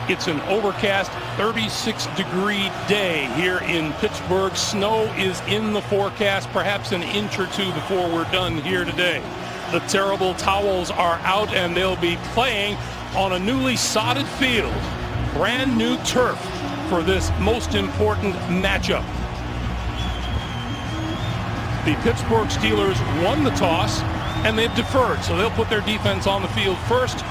It's an overcast 36-degree day here in Pittsburgh. Snow is in the forecast, perhaps an inch or two before we're done here today. The terrible towels are out, and they'll be playing on a newly sodded field. Brand new turf for this most important matchup. The Pittsburgh Steelers won the toss, and they've deferred, so they'll put their defense on the field first,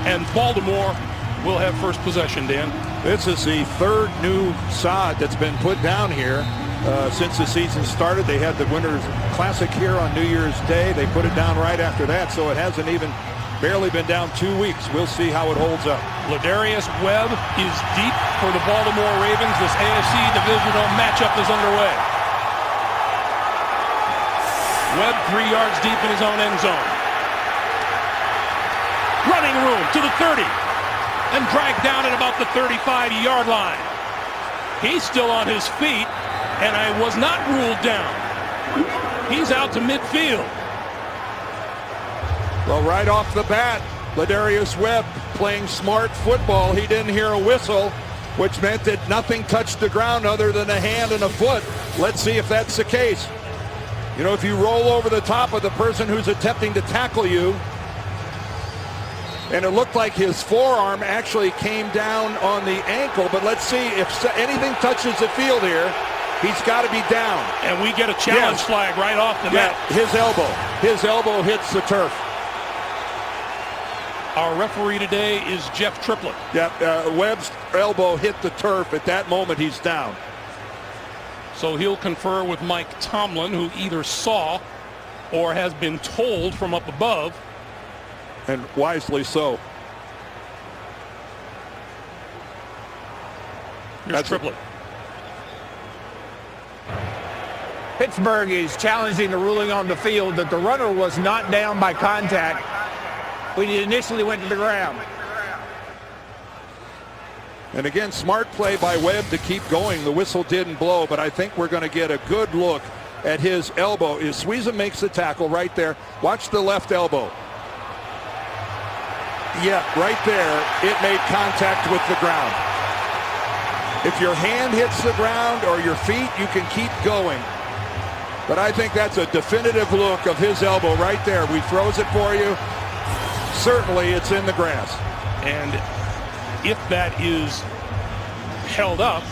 and Baltimore will have first possession. Dan? This is the third new sod that's been put down here since the season started. They had the Winter's Classic here on New Year's Day. They put it down right after that, so it hasn't even barely been down 2 weeks. We'll see how it holds up. Ladarius Webb is deep for the Baltimore Ravens. This AFC Divisional matchup is underway. Webb 3 yards deep in his own end zone. Running room to the 30. And dragged down at about the 35-yard line. He's still on his feet, and I was not ruled down. He's out to midfield. Well, right off the bat, Ladarius Webb playing smart football. He didn't hear a whistle, which meant that nothing touched the ground other than a hand and a foot. Let's see if that's the case. You know, if you roll over the top of the person who's attempting to tackle you, and it looked like his forearm actually came down on the ankle, but let's see if anything touches the field here. He's got to be down. And we get a challenge flag right off the bat. His elbow hits the turf. Our referee today is Jeff Triplett. Webb's elbow hit the turf. At that moment, he's down. So he'll confer with Mike Tomlin, who either saw or has been told from up above. And wisely so. Here's Triplett. Pittsburgh is challenging the ruling on the field that the runner was not down by contact when he initially went to the ground. And again, smart play by Webb to keep going. The whistle didn't blow, but I think we're going to get a good look at his elbow. Sweezum makes the tackle right there. Watch the left elbow. Yeah, right there, it made contact with the ground. If your hand hits the ground or your feet, you can keep going. But I think that's a definitive look of his elbow right there. We froze it for you. Certainly, it's in the grass. And if that is held up,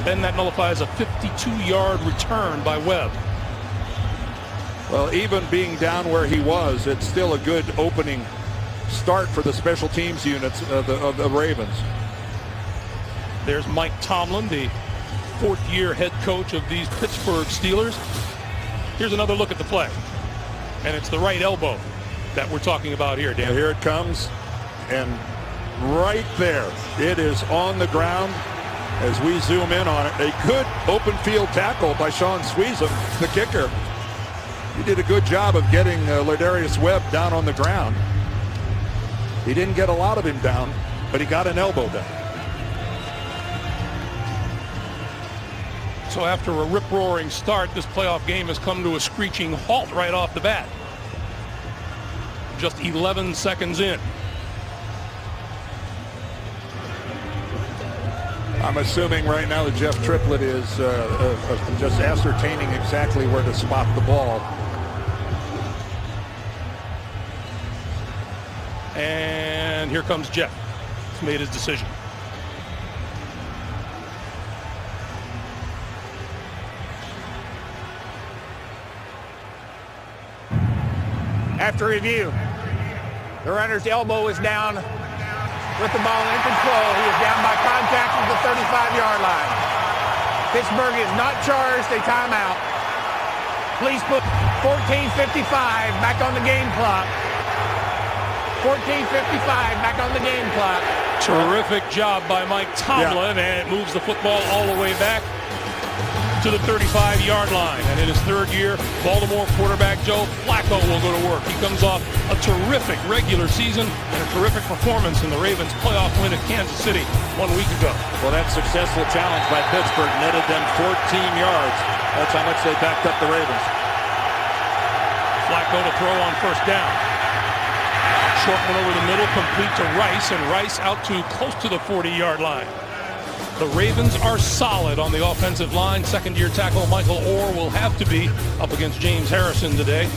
then that nullifies a 52-yard return by Webb. Well, even being down where he was, it's still a good opening start for the special teams units of the Ravens. There's Mike Tomlin, the fourth-year head coach of these Pittsburgh Steelers. Here's another look at the play. And it's the right elbow that we're talking about here, Dan. And here it comes. And right there, it is on the ground as we zoom in on it. A good open field tackle by Sean Sweezum, the kicker. He did a good job of getting Ladarius Webb down on the ground. He didn't get a lot of him down, but he got an elbow down. So after a rip-roaring start, this playoff game has come to a screeching halt right off the bat. Just 11 seconds in. I'm assuming right now that Jeff Triplett is just ascertaining exactly where to spot the ball. And here comes Jeff. He's made his decision. After review, the runner's elbow is down with the ball in control. He is down by contact at the 35-yard line. Pittsburgh is not charged a timeout. Please put 14:55 back on the game clock. 14:55 back on the game clock. Terrific job by Mike Tomlin, and it moves the football all the way back to the 35-yard line. And in his third year, Baltimore quarterback Joe Flacco will go to work. He comes off a terrific regular season and a terrific performance in the Ravens' playoff win at Kansas City 1 week ago. Well, that successful challenge by Pittsburgh netted them 14 yards. That's how much they backed up the Ravens. Flacco to throw on first down. Short one over the middle, complete to Rice, and Rice out to close to the 40-yard line. The Ravens are solid on the offensive line. Second-year tackle Michael Orr will have to be up against James Harrison today.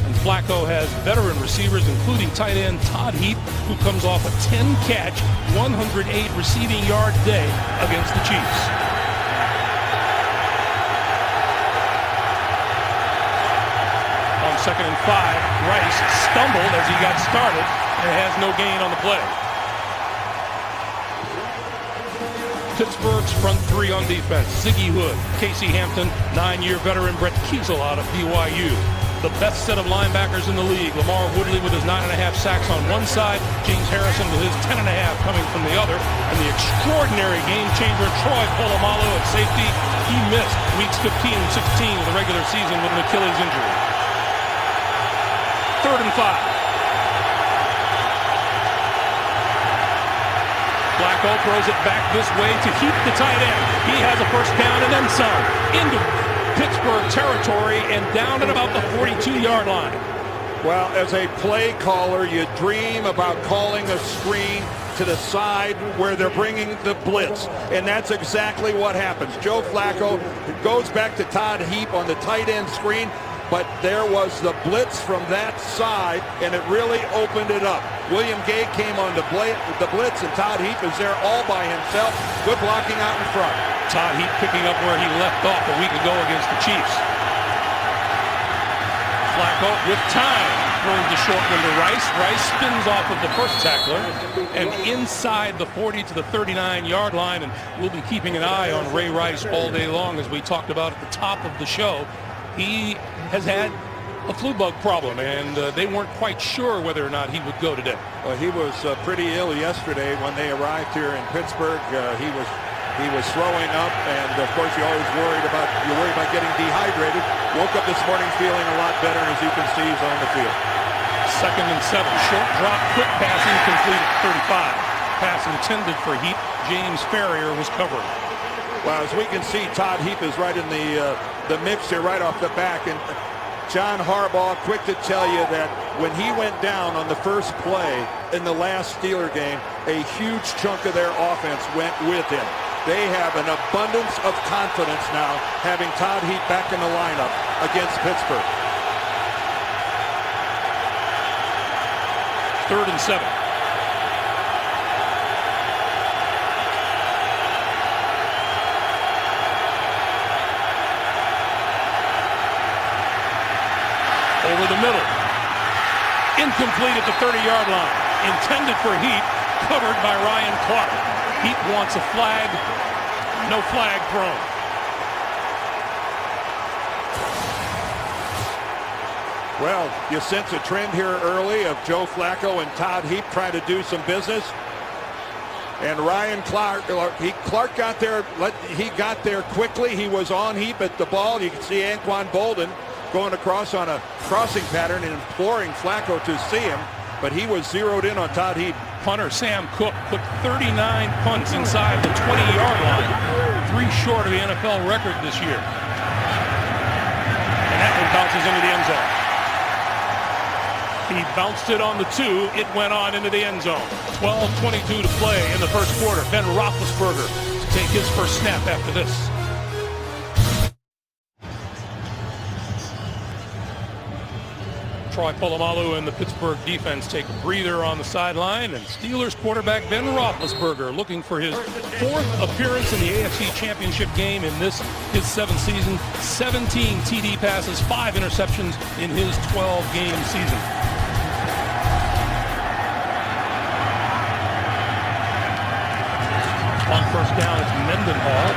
And Flacco has veteran receivers, including tight end Todd Heap, who comes off a 10-catch, 108 receiving yard day against the Chiefs. On 2nd and 5, Rice stumbled as he got started and has no gain on the play. Pittsburgh's front three on defense: Ziggy Hood, Casey Hampton, 9-year veteran Brett Kiesel out of BYU. The best set of linebackers in the league: Lamar Woodley with his 9.5 sacks on one side, James Harrison with his 10.5 coming from the other, and the extraordinary game changer Troy Polamalu at safety. He missed weeks 15 and 16 of the regular season with an Achilles injury. 3rd and 5. Flacco throws it back this way to Heap, the tight end. He has a first down and then some into Pittsburgh territory and down at about the 42-yard line. Well, as a play caller, you dream about calling a screen to the side where they're bringing the blitz, and that's exactly what happens. Joe Flacco goes back to Todd Heap on the tight end screen, but there was the blitz from that side, and it really opened it up. William Gay came on the blitz, and Todd Heap is there all by himself. Good blocking out in front. Todd Heap picking up where he left off a week ago against the Chiefs. Flacco with time throws the short one to Rice. Rice spins off of the first tackler and inside the 40 to the 39-yard line, and we'll be keeping an eye on Ray Rice all day long, as we talked about at the top of the show. He has had a flu bug problem, and they weren't quite sure whether or not he would go today. Well, he was pretty ill yesterday when they arrived here in Pittsburgh. He was throwing up, and of course you're worried about getting dehydrated. Woke up this morning feeling a lot better, and as you can see, he's on the field. 2nd and 7, short drop, quick passing, completed 35. Pass intended for Heap. James Ferrier was covering. Well, as we can see, Todd Heap is right in the mix here right off the back, and John Harbaugh quick to tell you that when he went down on the first play in the last Steeler game, a huge chunk of their offense went with him. They have an abundance of confidence now, having Todd Heap back in the lineup against Pittsburgh. 3rd and 7. Over the middle. Incomplete at the 30-yard line. Intended for Heap, covered by Ryan Clark. Heap wants a flag. No flag thrown. Well, you sense a trend here early of Joe Flacco and Todd Heap trying to do some business. And Ryan Clark got there. He got there quickly. He was on Heap at the ball. You can see Anquan Bolden going across on a crossing pattern and imploring Flacco to see him, but he was zeroed in on Todd Heap. Punter Sam Cook put 39 punts inside the 20-yard line, 3 short of the NFL record this year. And that one bounces into the end zone. He bounced it on the 2. It went on into the end zone. 12:22 to play in the first quarter. Ben Roethlisberger to take his first snap after this. Troy Polamalu and the Pittsburgh defense take a breather on the sideline, and Steelers quarterback Ben Roethlisberger looking for his 4th appearance in the AFC Championship game in his 7th season. 17 TD passes, 5 interceptions in his 12-game season. On first down, it's Mendenhall.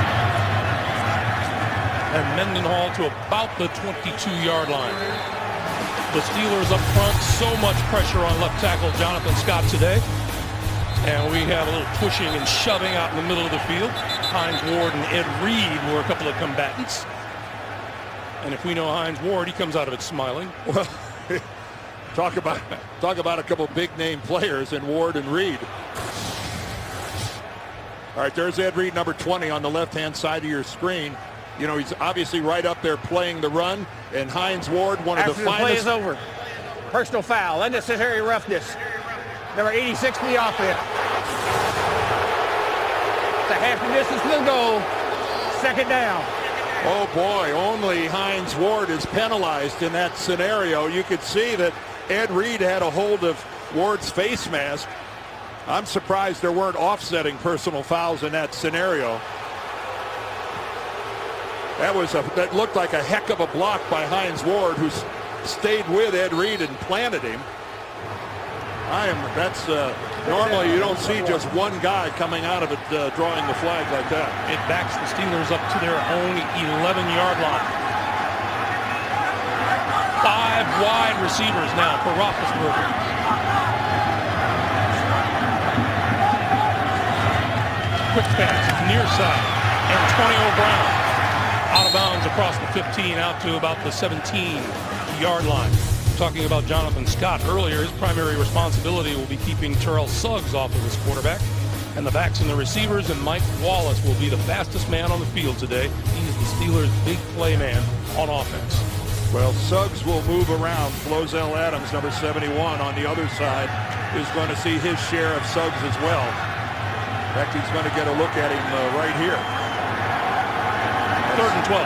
And Mendenhall to about the 22-yard line. The Steelers up front, so much pressure on left tackle Jonathan Scott today. And we have a little pushing and shoving out in the middle of the field. Hines Ward and Ed Reed were a couple of combatants. And if we know Hines Ward, he comes out of it smiling. Well, talk about a couple big-name players in Ward and Reed. All right, there's Ed Reed, number 20, on the left-hand side of your screen. You know, he's obviously right up there playing the run. And Hines Ward, one of the finest. After the play is over, personal foul, unnecessary roughness. Number 86 for the offense. It's a half the distance to the goal. Second down. Oh boy, only Hines Ward is penalized in that scenario. You could see that Ed Reed had a hold of Ward's face mask. I'm surprised there weren't offsetting personal fouls in that scenario. That looked like a heck of a block by Hines Ward, who stayed with Ed Reed and planted him. Normally you don't see just one guy coming out of it drawing the flag like that. It backs the Steelers up to their own 11-yard line. 5 wide receivers now for Roethlisberger. Quick pass, near side. Antonio Brown out of bounds across the 15 out to about the 17-yard line. Talking about Jonathan Scott earlier, his primary responsibility will be keeping Terrell Suggs off of his quarterback. And the backs and the receivers, and Mike Wallace will be the fastest man on the field today. He's the Steelers' big play man on offense. Well, Suggs will move around. Flozell Adams, number 71, on the other side, is going to see his share of Suggs as well. In fact, he's going to get a look at him right here. 3rd and 12.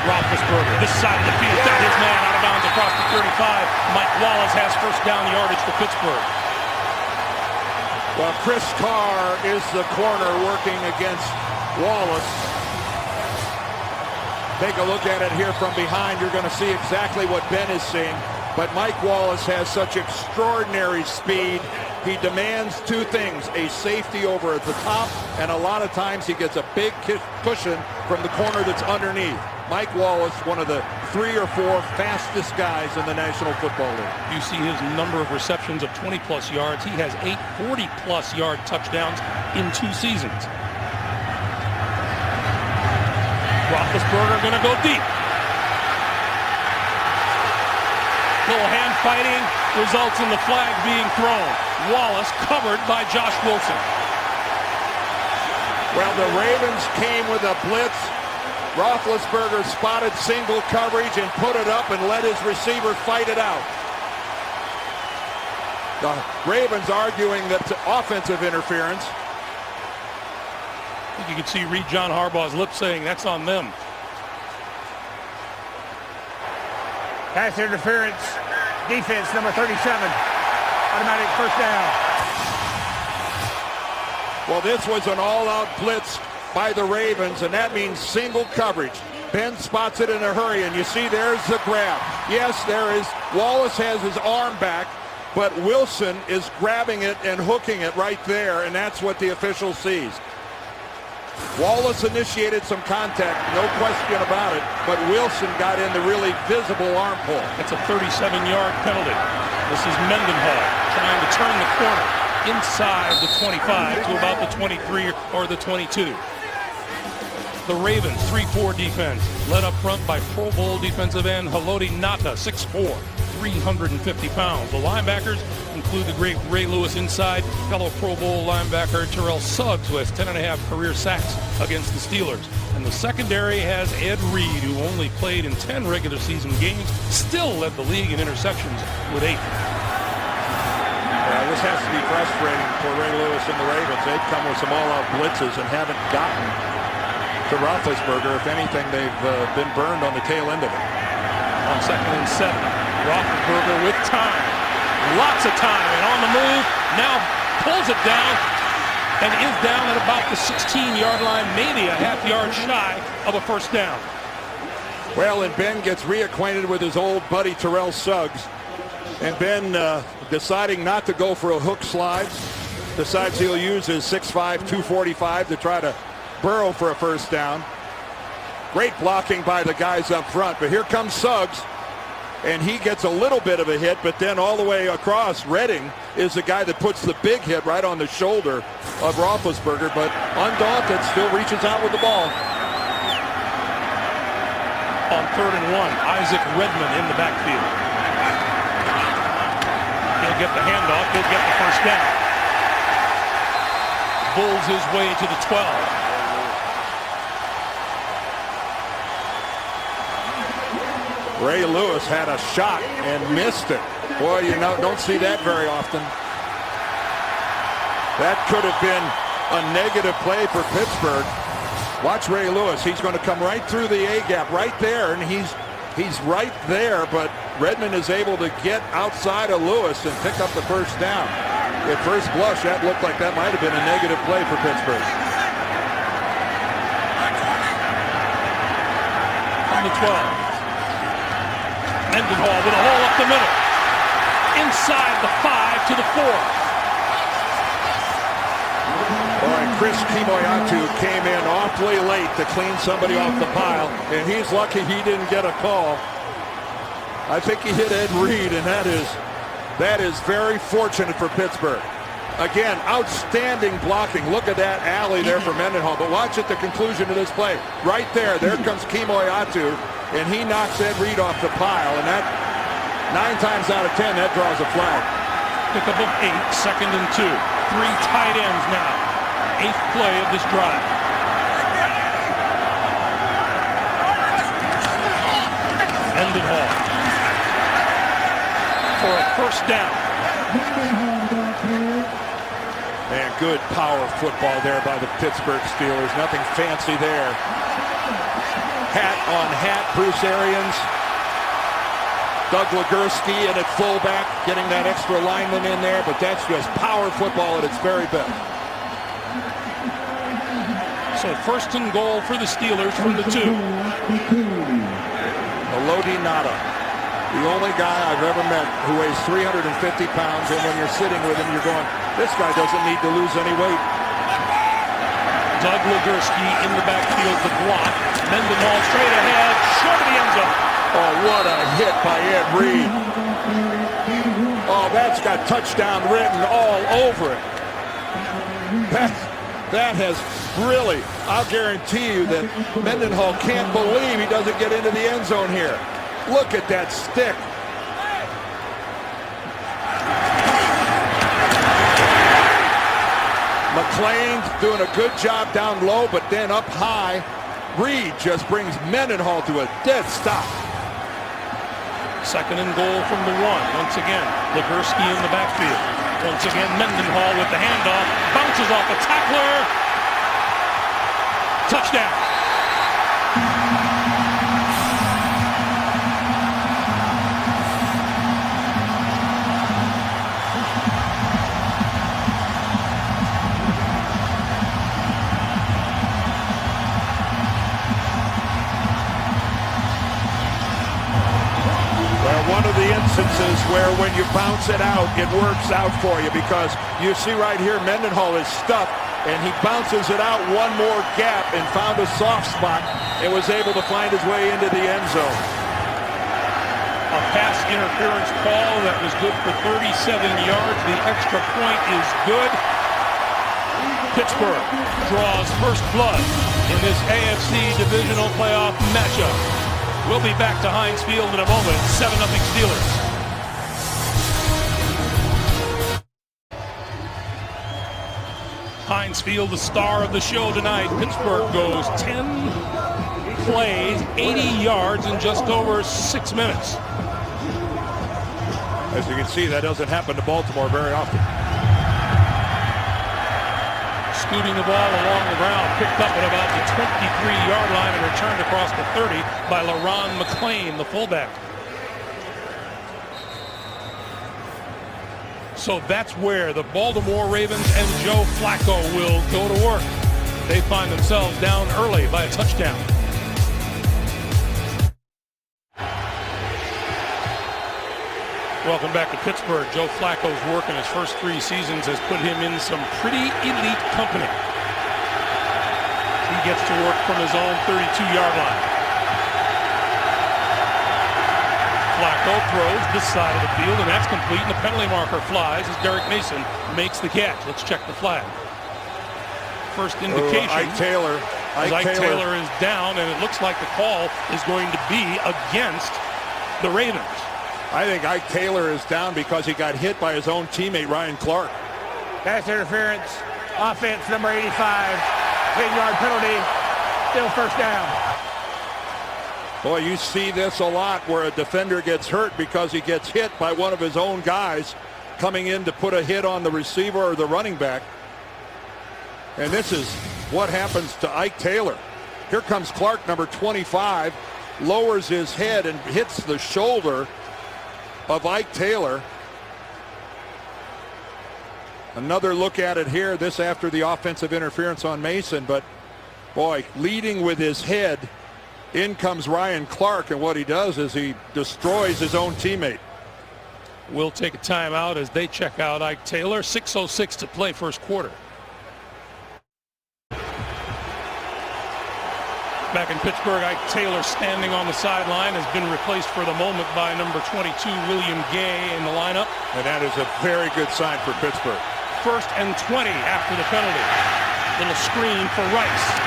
Roethlisberger, this side of the field, got his man out of bounds across the 35. Mike Wallace has first down yardage for Pittsburgh. Well, Chris Carr is the corner working against Wallace. Take a look at it here from behind. You're going to see exactly what Ben is seeing. But Mike Wallace has such extraordinary speed. He demands two things: a safety over at the top, and a lot of times he gets a big cushion from the corner that's underneath. Mike Wallace, one of the 3 or 4 fastest guys in the National Football League. You see his number of receptions of 20-plus yards. He has 8 40-plus yard touchdowns in 2 seasons. Roethlisberger going to go deep. Little hand fighting results in the flag being thrown. Wallace covered by Josh Wilson. Well, the Ravens came with a blitz. Roethlisberger spotted single coverage and put it up and let his receiver fight it out. The Ravens arguing that's offensive interference. I think you can see read John Harbaugh's lips saying that's on them. Pass interference, defense, number 37. Automatic first down. Well, this was an all-out blitz by the Ravens, and that means single coverage. Ben spots it in a hurry, and you see there's the grab. Yes, there is. Wallace has his arm back, but Wilson is grabbing it and hooking it right there, and that's what the official sees. Wallace initiated some contact, no question about it, but Wilson got in the really visible arm pull. That's a 37-yard penalty. This is Mendenhall trying to turn the corner inside the 25 to about the 23 or the 22. The Ravens 3-4 defense, led up front by Pro Bowl defensive end Haloti Ngata, 6'4", 350 pounds. The linebackers include the great Ray Lewis inside, fellow Pro Bowl linebacker Terrell Suggs, who has 10.5 career sacks against the Steelers. And the secondary has Ed Reed, who only played in 10 regular season games, still led the league in interceptions with 8. This has to be frustrating for Ray Lewis and the Ravens. They've come with some all-out blitzes and haven't gotten to Roethlisberger. If anything, they've been burned on the tail end of it. On 2nd and 7, Roethlisberger with time. Lots of time, and on the move, now pulls it down, and is down at about the 16-yard line, maybe a half yard shy of a first down. Well, and Ben gets reacquainted with his old buddy Terrell Suggs. And Ben, deciding not to go for a hook slide, decides he'll use his 6'5", 245 to try to burrow for a first down. Great blocking by the guys up front, but here comes Suggs, and he gets a little bit of a hit, but then all the way across, Redding is the guy that puts the big hit right on the shoulder of Roethlisberger, but undaunted, still reaches out with the ball. On 3rd and 1, Isaac Redman in the backfield. He'll get the handoff, he'll get the first down. bulls his way to the 12. Ray Lewis had a shot and missed it. Boy, you know, don't see that very often. That could have been a negative play for Pittsburgh. Watch Ray Lewis. He's going to come right through the A gap right there, and he's right there, but Redmond is able to get outside of Lewis and pick up the first down. At first blush, that looked like that might have been a negative play for Pittsburgh. On the 12. Mendenhall with a hole up the middle. Inside the 5 to the 4. Boy, Chris Kimoyatu came in awfully late to clean somebody off the pile, and he's lucky he didn't get a call. I think he hit Ed Reed, and that is very fortunate for Pittsburgh. Again, outstanding blocking. Look at that alley there for Mendenhall. But watch at the conclusion of this play. Right there comes Kimoyatu, and he knocks Ed Reed off the pile. And that, 9 times out of 10, that draws a flag. Pickup of 8, 2nd and 2. 3 tight ends now. 8th play of this drive. Mendenhall for a first down. Man, good power football there by the Pittsburgh Steelers. Nothing fancy there. Hat on hat, Bruce Arians. Doug Legursky in at fullback, getting that extra lineman in there, but that's just power football at its very best. So first and goal for the Steelers from the 2. Elodie Nada, the only guy I've ever met who weighs 350 pounds, and when you're sitting with him, you're going, this guy doesn't need to lose any weight. Doug Legursky in the backfield to block. Mendenhall straight ahead, short of the end zone. Oh, what a hit by Ed Reed. Oh, that's got touchdown written all over it. That has really, I'll guarantee you that Mendenhall can't believe he doesn't get into the end zone here. Look at that stick. McLean doing a good job down low, but then up high. Reed just brings Mendenhall to a dead stop. 2nd and goal from the 1. Once again, Legursky in the backfield. Once again, Mendenhall with the handoff. Bounces off a tackler. Touchdown. One of the instances where when you bounce it out, it works out for you, because you see right here Mendenhall is stuck, and he bounces it out one more gap and found a soft spot and was able to find his way into the end zone. A pass interference call that was good for 37 yards. The extra point is good. Pittsburgh draws first blood in this AFC Divisional playoff matchup. We'll be back to Heinz Field in a moment. 7-0 Steelers. Heinz Field, the star of the show tonight. Pittsburgh goes 10 plays, 80 yards in just over 6 minutes. As you can see, that doesn't happen to Baltimore very often. Scooting the ball along the ground, picked up at about the 23-yard line and returned across the 30 by LaRon McLean, the fullback. So that's where the Baltimore Ravens and Joe Flacco will go to work. They find themselves down early by a touchdown. Welcome back to Pittsburgh. Joe Flacco's work in his first 3 seasons has put him in some pretty elite company. He gets to work from his own 32-yard line. Flacco throws this side of the field, and that's complete, and the penalty marker flies as Derek Mason makes the catch. Let's check the flag. First indication. Ike Taylor is down, and it looks like the call is going to be against the Ravens. I think Ike Taylor is down because he got hit by his own teammate, Ryan Clark. Pass interference Offense, number 85. 10-yard penalty. Still first down. Boy, you see this a lot where a defender gets hurt because he gets hit by one of his own guys coming in to put a hit on the receiver or the running back. And this is what happens to Ike Taylor. Here comes Clark, number 25, lowers his head and hits the shoulder of Ike Taylor. Another look at it here, this after the offensive interference on Mason, but boy, leading with his head, in comes Ryan Clark, and what he does is he destroys his own teammate. We'll take a timeout as they check out Ike Taylor. 6:06 to play first quarter. Back in Pittsburgh, Ike Taylor standing on the sideline has been replaced for the moment by number 22, William Gay, in the lineup. And that is a very good sign for Pittsburgh. 1st and 20 after the penalty. Little screen for Rice.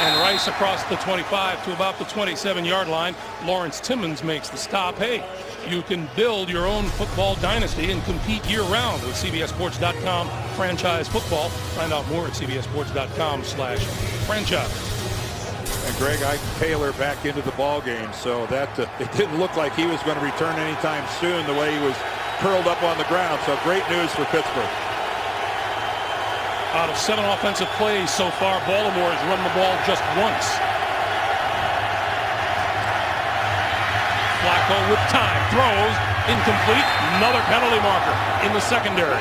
And Rice across the 25 to about the 27-yard line. Lawrence Timmons makes the stop. Hey, you can build your own football dynasty and compete year-round with CBSSports.com franchise football. Find out more at CBSSports.com/franchise. And Greg, Ike Taylor back into the ball game, so that it didn't look like he was going to return anytime soon the way he was curled up on the ground. So great news for Pittsburgh. Out of 7 offensive plays so far, Baltimore has run the ball just once. Flacco with time, throws, incomplete, another penalty marker in the secondary.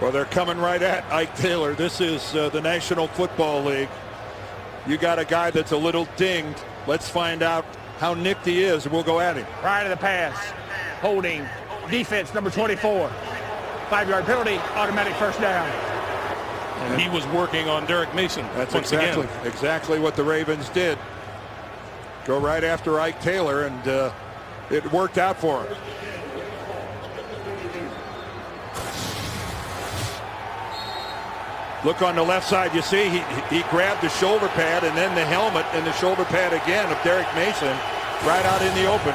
Well, they're coming right at Ike Taylor. This is the National Football League. You got a guy that's a little dinged. Let's find out how nicked he is, and we'll go at him. Prior to the pass. Holding. Defense, number 24. 5-yard penalty. Automatic first down. And he was working on Derek Mason. That's again. exactly what the Ravens did. Go right after Ike Taylor, and it worked out for him. Look on the left side, you see he grabbed the shoulder pad and then the helmet and the shoulder pad again of Derek Mason right out in the open.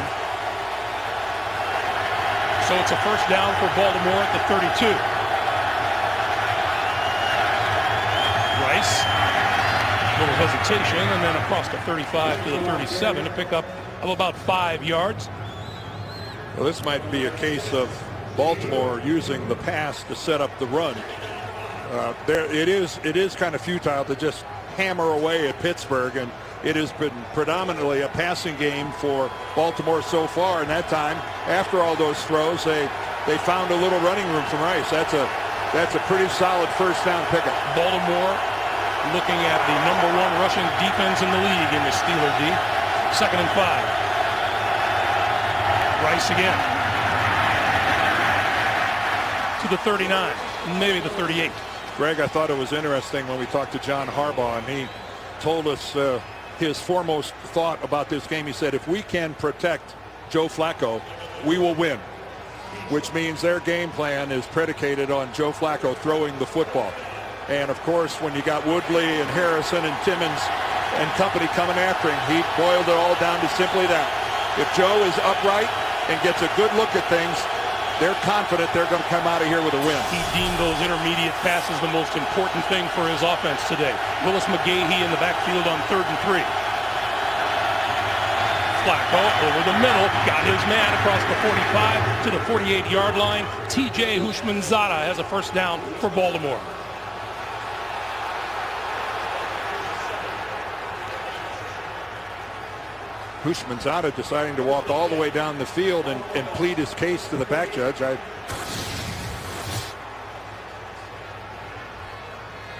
So it's a first down for Baltimore at the 32. Rice, a little hesitation, and then across the 35 to the 37, a pickup of about 5 yards. Well, this might be a case of Baltimore using the pass to set up the run. It is kind of futile to just hammer away at Pittsburgh, and it has been predominantly a passing game for Baltimore so far. And that time, after all those throws, they found a little running room from Rice. That's a pretty solid first down pickup. Baltimore looking at the number 1 rushing defense in the league in the Steeler D. 2nd and 5. Rice again to the 39, maybe the 38. Greg, I thought it was interesting when we talked to John Harbaugh, and he told us his foremost thought about this game. He said, if we can protect Joe Flacco, we will win, which means their game plan is predicated on Joe Flacco throwing the football. And of course, when you got Woodley and Harrison and Timmons and company coming after him, he boiled it all down to simply that. If Joe is upright and gets a good look at things, they're confident they're going to come out of here with a win. He deemed those intermediate passes the most important thing for his offense today. Willis McGahee in the backfield on 3rd and 3. Flacco over the middle, got his man across the 45 to the 48-yard line. T.J. Houshmandzadeh has a first down for Baltimore. Houshmandzadeh deciding to walk all the way down the field and plead his case to the back judge.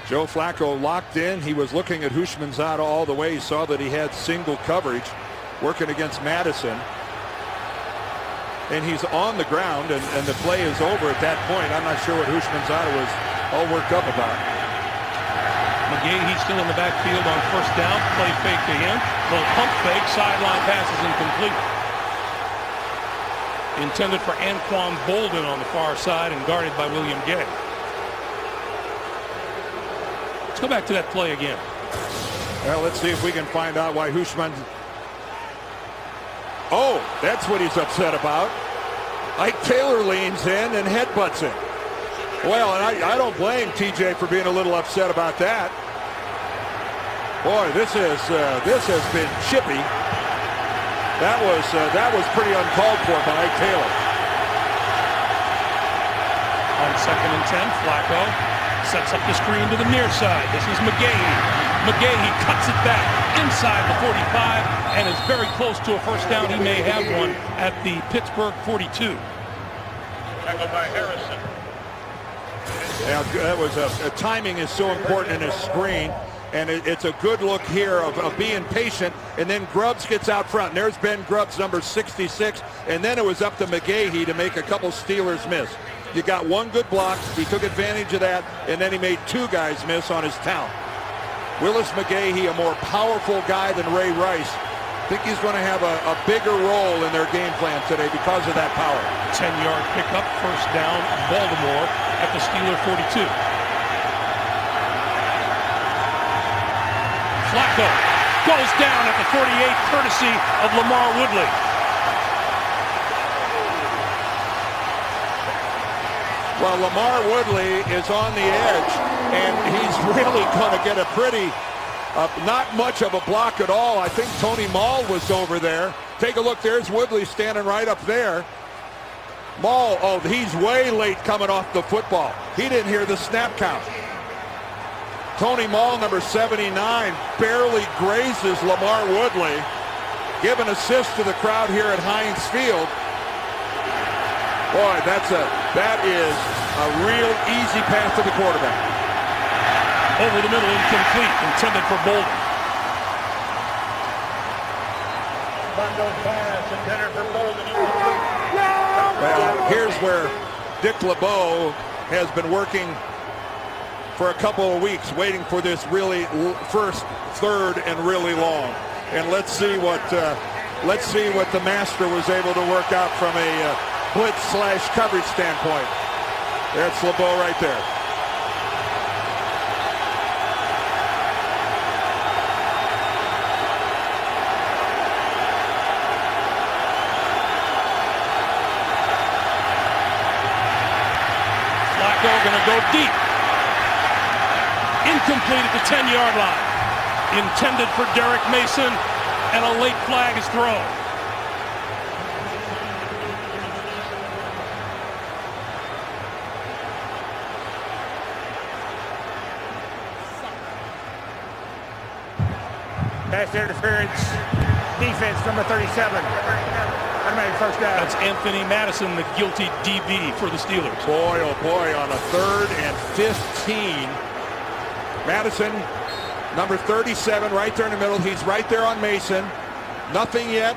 Joe Flacco locked in. He was looking at Houshmandzadeh all the way. He saw that he had single coverage working against Madison. And he's on the ground, and the play is over at that point. I'm not sure what Houshmandzadeh was all worked up about. McGahee still in the backfield on first down. Play fake to him. Little pump fake. Sideline pass is incomplete. Intended for Anquan Bolden on the far side and guarded by William Gay. Let's go back to that play again. Well, let's see if we can find out why Houshmandzadeh Oh, that's what he's upset about. Ike Taylor leans in and headbutts him. Well, and I don't blame TJ for being a little upset about that. Boy, this has been chippy. That was pretty uncalled for by Ike Taylor. On 2nd and 10, Flacco sets up the screen to the near side. This is McGahee. McGahee cuts it back inside the 45 and is very close to a first down. He may have one at the Pittsburgh 42. Tackled by Harrison. Yeah, that was timing is so important in a screen, and it's a good look here of being patient, and then Grubbs gets out front. And there's Ben Grubbs, number 66, and then it was up to McGahee to make a couple Steelers miss. You got one good block, he took advantage of that, and then he made two guys miss on his talent. Willis McGahee, a more powerful guy than Ray Rice. I think he's going to have a bigger role in their game plan today because of that power. 10-yard pickup, first down, Baltimore at the Steeler 42. Flacco goes down at the 48, courtesy of Lamar Woodley. Well, Lamar Woodley is on the edge, and he's really going to get a pretty, not much of a block at all. I think Tony Mall was over there. Take a look. There's Woodley standing right up there. Mall, oh, he's way late coming off the football. He didn't hear the snap count. Tony Mall, number 79, barely grazes Lamar Woodley. Give an assist to the crowd here at Heinz Field. Boy, that is a real easy pass to the quarterback. Over the middle, incomplete, intended for Bolden. Bundle pass, intended for Bolden, incomplete. Well, here's where Dick LeBeau has been working for a couple of weeks, waiting for this really first, third, and really long. And let's see what the master was able to work out from a blitz/coverage standpoint. There's LeBeau right there. Flacco going to go deep. Incomplete at the 10-yard line. Intended for Derek Mason, and a late flag is thrown. Pass interference, defense, number 37. Automatic first down. That's Anthony Madison, the guilty DB for the Steelers. Boy, oh boy, on a 3rd and 15. Madison, number 37, right there in the middle. He's right there on Mason. Nothing yet.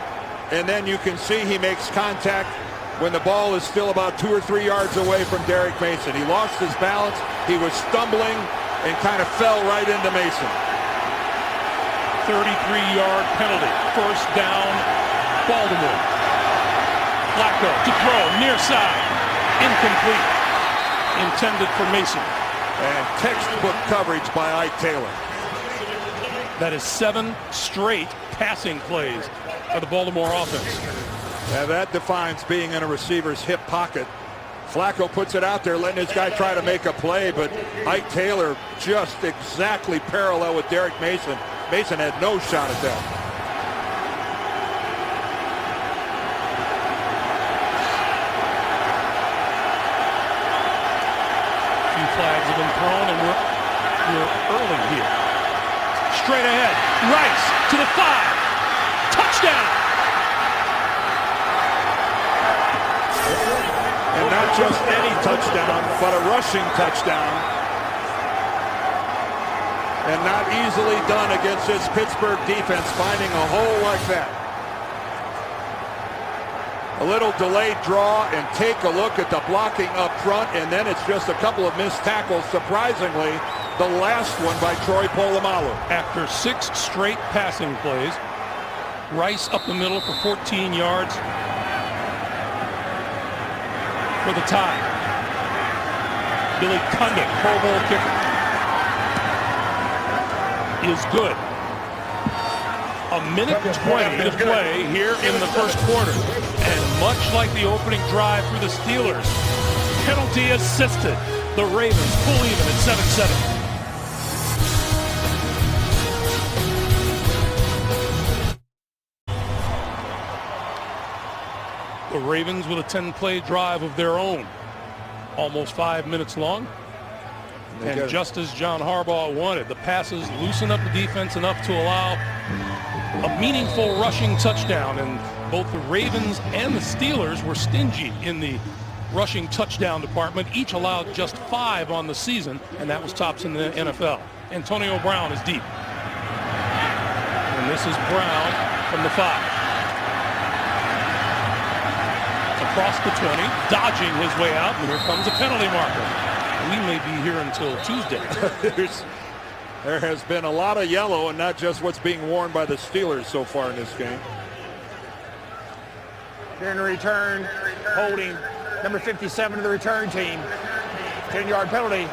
And then you can see he makes contact when the ball is still about 2 or 3 yards away from Derek Mason. He lost his balance. He was stumbling and kind of fell right into Mason. 33-yard penalty. First down, Baltimore. Flacco to throw, near side. Incomplete. Intended for Mason. And textbook coverage by Ike Taylor. That is 7 straight passing plays for the Baltimore offense. And that defines being in a receiver's hip pocket. Flacco puts it out there, letting his guy try to make a play, but Ike Taylor just exactly parallel with Derek Mason. Mason had no shot at that. Few flags have been thrown, and we're early here. Straight ahead, Rice to the 5. Touchdown! And not just any touchdown, but a rushing touchdown. And not easily done against this Pittsburgh defense, finding a hole like that. A little delayed draw, and take a look at the blocking up front, and then it's just a couple of missed tackles. Surprisingly, the last one by Troy Polamalu. After 6 straight passing plays, Rice up the middle for 14 yards for the tie. Billy Cundiff, Pro Bowl kicker, is good. A minute 20 to play here in the first quarter. And much like the opening drive for the Steelers, penalty assisted. The Ravens pull even at 7-7. The Ravens with a 10-play drive of their own, almost 5 minutes long. And just as John Harbaugh wanted, the passes loosen up the defense enough to allow a meaningful rushing touchdown. And both the Ravens and the Steelers were stingy in the rushing touchdown department. Each allowed just 5 on the season, and that was tops in the NFL. Antonio Brown is deep. And this is Brown from the 5. Across the 20, dodging his way out, and here comes a penalty marker. We may be here until Tuesday. There has been a lot of yellow, and not just what's being worn by the Steelers so far in this game. During the return, holding number 57 of the return team. 10-yard penalty,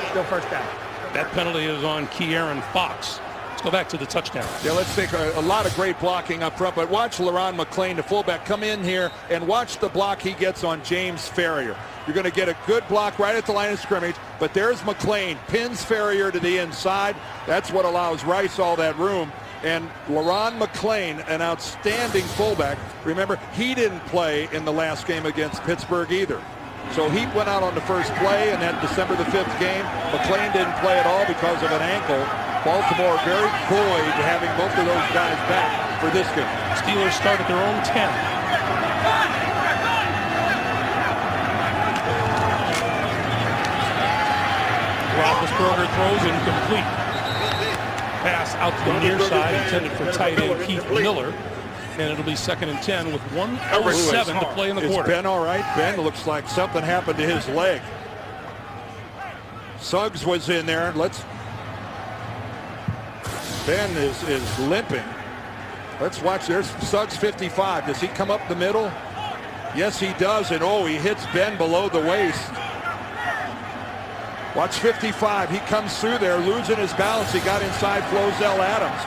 still first down. That penalty is on Ke'Aaron Fox. Let's go back to the touchdown. Yeah, let's take a lot of great blocking up front, but watch LaRon McClain, the fullback, come in here and watch the block he gets on James Ferrier. You're going to get a good block right at the line of scrimmage, but there's McClain, pins Ferrier to the inside. That's what allows Rice all that room. And LaRon McClain, an outstanding fullback. Remember, he didn't play in the last game against Pittsburgh either. So he went out on the first play in that December the 5th game. McClain didn't play at all because of an ankle. Baltimore very buoyed having both of those guys back for this game. Steelers start at their own 10. Roethlisberger throws incomplete. Pass out to the near side intended for tight end Keith Miller. And it'll be 2nd and 10 with 1:07 to play in the quarter. Is Ben all right? Ben looks like something happened to his leg. Suggs was in there. Ben is limping. Let's watch. There's Suggs 55. Does he come up the middle? Yes, he does. And he hits Ben below the waist. Watch 55. He comes through there, losing his balance. He got inside Flozell Adams.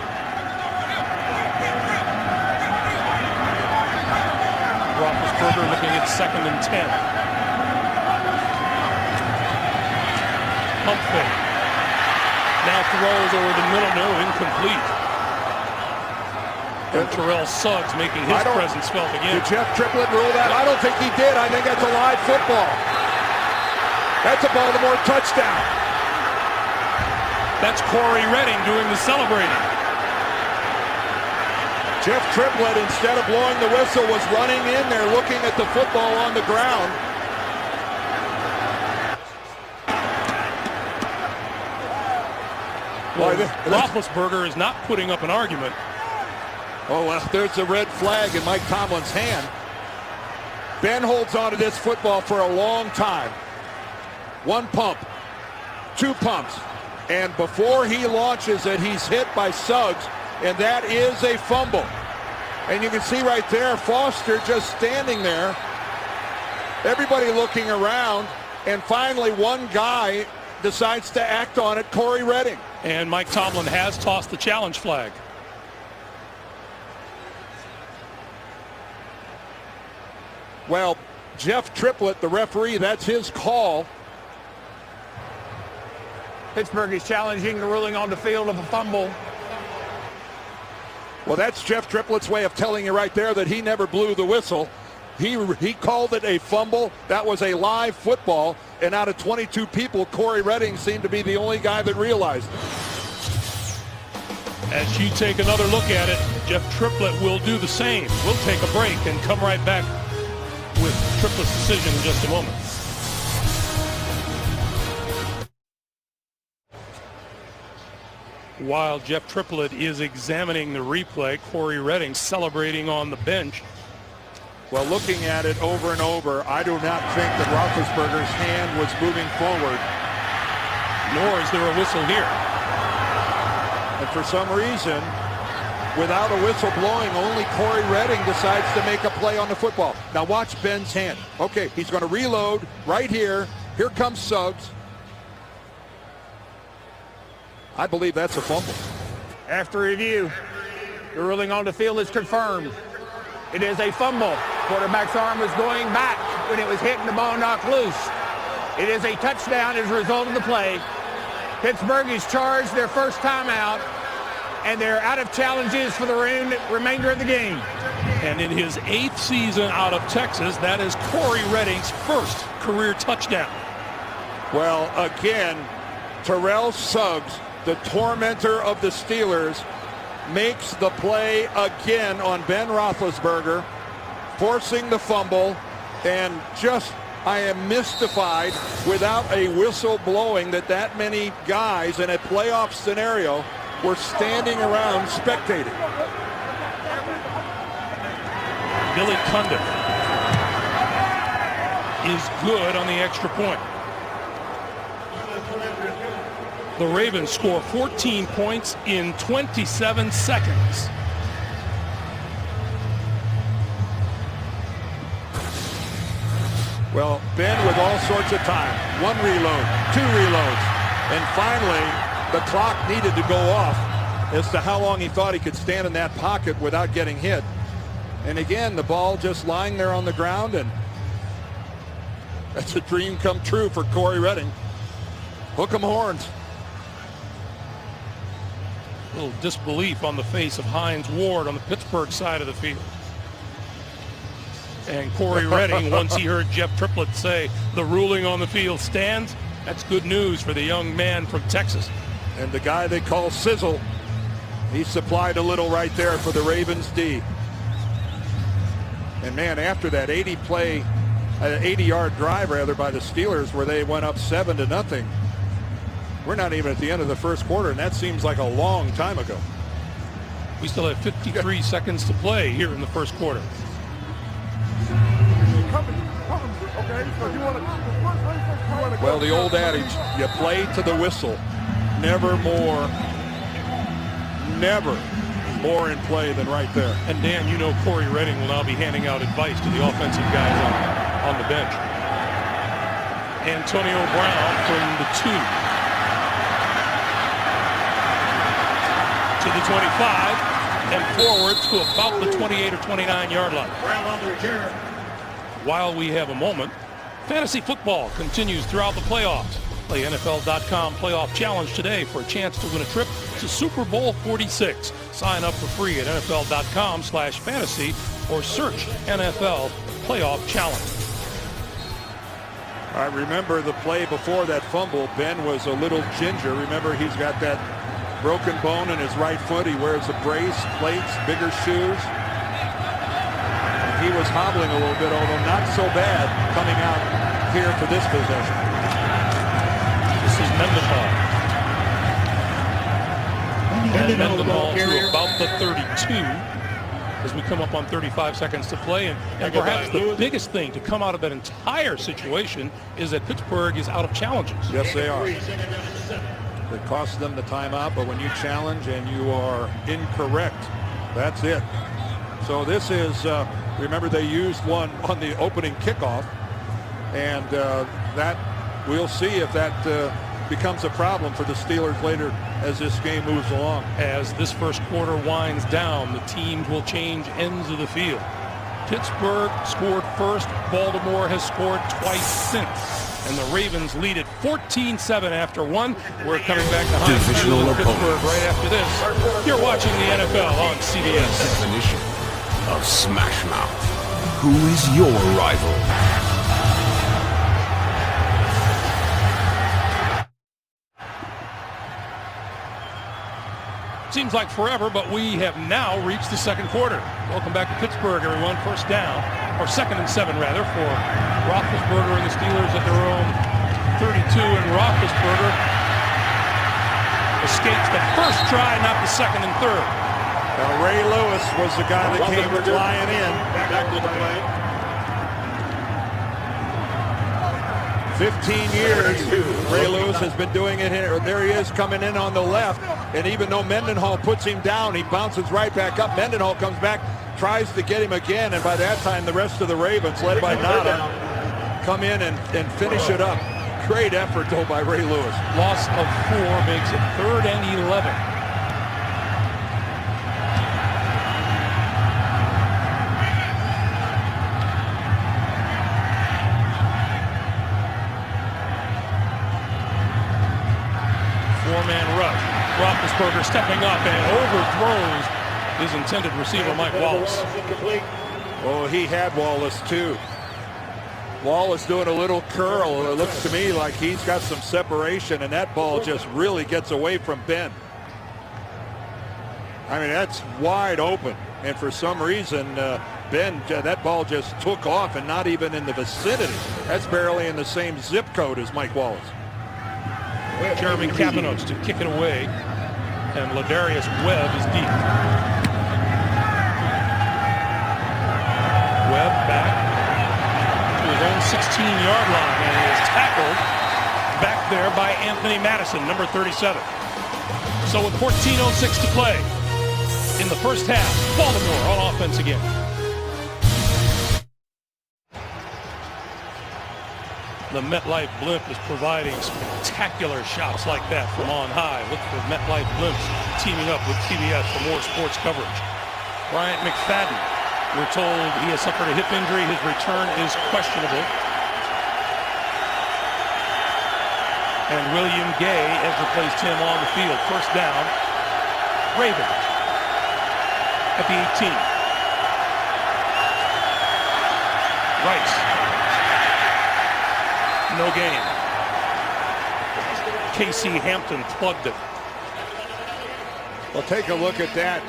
Roethlisberger looking at 2nd and 10. Pump fake. Now throws over the middle, no, incomplete. And Terrell Suggs making his presence felt again. Did Jeff Triplett rule that? I don't think he did. I think that's a live football. That's a Baltimore touchdown. That's Corey Redding doing the celebrating. Jeff Triplett, instead of blowing the whistle, was running in there looking at the football on the ground. Well, Roethlisberger is not putting up an argument. Oh, well, there's a red flag in Mike Tomlin's hand. Ben holds on to this football for a long time. 1 pump, 2 pumps, and before he launches it, he's hit by Suggs, and that is a fumble. And you can see right there, Foster just standing there, everybody looking around, and finally one guy decides to act on it, Corey Redding. And Mike Tomlin has tossed the challenge flag. Well, Jeff Triplett, the referee, that's his call. Pittsburgh is challenging the ruling on the field of a fumble. Well, that's Jeff Triplett's way of telling you right there that he never blew the whistle. He called it a fumble. That was a live football. And out of 22 people, Corey Redding seemed to be the only guy that realized it. As you take another look at it, Jeff Triplett will do the same. We'll take a break and come right back with Triplett's decision in just a moment. While Jeff Triplett is examining the replay, Corey Redding celebrating on the bench. Well, looking at it over and over, I do not think that Roethlisberger's hand was moving forward. Nor is there a whistle here. And for some reason, without a whistle blowing, only Corey Redding decides to make a play on the football. Now watch Ben's hand. Okay, he's going to reload right here. Here comes Suggs. I believe that's a fumble. After review, The ruling on the field is confirmed. It is a fumble. Quarterback's arm was going back when it was hit and the ball knocked loose. It is a touchdown as a result of the play. Pittsburgh is charged their first timeout, and they're out of challenges for the remainder of the game. And in his 8th season out of Texas, that is Corey Redding's first career touchdown. Well, again, Terrell Suggs, the tormentor of the Steelers, makes the play again on Ben Roethlisberger, forcing the fumble, and just, I am mystified without a whistle blowing that many guys in a playoff scenario were standing around spectating. Billy Cundiff is good on the extra point. The Ravens score 14 points in 27 seconds. Well, Ben with all sorts of time. 1 reload, 2 reloads, and finally the clock needed to go off as to how long he thought he could stand in that pocket without getting hit. And again, the ball just lying there on the ground, and that's a dream come true for Corey Redding. Hook 'em horns. A little disbelief on the face of Hines Ward on the Pittsburgh side of the field. And Corey Redding, once he heard Jeff Triplett say the ruling on the field stands, that's good news for the young man from Texas. And the guy they call Sizzle, he supplied a little right there for the Ravens D. And man, after that 80-yard drive rather by the Steelers where they went up 7-0, we're not even at the end of the first quarter, and that seems like a long time ago. We still have 53 seconds to play here in the first quarter. Well, the old adage, you play to the whistle. Never more in play than right there. And Dan, you know Corey Redding will now be handing out advice to the offensive guys on the bench. Antonio Brown from the 2. To the 25 and forward to about the 28 or 29 yard line. While we have a moment, fantasy football continues throughout the playoffs. Play NFL.com Playoff Challenge today for a chance to win a trip to Super Bowl 46. Sign up for free at NFL.com/fantasy or search NFL Playoff Challenge. I remember the play before that fumble. Ben was a little ginger. Remember, he's got that broken bone in his right foot. He wears a brace, plates, bigger shoes. And he was hobbling a little bit, although not so bad coming out here for this possession. This is Mendenhall. And Mendenhall to about the 32 as we come up on 35 seconds to play. And perhaps the biggest thing to come out of that entire situation is that Pittsburgh is out of challenges. Yes, they are. It costs them the timeout, but when you challenge and you are incorrect, that's it. So this is, remember they used one on the opening kickoff, and that we'll see if that becomes a problem for the Steelers later as this game moves along. As this first quarter winds down, the teams will change ends of the field. Pittsburgh scored first. Baltimore has scored twice since. And the Ravens lead it 14-7 after 1. We're coming back to Divisional Pittsburgh right after this. You're watching the NFL on CBS. Definition of Smash Mouth. Who is your rival? Seems like forever, but we have now reached the second quarter. Welcome back to Pittsburgh, everyone. First down, or 2nd and 7 rather, for Roethlisberger and the Steelers at their own 32, and Roethlisberger escapes the first try, not the 2nd and 3rd. Now, Ray Lewis was the guy that came flying in. Back to the play. 15 years, Ray Lewis has been doing it here. There he is coming in on the left, and even though Mendenhall puts him down, he bounces right back up. Mendenhall comes back, tries to get him again, and by that time the rest of the Ravens, led by Nada, come in and finish it up. Great effort, though, by Ray Lewis. Loss of 4 makes it 3rd and 11. Four-man rush. Roethlisberger stepping up and overthrows his intended receiver, Mike Wallace. Oh, he had Wallace too. Wallace doing a little curl. It looks to me like he's got some separation, and that ball just really gets away from Ben. I mean, that's wide open, and for some reason, Ben, that ball just took off and not even in the vicinity. That's barely in the same zip code as Mike Wallace. Jeremy Kapanos to kick it away, and Ladarius Webb is deep. Webb back to his own 16-yard line and is tackled back there by Anthony Madison, number 37. So with 14:06 to play in the first half, Baltimore on offense again. The MetLife blimp is providing spectacular shots like that from on high. Look for MetLife blimps teaming up with CBS for more sports coverage. Bryant McFadden, we're told he has suffered a hip injury. His return is questionable. And William Gay has replaced him on the field. First down, Ravens at the 18. Rice. No gain. Casey Hampton plugged it. Well, take a look at that.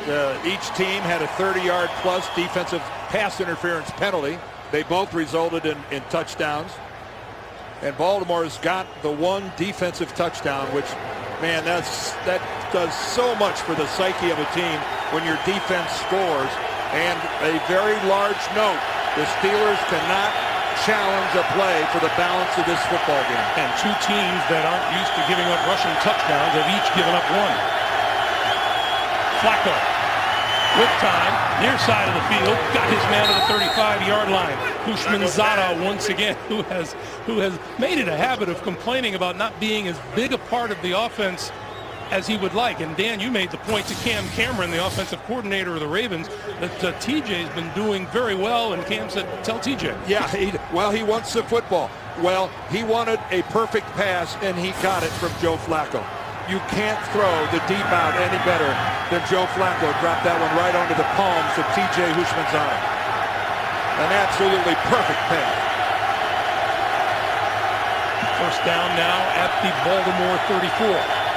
Each team had a 30-yard plus defensive pass interference penalty. They both resulted in touchdowns. And Baltimore's got the one defensive touchdown, which, man, that does so much for the psyche of a team when your defense scores. And a very large note, the Steelers cannot challenge a play for the balance of this football game. And two teams that aren't used to giving up rushing touchdowns have each given up one. Flacco with time, near side of the field, got his man to the 35-yard line. Hushmanzada once again, who has made it a habit of complaining about not being as big a part of the offense as he would like. And Dan, you made the point to Cam Cameron, the offensive coordinator of the Ravens, that TJ's been doing very well, and Cam said, tell TJ. Yeah, he wants the football. Well, he wanted a perfect pass, and he got it from Joe Flacco. You can't throw the deep out any better than Joe Flacco. Dropped that one right onto the palms of TJ Hushmanzada. An absolutely perfect pass. First down now at the Baltimore 34.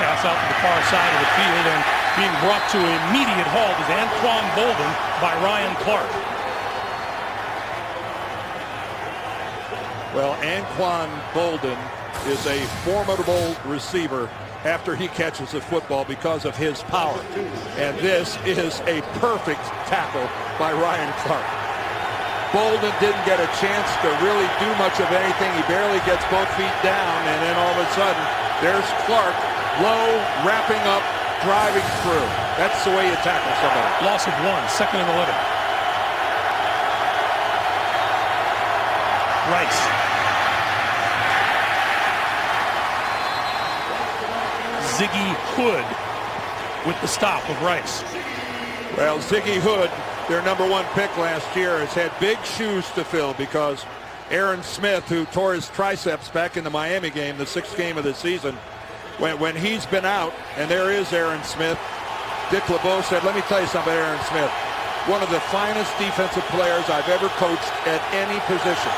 Pass out to the far side of the field, and being brought to immediate halt is Anquan Bolden by Ryan Clark. Well, Anquan Bolden is a formidable receiver after he catches the football because of his power. And this is a perfect tackle by Ryan Clark. Bolden didn't get a chance to really do much of anything. He barely gets both feet down, and then all of a sudden, there's Clark. Low, wrapping up, driving through. That's the way you tackle somebody. Loss of 1, second and 11. Rice. Ziggy Hood with the stop of Rice. Well, Ziggy Hood, their #1 pick last year, has had big shoes to fill because Aaron Smith, who tore his triceps back in the Miami game, the 6th game of the season, when he's been out, and there is Aaron Smith, Dick LeBeau said, let me tell you something, Aaron Smith, one of the finest defensive players I've ever coached at any position.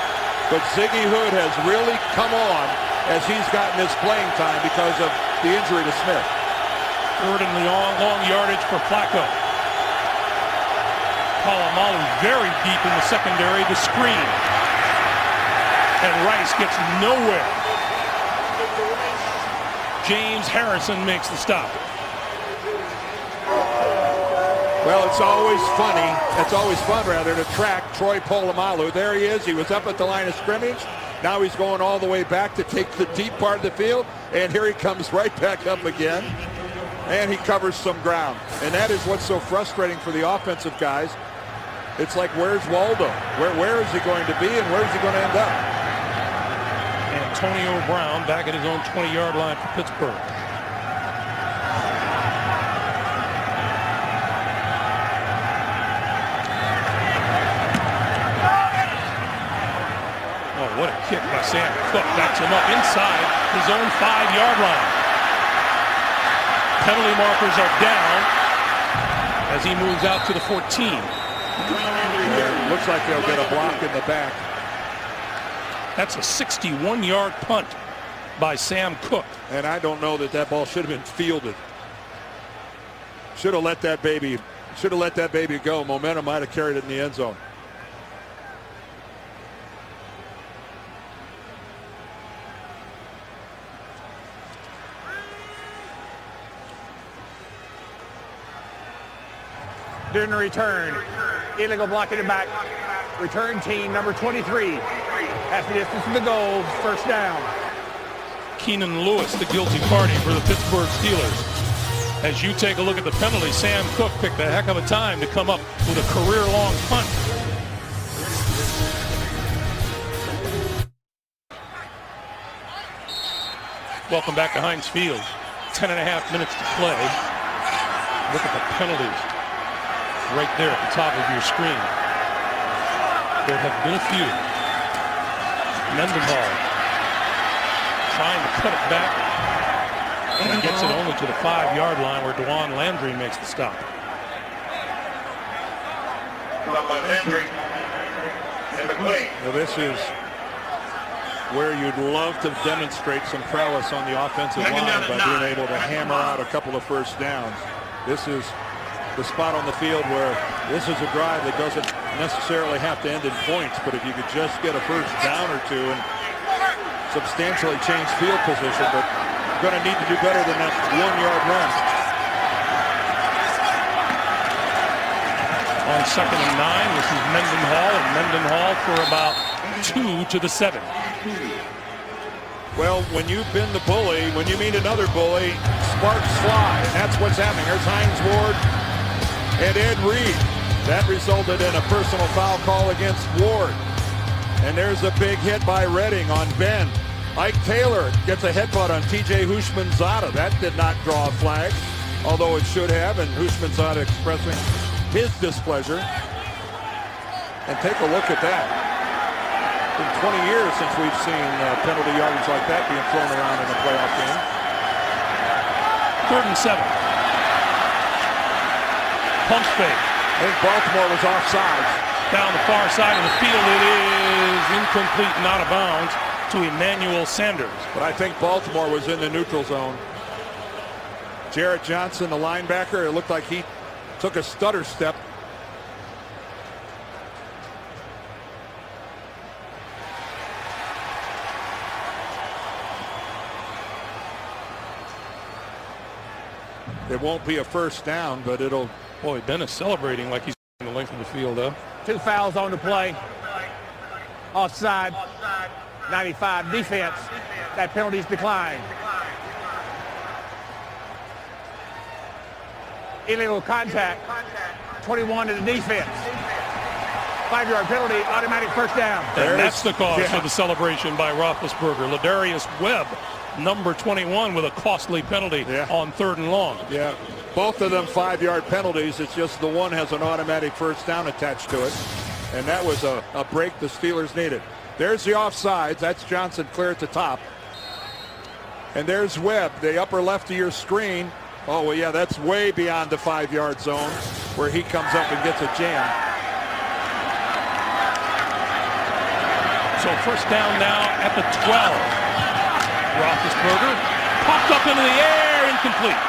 But Ziggy Hood has really come on as he's gotten his playing time because of the injury to Smith. Third and long yardage for Flacco. Polamalu very deep in the secondary, the screen. And Rice gets nowhere. James Harrison makes the stop. Well, it's always fun to track Troy Polamalu. There he is. He was up at the line of scrimmage. Now he's going all the way back to take the deep part of the field. And here he comes right back up again. And he covers some ground. And that is what's so frustrating for the offensive guys. It's like, where's Waldo? Where is he going to be, and where's he going to end up? Antonio Brown back at his own 20-yard line for Pittsburgh. Oh, what a kick by Sam Cook. Backs him up inside his own 5-yard line. Penalty markers are down as he moves out to the 14. Yeah, looks like they'll get a block in the back. That's a 61-yard punt by Sam Cook. And I don't know that that ball should have been fielded. Should have let that baby go. Momentum might have carried it in the end zone. During the return, illegal blocking it back. Return team number 23. Half the distance to the goal, first down. Keenan Lewis, the guilty party for the Pittsburgh Steelers. As you take a look at the penalty, Sam Cook picked a heck of a time to come up with a career-long punt. Welcome back to Heinz Field. 10.5 minutes to play. Look at the penalties right there at the top of your screen. There have been a few. Mendenhall trying to cut it back. And gets it only to the 5-yard line where Dewan Landry makes the stop. Now this is where you'd love to demonstrate some prowess on the offensive line by being able to hammer out a couple of first downs. This is the spot on the field where this is a drive that doesn't necessarily have to end in points, but if you could just get a first down or two and substantially change field position, but going to need to do better than that 1-yard run. On 2nd and 9, this is Mendenhall for about 2 to the 7. Well, when you've been the bully, when you meet another bully, sparks fly, and that's what's happening. There's Hines Ward and Ed Reed. That resulted in a personal foul call against Ward. And there's a big hit by Redding on Ben. Ike Taylor gets a headbutt on T.J. Hushmanzada. That did not draw a flag, although it should have, and Hushmanzada expressing his displeasure. And take a look at that. It's been 20 years since we've seen penalty yardage like that being thrown around in a playoff game. 3rd and 7. Pump fake. I think Baltimore was offsides. Down the far side of the field, it is incomplete, not out of bounds, to Emmanuel Sanders. But I think Baltimore was in the neutral zone. Jarrett Johnson, the linebacker, it looked like he took a stutter step. It won't be a first down, but it'll... Boy, Ben is celebrating like he's in the length of the field, though. 2 fouls on the play. Offside. 95 defense. That penalty's declined. Illegal contact. 21 to the defense. 5-yard penalty, automatic first down. And that's the cause for the celebration by Roethlisberger. Ladarius Webb, number 21, with a costly penalty on 3rd and long. Yeah, both of them 5-yard penalties. It's just the one has an automatic first down attached to it. And that was a break the Steelers needed. There's the offsides. That's Johnson clear at the top. And there's Webb, the upper left of your screen. Oh, well, yeah, that's way beyond the 5-yard zone where he comes up and gets a jam. So first down now at the 12. Roethlisberger popped up into the air, incomplete.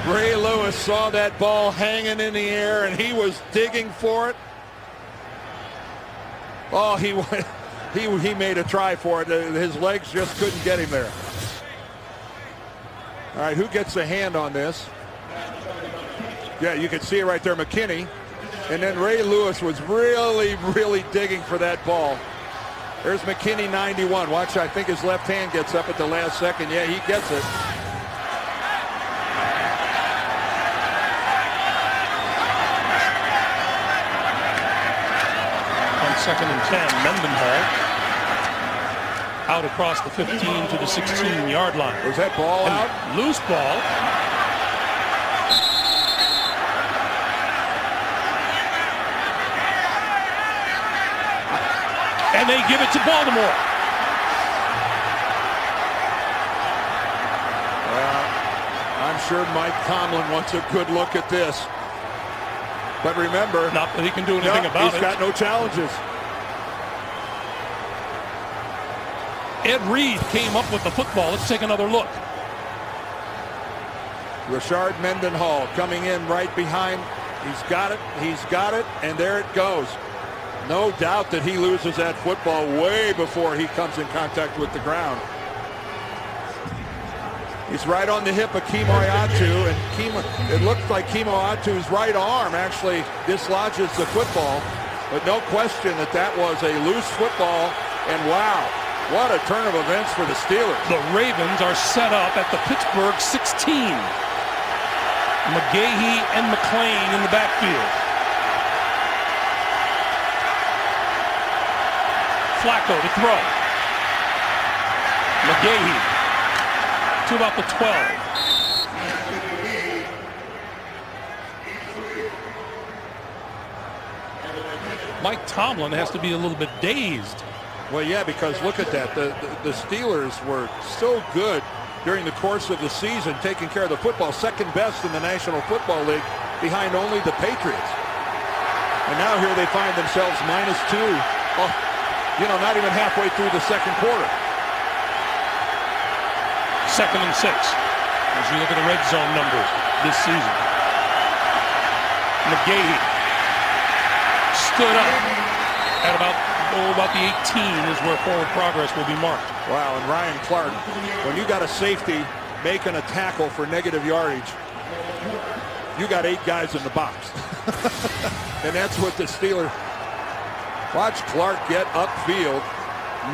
Ray Lewis saw that ball hanging in the air, and he was digging for it. Oh, he made a try for it. His legs just couldn't get him there. All right, who gets a hand on this? Yeah, you can see it right there, McKinney. And then Ray Lewis was really, really digging for that ball. There's McKinney, 91. Watch, I think his left hand gets up at the last second. Yeah, he gets it. On 2nd and 10, Mendenhall out across the 15 to the 16-yard line. Was that ball out? Loose ball. and they give it to Baltimore. I'm sure Mike Tomlin wants a good look at this. But remember, not that he can do anything about it. He's got no challenges. Ed Reed came up with the football. Let's take another look. Rashard Mendenhall coming in right behind. He's got it, and there it goes. No doubt that he loses that football way before he comes in contact with the ground. He's right on the hip of Kimo Ayatu, and it looks like Kimo Ayatu's right arm actually dislodges the football, but no question that that was a loose football, and wow, what a turn of events for the Steelers. The Ravens are set up at the Pittsburgh 16. McGahee and McClain in the backfield. Flacco to throw. McGahee to about the 12. Mike Tomlin has to be a little bit dazed. Well, yeah, because look at that. The Steelers were so good during the course of the season, taking care of the football, second best in the National Football League, behind only the Patriots. And now here they find themselves -2, not even halfway through the second quarter. 2nd and 6 as you look at the red zone numbers this season. McGahee stood up at about the 18 is where forward progress will be marked. Wow, and Ryan Clark, when you got a safety making a tackle for negative yardage, you got 8 guys in the box. And that's what the Steelers. Watch Clark get upfield.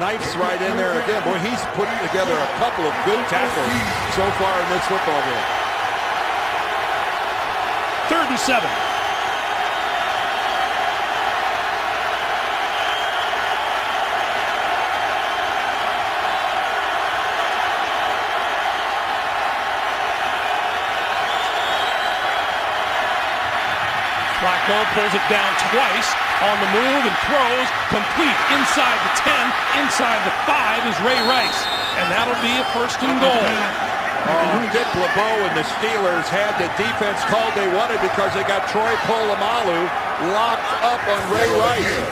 Knifes right in there again. Boy, he's put together a couple of good tackles so far in this football game. 3rd and 7. Flacco pulls it down twice on the move and throws complete inside the 10, inside the 5 is Ray Rice, and that'll be a 1st and goal. Dick LeBeau and the Steelers had the defense called they wanted because they got Troy Polamalu locked up on Ray Rice.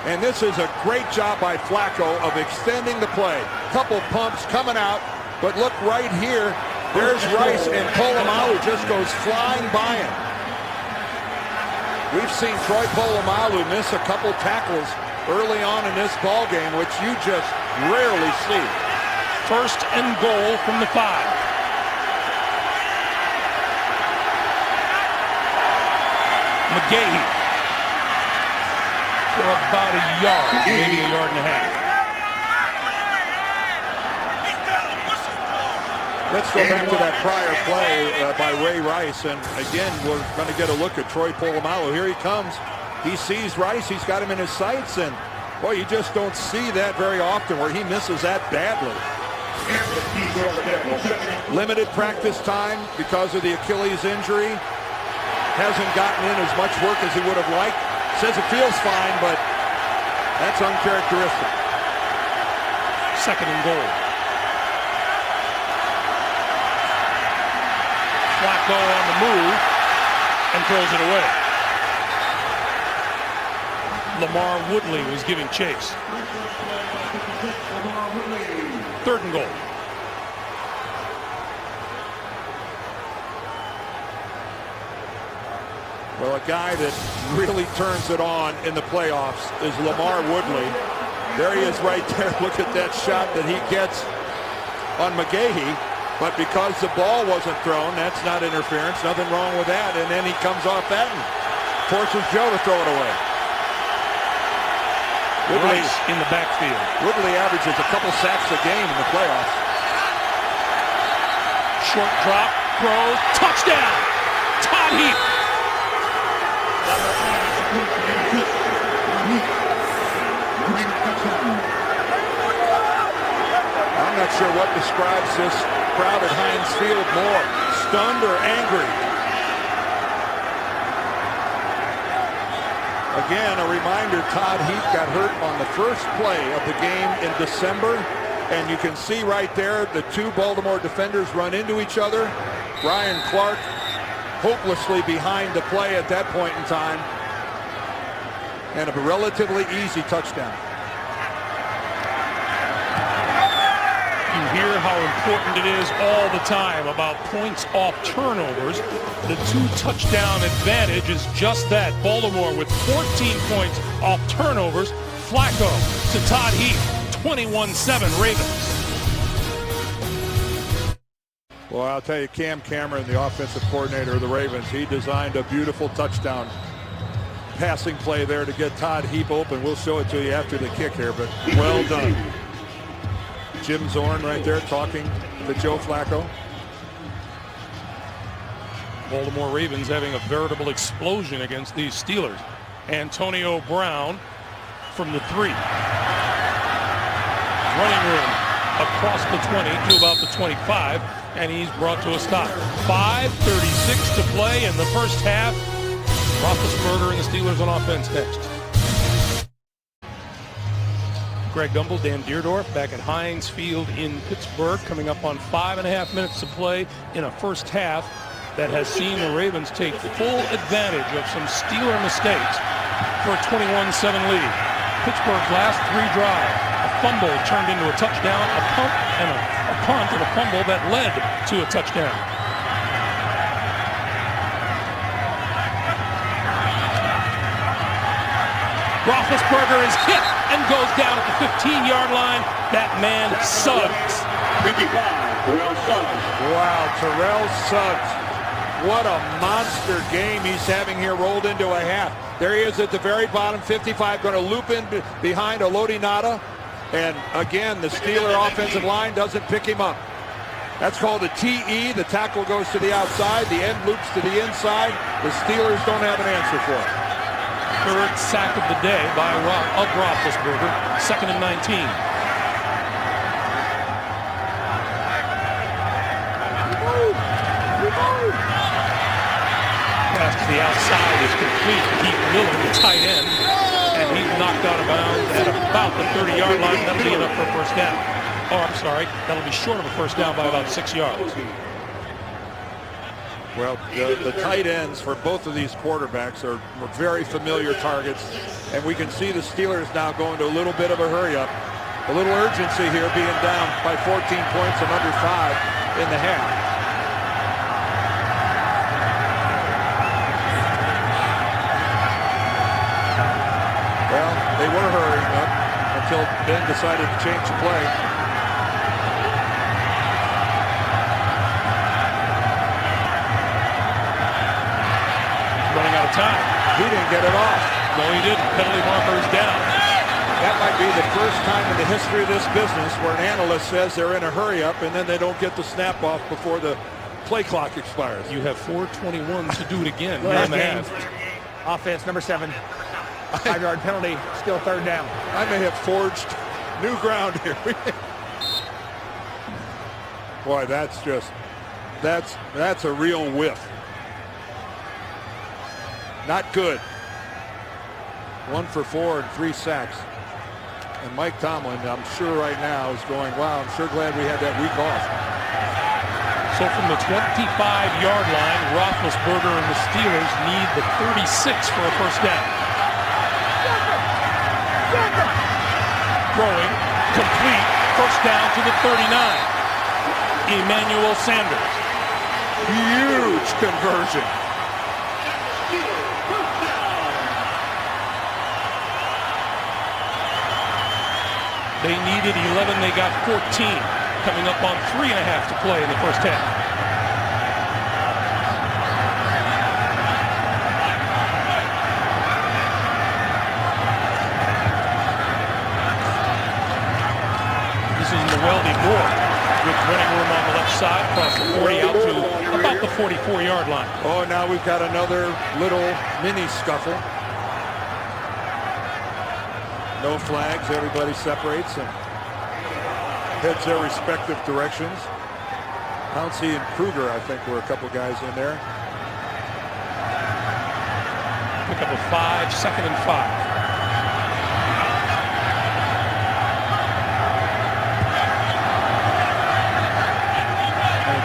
And this is a great job by Flacco of extending the play. Couple pumps coming out, but look right here. There's Rice, and Polamalu just goes flying by him. We've seen Troy Polamalu miss a couple tackles early on in this ball game, which you just rarely see. 1st and goal from the 5. McGahee for about a yard, maybe a yard and a half. Let's go back to that prior play by Ray Rice, and again, we're going to get a look at Troy Polamalu. Here he comes. He sees Rice. He's got him in his sights, and boy, you just don't see that very often where he misses that badly. Limited practice time because of the Achilles injury. Hasn't gotten in as much work as he would have liked. Says it feels fine, but that's uncharacteristic. 2nd and goal. Flacco on the move and throws it away. Lamar Woodley was giving chase. 3rd and goal. Well, a guy that really turns it on in the playoffs is Lamar Woodley. There he is right there. Look at that shot that he gets on McGahee. But because the ball wasn't thrown, that's not interference. Nothing wrong with that. And then he comes off that and forces Joe to throw it away. Woodley in the backfield. Woodley averages a couple sacks a game in the playoffs. Short drop, throws, touchdown! Todd Heap. I'm not sure what describes this crowd at Heinz Field more, stunned or angry. A Again, a reminder, Todd Heap got hurt on the first play of the game in December. And you can see right there, the two Baltimore defenders run into each other. Ryan Clark hopelessly behind the play at that point in time. And a relatively easy touchdown. You hear how important it is all the time about points off turnovers. The two touchdown advantage is just that. Baltimore with 14 points off turnovers. Flacco to Todd Heap, 21-7 Ravens. Well, I'll tell you, Cam Cameron, the offensive coordinator of the Ravens, he designed a beautiful touchdown passing play there to get Todd Heap open. We'll show it to you after the kick here, but well done. Jim Zorn right there talking to Joe Flacco. Baltimore Ravens having a veritable explosion against these Steelers. Antonio Brown from the 3. Running room across the 20 to about the 25, and he's brought to a stop. 5:36 to play in the first half. Roethlisberger and the Steelers on offense next. Greg Gumbel, Dan Deerdorf back at Heinz Field in Pittsburgh, coming up on 5.5 minutes to play in a first half that has seen the Ravens take full advantage of some Steeler mistakes for a 21-7 lead. Pittsburgh's last 3 drives, a fumble turned into a touchdown, a punt and a fumble that led to a touchdown. Roethlisberger is hit and goes down at the 15-yard line. That man Suggs. 55, Terrell Suggs. Wow, Terrell Suggs. What a monster game he's having here, rolled into a half. There he is at the very bottom, 55, going to loop in behind Elodie Nada. And again, the Steeler offensive line doesn't pick him up. That's called a TE. The tackle goes to the outside. The end loops to the inside. The Steelers don't have an answer for it. Third sack of the day by Roethlisberger. 2nd and 19. Pass to the outside is complete. Keith Miller, the tight end, and he's knocked out of bounds at about the 30-yard line. That'll be enough for a first down. Oh, I'm sorry. That'll be short of a first down by about 6 yards. Well, the tight ends for both of these quarterbacks are very familiar targets, and we can see the Steelers now going to a little bit of a hurry-up. A little urgency here, being down by 14 points and under 5 in the half. Well, they were hurrying up until Ben decided to change the play. Running out of time. He didn't get it off. No, he didn't. Penalty marker is down. That might be the first time in the history of this business where an analyst says they're in a hurry-up and then they don't get the snap off before the play clock expires. You have 4:21 to do it again. Last game. Offense, number 7. 5-yard penalty, still 3rd down. I may have forged new ground here. Boy, that's a real whiff. Not good. 1 for 4 and 3 sacks. And Mike Tomlin, I'm sure right now, is going, wow, I'm sure glad we had that week off. So from the 25-yard line, Roethlisberger and the Steelers need the 36 for a first down. Throwing, complete, first down to the 39. Emmanuel Sanders. Huge conversion. They needed 11, they got 14. Coming up on 3.5 to play in the first half. This is Noeldi Moore with running room on the left side, across the 40 out to about the 44-yard line. Oh, now we've got another little mini scuffle. No flags, everybody separates and heads their respective directions. Pouncey and Kruger, I think, were a couple guys in there. Pickup of 5, 2nd and 5.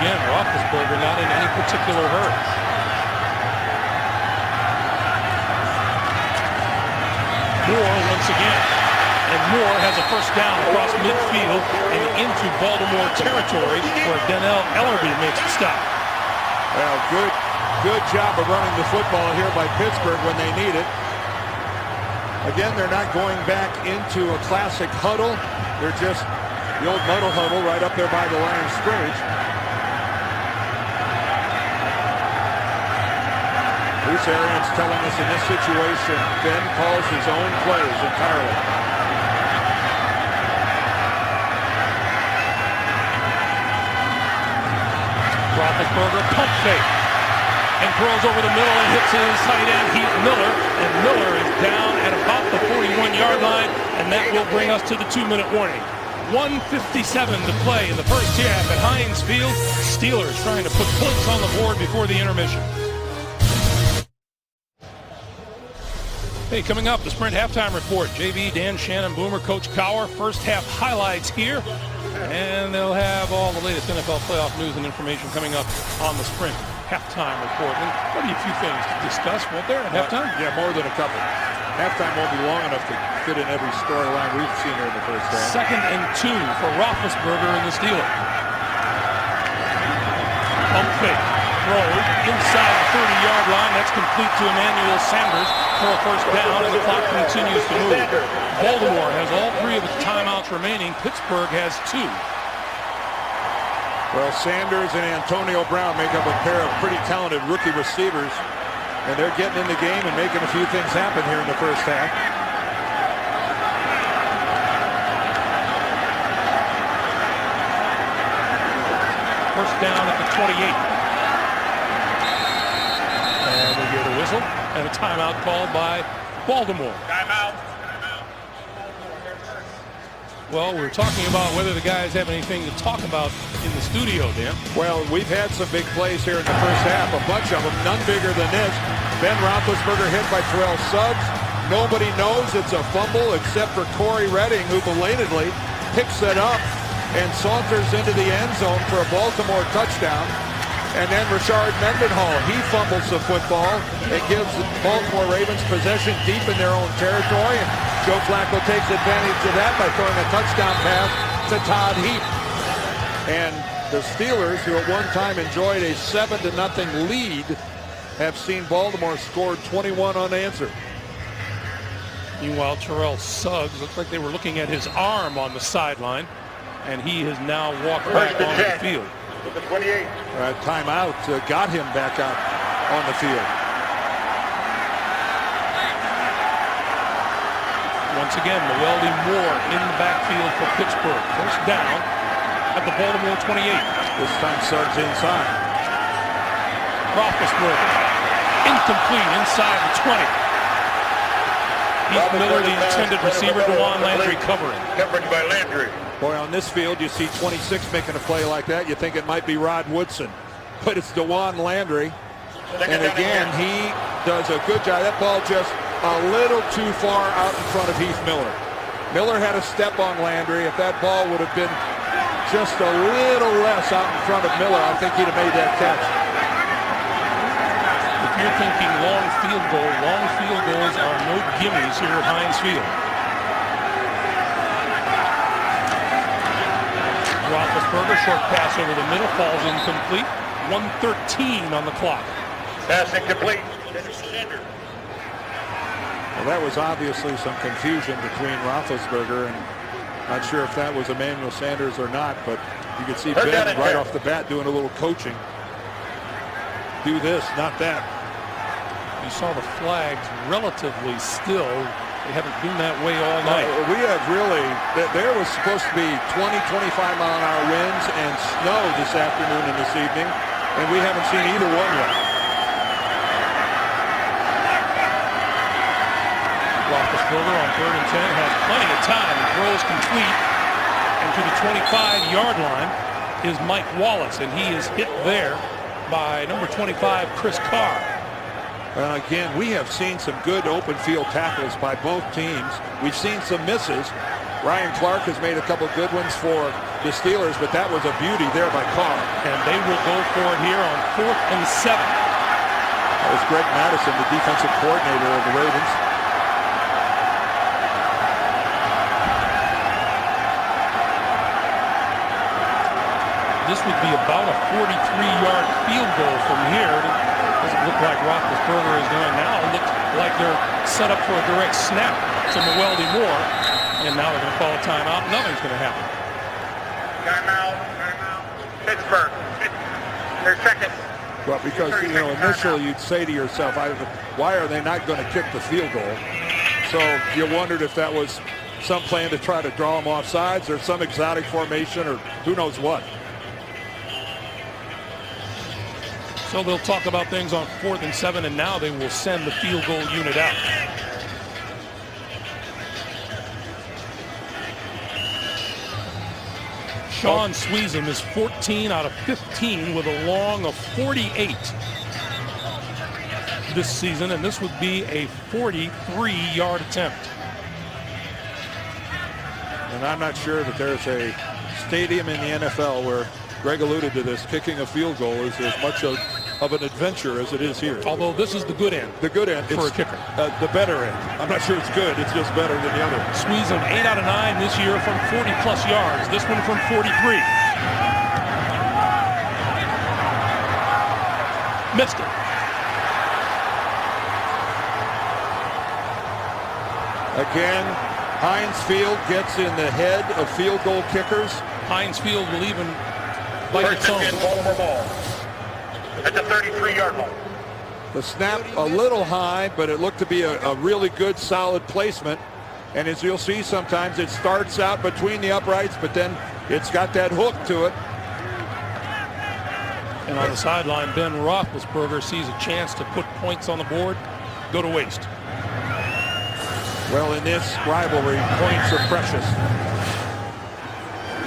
Again, Roethlisberger not in any particular hurry. Moore once again. And Moore has a first down across midfield and into Baltimore territory where Dannell Ellerbe makes the stop. Well, good job of running the football here by Pittsburgh when they need it. Again, they're not going back into a classic huddle. They're just the old muddle huddle right up there by the line of scrimmage. Bruce Arians telling us in this situation, Ben calls his own plays entirely. Roethlisberger pump fake and throws over the middle and hits his tight end Heath Miller, and Miller is down at about the 41-yard line, and that will bring us to the 2-minute warning. 1:57 to play in the first half at Heinz Field. Steelers trying to put points on the board before the intermission. Hey, coming up, the Sprint halftime report. JV, Dan Shannon, Boomer, Coach Cowher. First half highlights here. And they'll have all the latest NFL playoff news and information coming up on the Sprint halftime report. And there'll be a few things to discuss, won't there, at halftime? Yeah, more than a couple. Halftime won't be long enough to fit in every storyline we've seen here in the first half. 2nd and 2 for Roethlisberger and the Steelers. Pump fake. Throw inside the 30-yard line. That's complete to Emmanuel Sanders for a first down, and the clock continues to move. Baltimore has all 3 of its timeouts remaining. Pittsburgh has 2. Well, Sanders and Antonio Brown make up a pair of pretty talented rookie receivers, and they're getting in the game and making a few things happen here in the first half. First down at the 28. And we get a whistle and a timeout called by Baltimore. Timeout. Well, we're talking about whether the guys have anything to talk about in the studio, Dan. Well, we've had some big plays here in the first half, a bunch of them, none bigger than this. Ben Roethlisberger hit by Terrell Suggs. Nobody knows it's a fumble except for Corey Redding, who belatedly picks it up and saunters into the end zone for a Baltimore touchdown. And then Rashard Mendenhall, he fumbles the football. It gives the Baltimore Ravens possession deep in their own territory. And Joe Flacco takes advantage of that by throwing a touchdown pass to Todd Heap. And the Steelers, who at one time enjoyed a 7-0 lead, have seen Baltimore score 21 unanswered. Meanwhile, Terrell Suggs looks like they were looking at his arm on the sideline, and he has now walked back onto the field. The 28. Timeout got him back out on the field. Once again, Llewellyn Moore in the backfield for Pittsburgh. First down at the Baltimore 28. This time Suggs inside. Roethlisberger incomplete inside the 20. Heath Miller, the intended receiver, DeJuan Landry covering. Coverage by Landry. Boy, on this field, you see 26 making a play like that. You think it might be Rod Woodson, but it's DeJuan Landry. And again, he does a good job. That ball just a little too far out in front of Heath Miller. Miller had a step on Landry. If that ball would have been just a little less out in front of Miller, I think he'd have made that catch. If you're thinking long field goals are no gimmies here at Heinz Field. Roethlisberger, short pass over the middle, falls incomplete. 1:13 on the clock. Pass incomplete. Well, that was obviously some confusion between Roethlisberger, and not sure if that was Emmanuel Sanders or not, but you could see Ben right off the bat doing a little coaching. Do this, not that. You saw the flags relatively still. They haven't been that way all night. We have really, there was supposed to be 20, 25-mile-an-hour winds and snow this afternoon and this evening, and we haven't seen either one yet. Roethlisberger on 3rd and 10 has plenty of time. He throws complete, and to the 25-yard line is Mike Wallace, and he is hit there by number 25, Chris Carr. Again, we have seen some good open field tackles by both teams. We've seen some misses. Ryan Clark has made a couple good ones for the Steelers, but that was a beauty there by Carr. And they will go for it here on 4th and 7. That was Greg Madison, the defensive coordinator of the Ravens. This would be about a 43-yard field goal from here. Doesn't look like Roethlisberger is going now. It looks like they're set up for a direct snap to Mwelde Moore. And now they're going to call a timeout. Nothing's going to happen. Timeout. Pittsburgh. Their second. Well, because, initially you'd say to yourself, why are they not going to kick the field goal? So you wondered if that was some plan to try to draw them off sides or some exotic formation or who knows what. So they'll talk about things on 4th and 7, and now they will send the field goal unit out. Sean Sweezum is 14 out of 15 with a long of 48 this season, and this would be a 43-yard attempt. And I'm not sure that there's a stadium in the NFL where, Greg alluded to this, kicking a field goal is as much of an adventure as it is here. Although this is the good end. The good end for a kicker. The better end. I'm not sure it's good. It's just better than the other. Sweezum 8 out of 9 this year from 40-plus yards. This one from 43. Missed it. Again, Heinz Field gets in the head of field goal kickers. Heinz Field will even bite its own. Baltimore ball. At the 33-yard line. The snap a little high, but it looked to be a really good, solid placement. And as you'll see sometimes, it starts out between the uprights, but then it's got that hook to it. And on the sideline, Ben Roethlisberger sees a chance to put points on the board, go to waste. Well, in this rivalry, points are precious.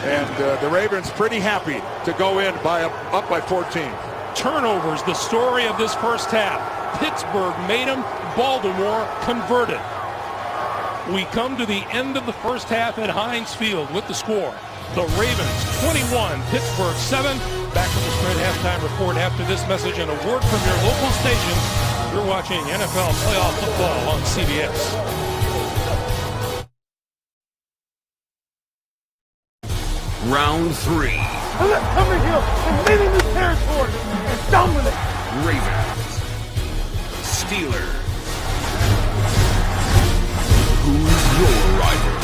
And the Ravens pretty happy to go in up by 14. Turnovers, the story of this first half. Pittsburgh made them, Baltimore converted. We come to the end of the first half at Heinz Field with the score. The Ravens 21, Pittsburgh 7. Back to the Sprint halftime report after this message and a word from your local station. You're watching NFL playoff football on CBS. Round 3. Let's come in here and live in this territory and dominate. Ravens. Steelers. Who's your rival?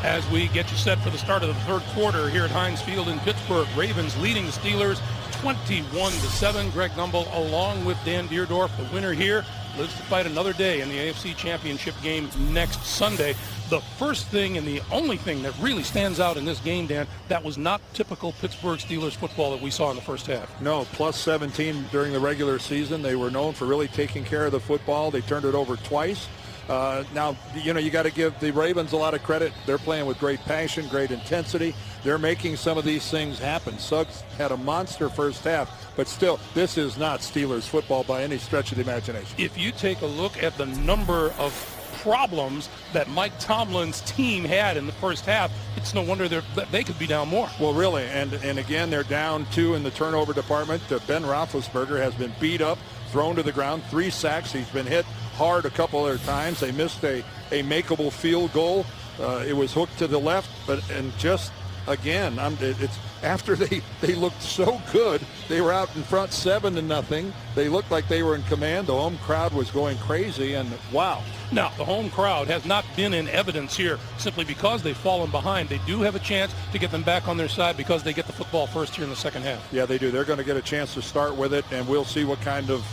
As we get you set for the start of the third quarter here at Heinz Field in Pittsburgh, Ravens leading the Steelers 21-7. Greg Gumbel along with Dan Deerdorf, the winner here, lives to fight another day in the AFC Championship game next Sunday. The first thing and the only thing that really stands out in this game, Dan, that was not typical Pittsburgh Steelers football that we saw in the first half. No, plus 17 during the regular season. They were known for really taking care of the football. They turned it over twice. Now, you got to give the Ravens a lot of credit. They're playing with great passion, great intensity. They're making some of these things happen. Suggs had a monster first half, but still, this is not Steelers football by any stretch of the imagination. If you take a look at the number of problems that Mike Tomlin's team had in the first half, it's no wonder they could be down more. Well, really, and again, they're down 2 in the turnover department. Ben Roethlisberger has been beat up, thrown to the ground, 3 sacks. He's been hit hard a couple other times. They missed a makeable field goal. It was hooked to the left, and just again, it's after they looked so good. They were out in front 7-0. They looked like they were in command. The home crowd was going crazy, and wow. Now, the home crowd has not been in evidence here simply because they've fallen behind. They do have a chance to get them back on their side because they get the football first here in the second half. Yeah, they do. They're going to get a chance to start with it, and we'll see what kind of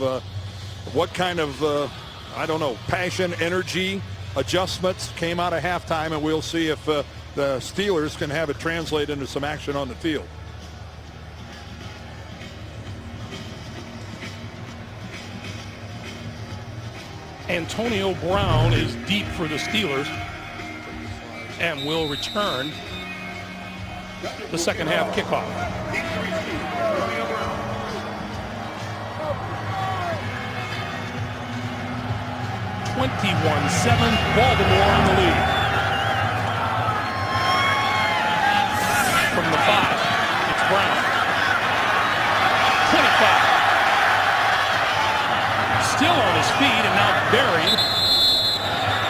I don't know, passion, energy, adjustments came out of halftime, and we'll see if the Steelers can have it translate into some action on the field. Antonio Brown is deep for the Steelers and will return the second half kickoff. 21-7, Baltimore in the lead. From the 5, it's Brown. 25. Still on his feet and now buried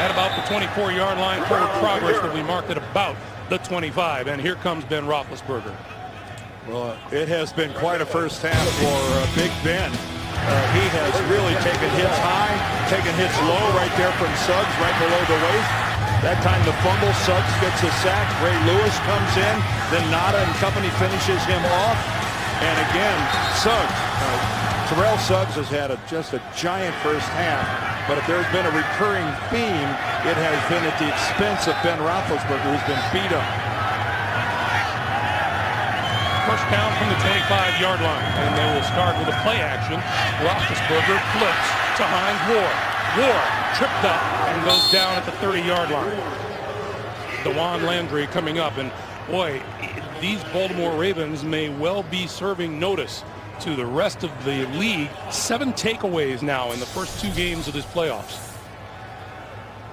at about the 24-yard line. Forward progress will be marked at about the 25. And here comes Ben Roethlisberger. Well, it has been quite a first half for Big Ben. He has really taken hits high, taken hits low right there from Suggs, right below the waist. That time the fumble, Suggs gets a sack. Ray Lewis comes in, then Nada and company finishes him off. And again, Suggs. Terrell Suggs has had just a giant first half, but if there's been a recurring theme, it has been at the expense of Ben Roethlisberger, who's been beat up. First down from the 25-yard line, and they will start with a play action. Roethlisberger flips to Hines Ward. Ward tripped up and goes down at the 30-yard line. DeJuan Landry coming up, and boy, these Baltimore Ravens may well be serving notice to the rest of the league. 7 takeaways now in the first 2 games of this playoffs.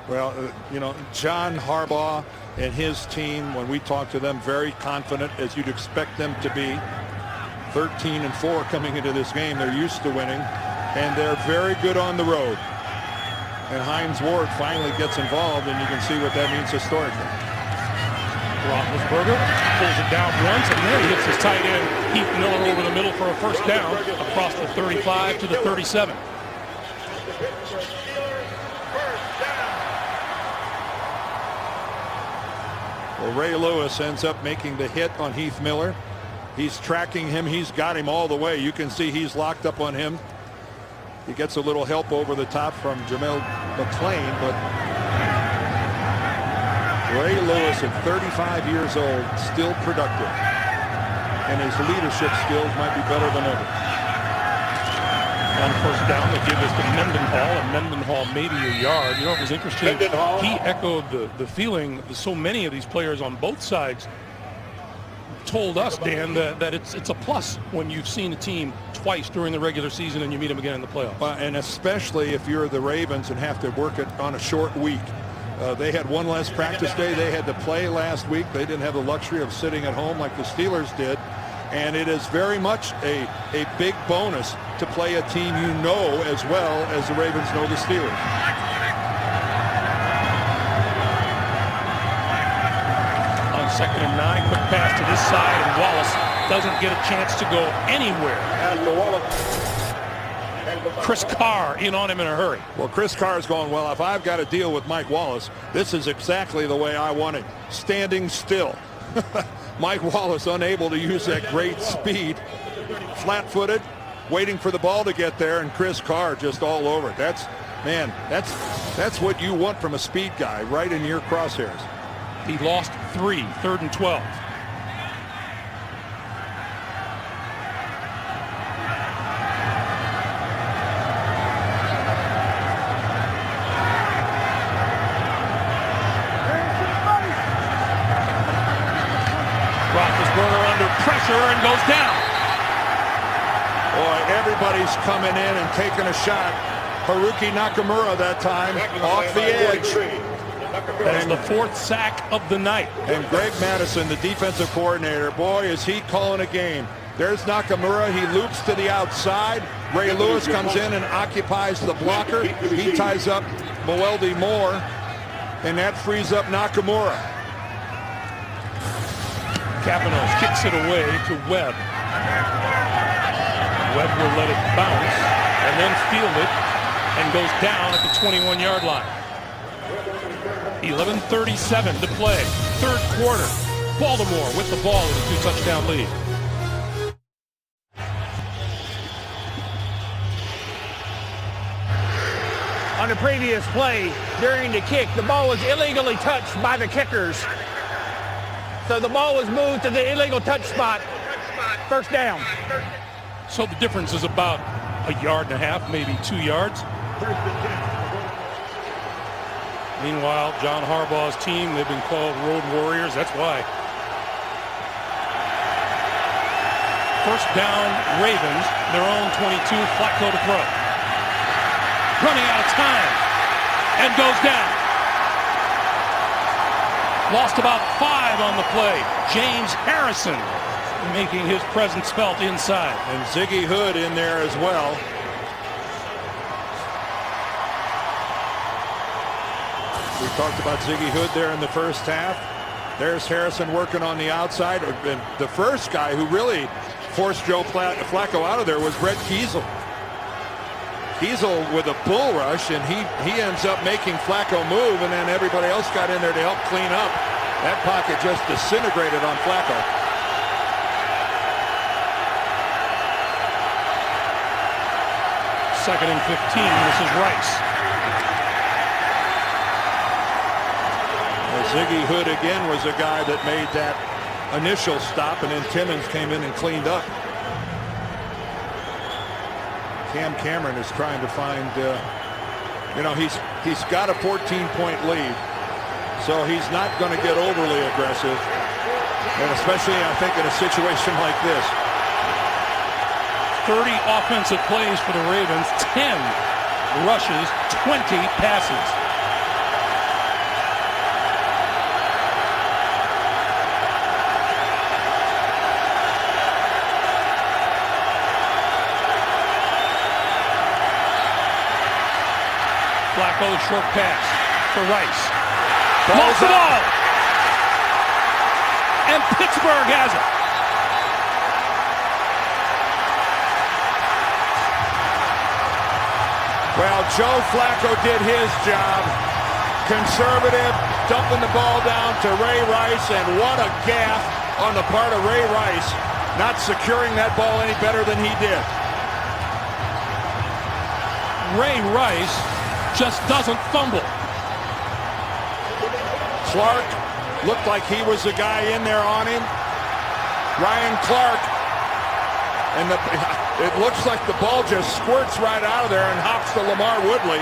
Well, John Harbaugh and his team, when we talk to them, very confident, as you'd expect them to be. 13-4 coming into this game. They're used to winning, and they're very good on the road. And Hines Ward finally gets involved, and you can see what that means historically. Roethlisberger pulls it down once, and then he hits his tight end Heath Miller over the middle for a first down across the 35 to the 37. Well, Ray Lewis ends up making the hit on Heath Miller. He's tracking him. He's got him all the way. You can see he's locked up on him. He gets a little help over the top from Jamel McClain, but Ray Lewis, at 35 years old, still productive, and his leadership skills might be better than ever. On first down, they give this to Mendenhall, and Mendenhall maybe a yard. You know, it was interesting. He echoed the feeling that so many of these players on both sides told us, Dan, that it's a plus when you've seen a team twice during the regular season and you meet them again in the playoffs. And especially if you're the Ravens and have to work it on a short week. They had one less practice day. They had to play last week. They didn't have the luxury of sitting at home like the Steelers did. And it is very much a big bonus to play a team you know as well as the Ravens know the Steelers. On 2nd and 9, quick pass to this side, and Wallace doesn't get a chance to go anywhere. Chris Carr in on him in a hurry. Well, Chris Carr is going, well, if I've got to deal with Mike Wallace, this is exactly the way I want it. Standing still. Mike Wallace unable to use that great speed. Flat-footed, waiting for the ball to get there, and Chris Carr just all over it. That's what you want from a speed guy, right in your crosshairs. He lost 3, 3rd and 12. Roethlisberger under pressure and goes down. Boy, everybody's coming in and taking a shot. Haruki Nakamura that time off the edge. That's the 4th sack of the night. And Greg Madison, the defensive coordinator, boy, is he calling a game. There's Nakamura. He loops to the outside. Ray Lewis comes in and occupies the blocker. He ties up Moelde Moore, and that frees up Nakamura. Kapanos kicks it away to Webb. Webb will let it bounce and then field it and goes down at the 21-yard line. 11:37 to play. 3rd quarter. Baltimore with the ball with a 2-touchdown lead. On the previous play, during the kick, the ball was illegally touched by the kickers. So the ball was moved to the illegal touch spot. First down. So the difference is about a yard and a half, maybe 2 yards. Meanwhile, John Harbaugh's team, they've been called Road Warriors. That's why. First down, Ravens, their own 22, Flacco to throw. Running out of time. and goes down. Lost about 5 on the play. James Harrison making his presence felt inside. And Ziggy Hood in there as well. We talked about Ziggy Hood there in the first half. There's Harrison working on the outside. And the first guy who really forced Joe Flacco out of there was Brett Kiesel. Kiesel with a bull rush, and he ends up making Flacco move, and then everybody else got in there to help clean up. That pocket just disintegrated on Flacco. Second and 15. This is Rice. Well, Ziggy Hood again was a guy that made that initial stop, and then Timmons came in and cleaned up. Cam Cameron is trying to find, he's got a 14-point lead, so he's not going to get overly aggressive, and especially, I think, in a situation like this. 30 offensive plays for the Ravens, 10 rushes, 20 passes. Flacco, short pass for Rice. Lost the ball! And Pittsburgh has it. Well, Joe Flacco did his job. Conservative, dumping the ball down to Ray Rice, and what a gaffe on the part of Ray Rice, not securing that ball any better than he did. Ray Rice just doesn't fumble. Clark looked like he was the guy in there on him. Ryan Clark, and it looks like the ball just squirts right out of there and hops to LaMarr Woodley.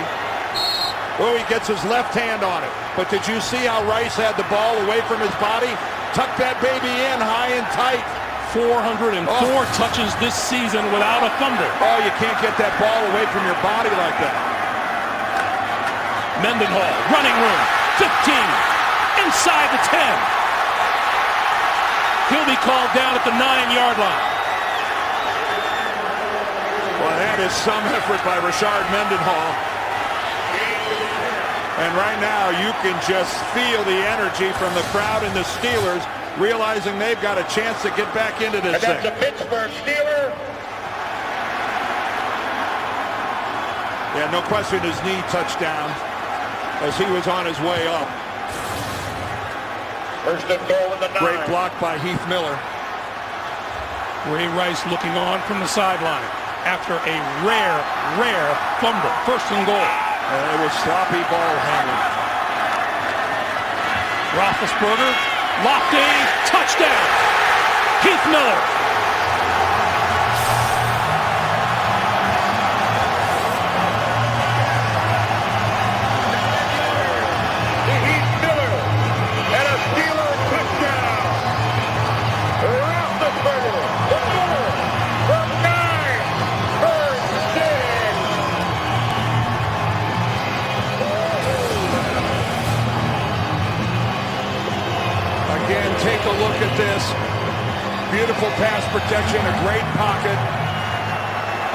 Oh, he gets his left hand on it. But did you see how Rice had the ball away from his body? Tuck that baby in high and tight. 404 touches this season without a fumble. Oh, you can't get that ball away from your body like that. Mendenhall, running room, 15, inside the 10. He'll be called down at the 9-yard line. Well, that is some effort by Rashard Mendenhall. And right now, you can just feel the energy from the crowd and the Steelers, realizing they've got a chance to get back into this thing. And that's a Pittsburgh Steeler. Yeah, no question his knee touched down as he was on his way up. First and goal in the 9. Great block by Heath Miller. Ray Rice looking on from the sideline after a rare fumble. First and goal. It was sloppy ball handling. Roethlisberger, locked in, touchdown. Heath Miller. Heath Miller and a Steeler touchdown. Roethlisberger, the Miller from 9, turns 6. Again, take a look at this. Beautiful pass protection, a great pocket.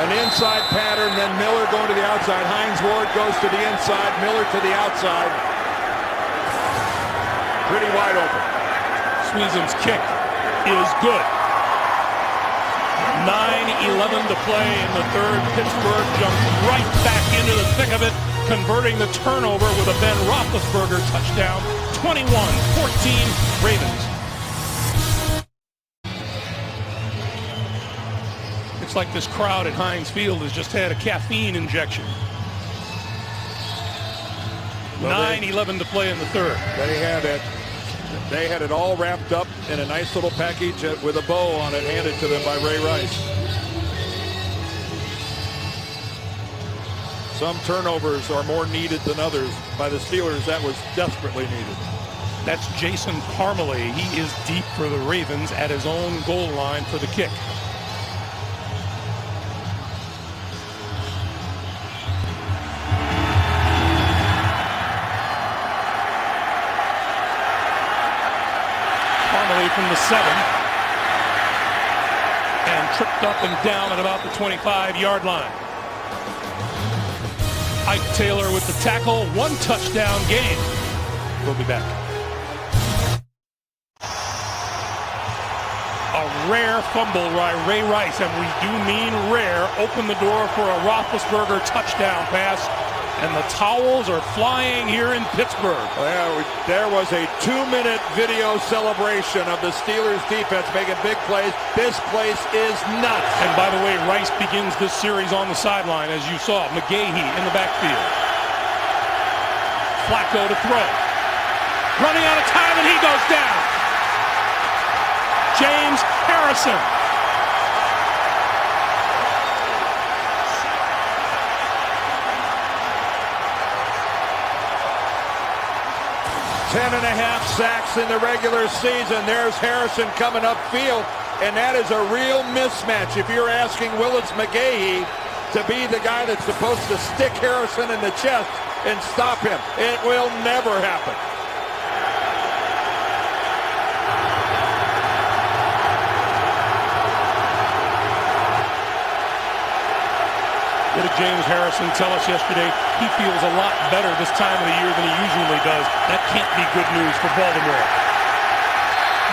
An inside pattern, then Miller going to the outside. Hines Ward goes to the inside, Miller to the outside. Pretty wide open. Sweezum's kick is good. 9:11 to play in the third. Pittsburgh jumps right back into the thick of it, converting the turnover with a Ben Roethlisberger touchdown. 21-14 Ravens. It's like this crowd at Heinz Field has just had a caffeine injection. 9:11 to play in the third. They had it all wrapped up in a nice little package with a bow on it, handed to them by Ray Rice. Some turnovers are more needed than others. By the Steelers, that was desperately needed. That's Jason Parmalee. He is deep for the Ravens at his own goal line for the kick. from the 7. And tripped up and down at about the 25-yard line. Ike Taylor with the tackle, 1 touchdown game. We'll be back. A rare fumble by Ray Rice, and we do mean rare, opened the door for a Roethlisberger touchdown pass. And the towels are flying here in Pittsburgh. Well, there was a 2-minute video celebration of the Steelers defense making big plays. This place is nuts. And by the way, Rice begins this series on the sideline, as you saw. McGahee in the backfield. Flacco to throw. Running out of time, and he goes down. James Harrison. 10.5 sacks in the regular season. There's Harrison coming upfield, and that is a real mismatch. If you're asking Willis McGahee to be the guy that's supposed to stick Harrison in the chest and stop him, it will never happen. What did James Harrison tell us yesterday? He feels a lot better this time of the year than he usually does. That can't be good news for Baltimore.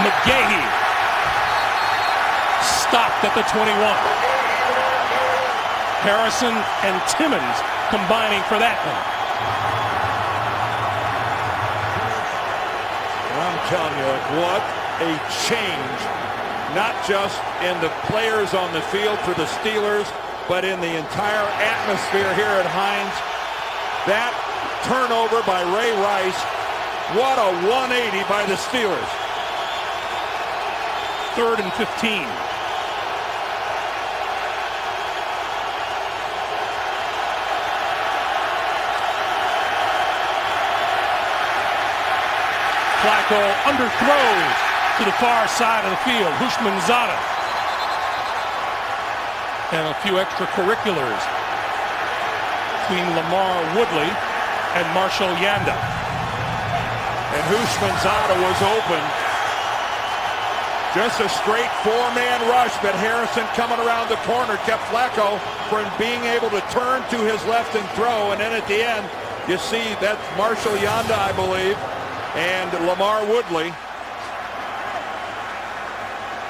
McGahee stopped at the 21. Harrison and Timmons combining for that one. I'm telling you, what a change. Not just in the players on the field for the Steelers, but in the entire atmosphere here at Heinz. That turnover by Ray Rice, what a 180 by the Steelers. 3rd and 15. Flacco underthrows to the far side of the field. Hushmanzada. And a few extracurriculars between Lamar Woodley and Marshall Yanda. And Hushmanzada was open. Just a straight 4-man rush, but Harrison coming around the corner kept Flacco from being able to turn to his left and throw. And then at the end, you see that's Marshall Yanda, I believe, and Lamar Woodley.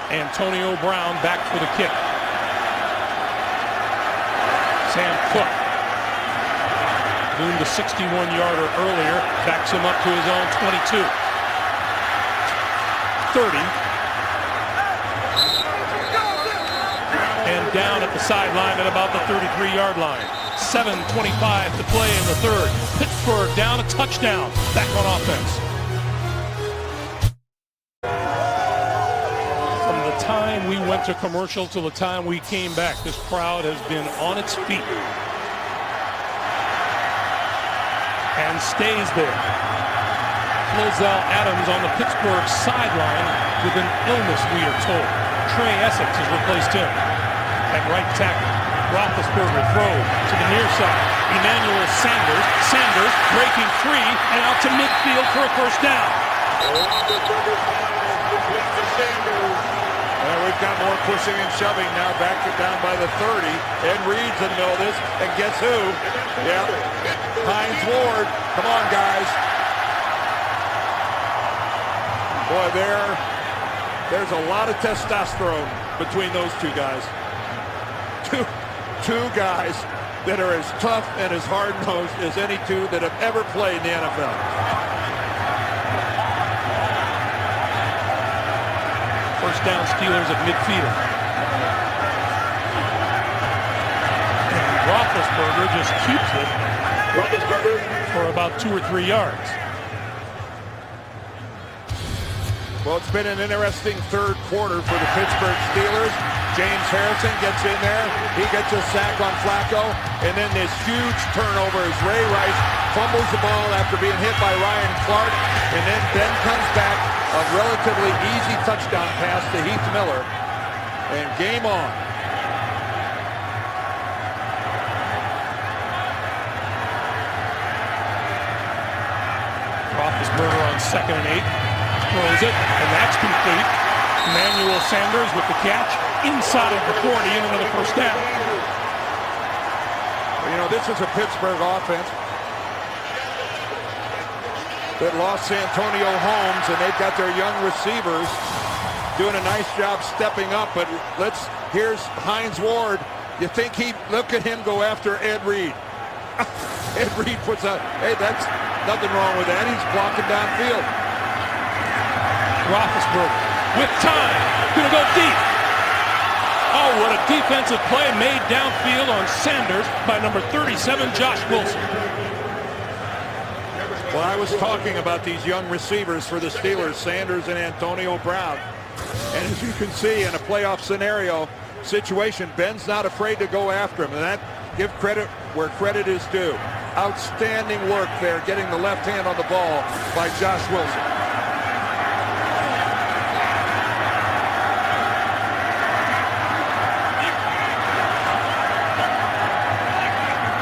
Antonio Brown back for the kick. Sam Cook boomed a 61-yarder earlier, backs him up to his own 22. 30. And down at the sideline at about the 33-yard line. 7:25 to play in the 3rd. Pittsburgh down a touchdown, back on offense. From the time we went to commercial till the time we came back, this crowd has been on its feet and stays there. Flozell Adams on the Pittsburgh sideline with an illness, we are told. Trey Essex has replaced him at right tackle. Roethlisberger throws to the near side. Emmanuel Sanders. Sanders breaking free and out to midfield for a first down. We've got more pushing and shoving now, back it down by the 30. Ed Reed's in the middle of this, and guess who? Yeah, Heinz Ward. Come on, guys. Boy, there's a lot of testosterone between those two guys. Two guys that are as tough and as hard-nosed as any two that have ever played in the NFL. First down, Steelers at midfield. And Roethlisberger just keeps it for about 2 or 3 yards. Well, it's been an interesting 3rd quarter for the Pittsburgh Steelers. James Harrison gets in there. He gets a sack on Flacco. And then this huge turnover as Ray Rice fumbles the ball after being hit by Ryan Clark. And then comes back a relatively easy touchdown pass to Heath Miller. And game on. Roethlisberger on 2nd and 8. throws it, and that's complete. Emmanuel Sanders with the catch inside the 40 and another first down. You know, this is a Pittsburgh offense that lost Santonio Holmes, and they've got their young receivers doing a nice job stepping up. But here's Hines Ward. You think look at him go after Ed Reed. Ed Reed puts out, hey, that's nothing wrong with that. He's blocking downfield. Roethlisberger with time, gonna go deep. Oh, what a defensive play made downfield on Sanders by number 37, Josh Wilson. Well, I was talking about these young receivers for the Steelers, Sanders and Antonio Brown. And as you can see in a playoff scenario situation, Ben's not afraid to go after him. And that, give credit where credit is due. Outstanding work there, getting the left hand on the ball by Josh Wilson.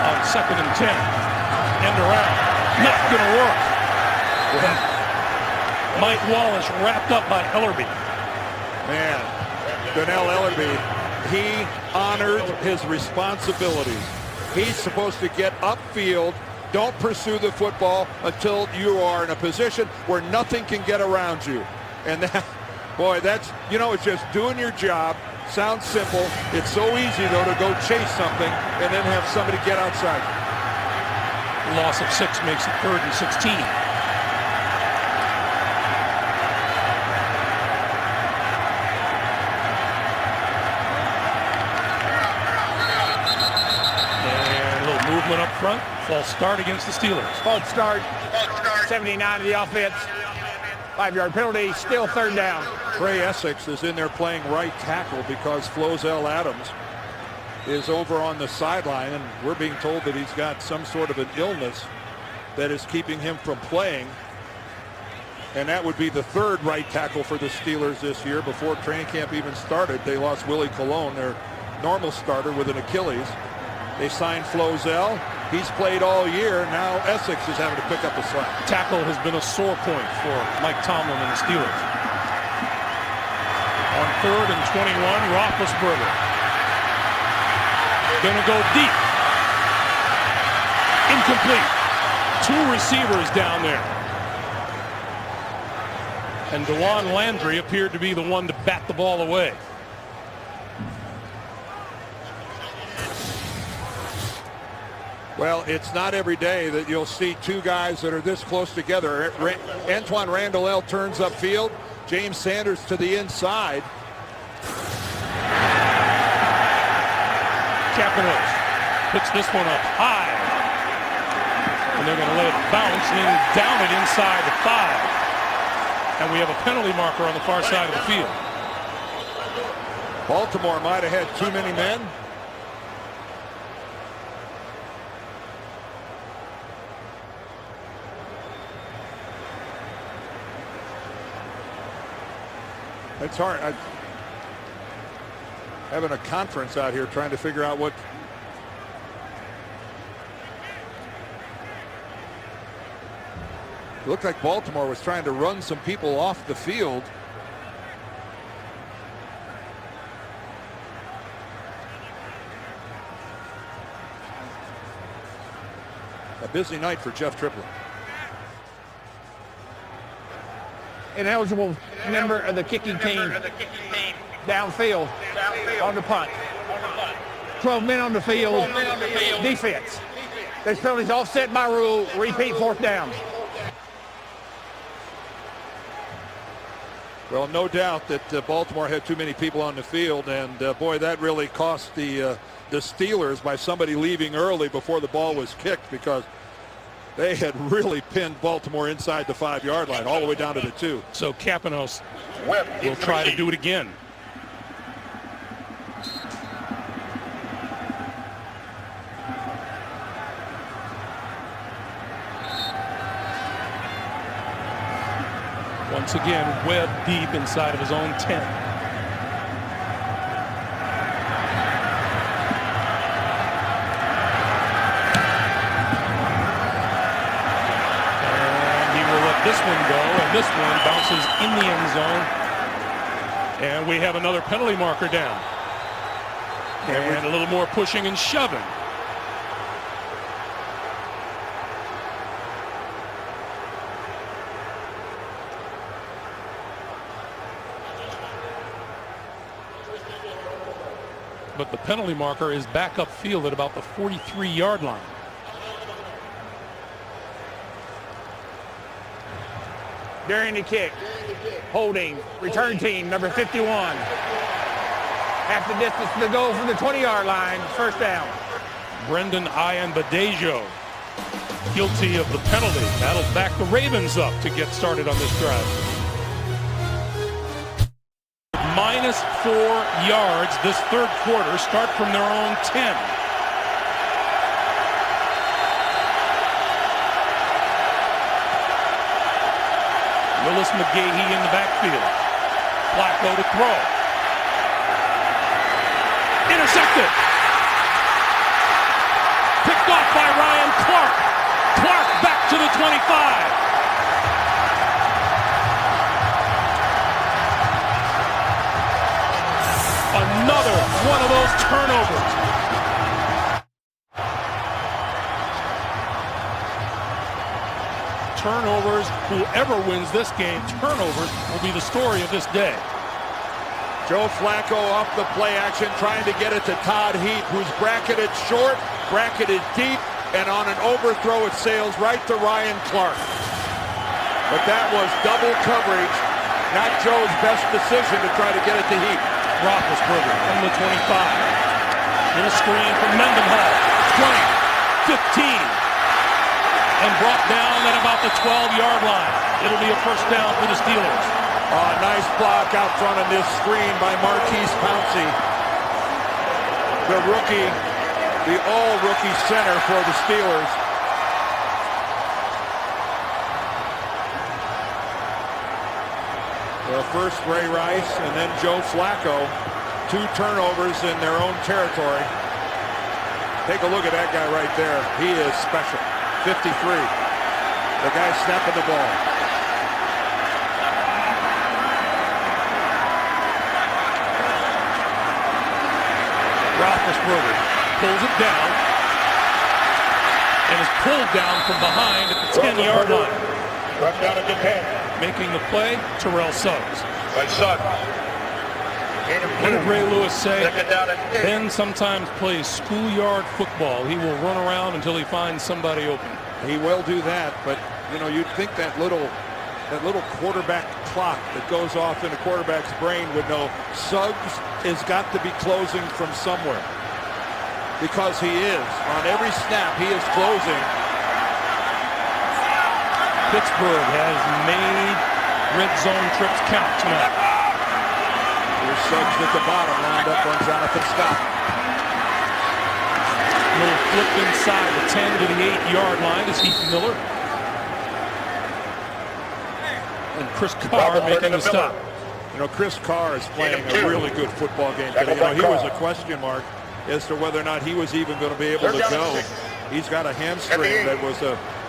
On 2nd and 10, end around. Not going to work. Mike Wallace wrapped up by Ellerby. Man, Donnell Ellerby, he honored his responsibilities. He's supposed to get upfield. Don't pursue the football until you are in a position where nothing can get around you. And that, boy, that's, you know, it's just doing your job. Sounds simple. It's so easy, though, to go chase something and then have somebody get outside. Loss of 6 makes it 3rd and 16. And a little movement up front. False start against the Steelers. False start. 79 to the offense. 5-yard penalty. Still 3rd down. Trey Essex is in there playing right tackle because Flozell Adams is over on the sideline, and we're being told that he's got some sort of an illness that is keeping him from playing. And that would be the 3rd right tackle for the Steelers this year. Before training camp even started, they lost Willie Colon, their normal starter, with an Achilles. They signed Flozell. He's played all year. Now Essex is having to pick up the slack. Tackle has been a sore point for Mike Tomlin and the Steelers. On 3rd and 21, Roethlisberger. Gonna go deep. Incomplete. 2 receivers down there. And DeJuan Landry appeared to be the one to bat the ball away. Well, it's not every day that you'll see 2 guys that are this close together. Antoine Randall turns upfield. James Sanders to the inside. Kapanos puts this one up high. And they're going to let it bounce and down it inside the 5. And we have a penalty marker on the far side of the field. Baltimore might have had too many men. It's hard. Having a conference out here trying to figure out what. It looked like Baltimore was trying to run some people off the field. A busy night for Jeff Triplett. An eligible member of the kicking team downfield on the punt. 12 men on the field. Defense. This penalty's offset by rule. Repeat 4th down. Well, no doubt that Baltimore had too many people on the field, and boy, that really cost the Steelers by somebody leaving early before the ball was kicked, because they had really pinned Baltimore inside the 5-yard line all the way down to the 2. So Kapanos will try to do it again. Once again, Webb deep inside of his own 10. And he will this one go, and this one bounces in the end zone. And we have another penalty marker down. And a little more pushing and shoving. But the penalty marker is back upfield at about the 43-yard line. During the kick, holding, return team, number 51. Half the distance to go from the 20-yard line, first down. Brendan Ayanbadejo guilty of the penalty. That'll back the Ravens up to get started on this drive. -4 yards this third quarter, start from their own 10. Willis McGahee in the backfield. Flacco to throw. Intercepted. Picked off by Ryan Clark. Clark back to the 25. Another one of those turnovers. Turnovers, whoever wins this game, turnovers will be the story of this day. Joe Flacco off the play action, trying to get it to Todd Heap, who's bracketed short, bracketed deep, and on an overthrow it sails right to Ryan Clark. But that was double coverage, not Joe's best decision to try to get it to Heap. Roethlisberger from the 25. In a screen from Mendenhall. 20, 15. And brought down at about the 12-yard line. It'll be a first down for the Steelers. Nice block out front of this screen by Marquise Pouncey. The rookie, the all-rookie center for the Steelers. Well, first Ray Rice and then Joe Flacco. 2 turnovers in their own territory. Take a look at that guy right there. He is special. 53. The guy snapping the ball. Roethlisberger pulls it down and is pulled down from behind at the 10-yard line. Rush down at the 10. Making the play, Terrell Suggs. By Suggs. What did Ray Lewis say? Second down at 10. Ben sometimes plays schoolyard football. He will run around until he finds somebody open. He will do that, but you know, you'd think that little quarterback clock that goes off in a quarterback's brain would know Suggs has got to be closing from somewhere, because he is. On every snap, he is closing. Pittsburgh has made red zone trips count tonight. Here's Suggs at the bottom, lined up on Jonathan Scott. Little flip inside the 10 to the 8-yard line is Heath Miller. And Chris Carr making the stop. You know, Chris Carr is playing a really good football game today. You know, he was a question mark as to whether or not he was even going to be able to go. He's got a hamstring that was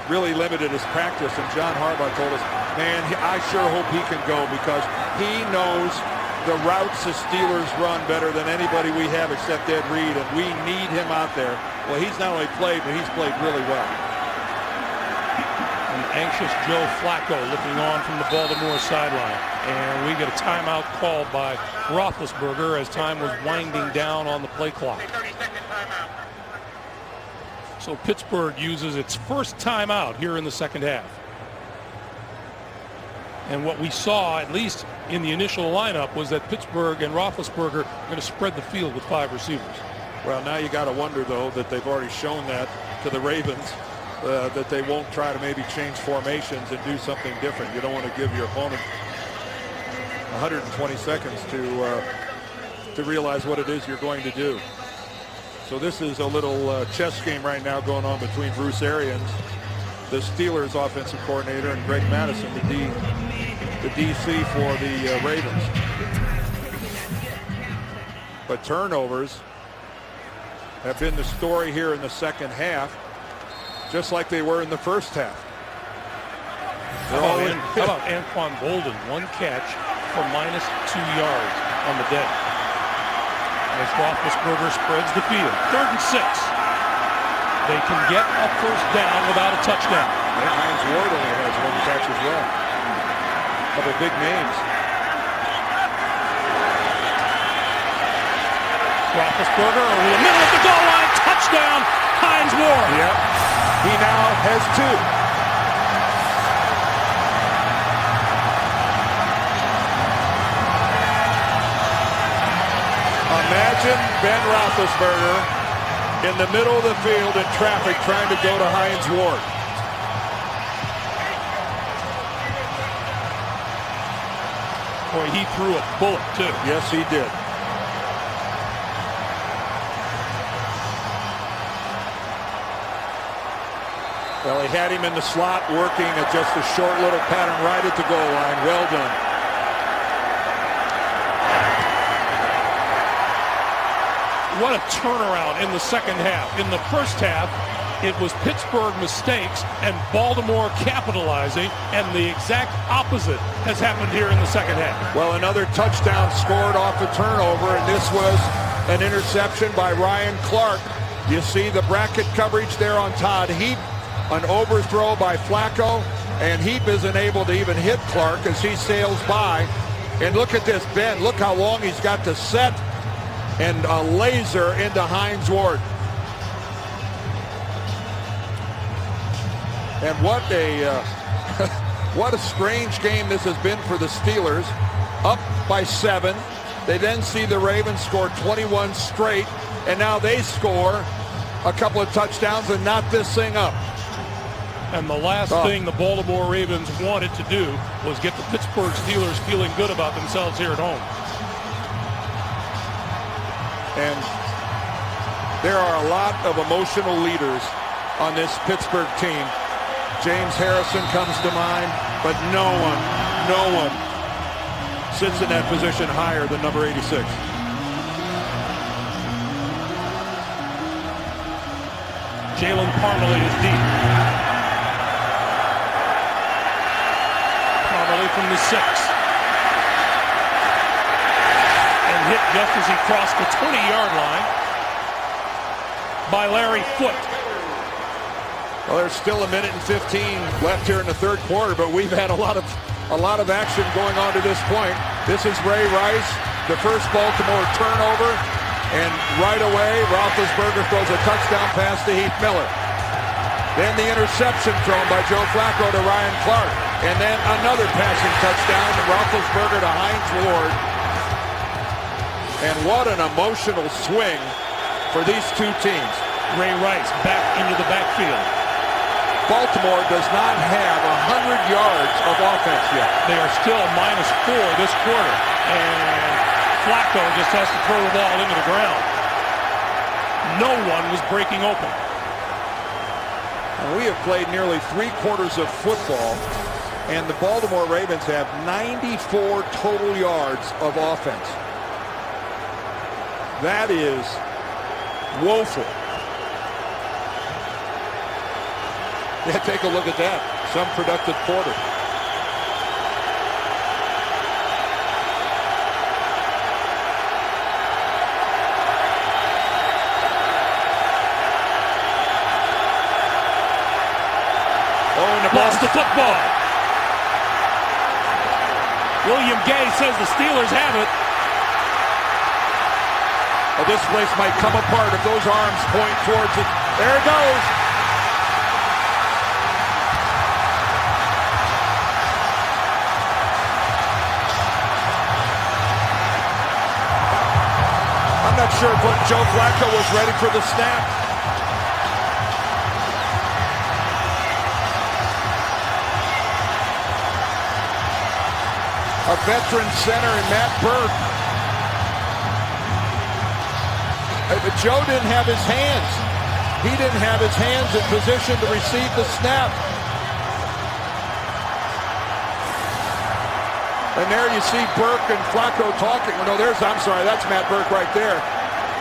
really limited his practice, and John Harbaugh told us, man, I sure hope he can go, because he knows the routes the Steelers run better than anybody we have except Ed Reed, and we need him out there. Well, he's not only played, but he's played really well. An anxious Joe Flacco looking on from the Baltimore sideline. And we get a timeout called by Roethlisberger as time was winding down on the play clock. 30-second timeout. So Pittsburgh uses its first timeout here in the second half. And what we saw, at least in the initial lineup, was that Pittsburgh and Roethlisberger are going to spread the field with 5 receivers. Well, now you got to wonder, though, that they've already shown that to the Ravens, that they won't try to maybe change formations and do something different. You don't want to give your opponent 120 seconds to realize what it is you're going to do. So this is a little chess game right now going on between Bruce Arians, the Steelers offensive coordinator, and Greg Madison, the DC for the Ravens. But turnovers have been the story here in the second half, just like they were in the first half. How about Anquan Bolden? One catch for -2 yards on the day. As Roethlisberger spreads the field. 3rd and 6. They can get a first down without a touchdown. And Hines Ward only has one catch as well. A couple big names. Roethlisberger over the middle of the goal line. Touchdown, Hines Ward. Yep. He now has 2. Imagine Ben Roethlisberger in the middle of the field in traffic trying to go to Hines Ward. Boy, he threw a bullet, too. Yes, he did. Well, he had him in the slot working at just a short little pattern right at the goal line. Well done. What a turnaround in the second half. In the first half, it was Pittsburgh mistakes and Baltimore capitalizing, and the exact opposite has happened here in the second half. Well, another touchdown scored off a turnover, and this was an interception by Ryan Clark. You see the bracket coverage there on Todd Heap. An overthrow by Flacco, and Heap isn't able to even hit Clark as he sails by. And look at this, Ben. Look how long he's got to set, and a laser into Hines Ward. And what a what a strange game this has been for the Steelers. Up by 7. They then see the Ravens score 21 straight, and now they score a couple of touchdowns and knot this thing up. And the last thing the Baltimore Ravens wanted to do was get the Pittsburgh Steelers feeling good about themselves here at home. And there are a lot of emotional leaders on this Pittsburgh team. James Harrison comes to mind, but no one sits in that position higher than number 86. Jalen Parmalee is deep. From the 6. And hit just as he crossed the 20-yard line by Larry Foote. Well, there's still 1 minute and 15 left here in the third quarter, but we've had a lot of action going on to this point. This is Ray Rice, the first Baltimore turnover, and right away Roethlisberger throws a touchdown pass to Heath Miller. Then the interception thrown by Joe Flacco to Ryan Clark. And then another passing touchdown to Roethlisberger to Hines Ward. And what an emotional swing for these two teams. Ray Rice back into the backfield. Baltimore does not have 100 yards of offense yet. They are still -4 this quarter. And Flacco just has to throw the ball into the ground. No one was breaking open. And we have played nearly 3/4 of football, and the Baltimore Ravens have 94 total yards of offense. That is woeful. Yeah, take a look at that. Some productive quarter. Lost the football. William Gay says the Steelers have it. Well, this place might come apart if those arms point towards it. There it goes. I'm not sure if Joe Flacco was ready for the snap. A veteran center in Matt Burke. But Joe didn't have his hands. He didn't have his hands in position to receive the snap. And there you see Burke and Flacco talking. No, I'm sorry, that's Matt Burke right there.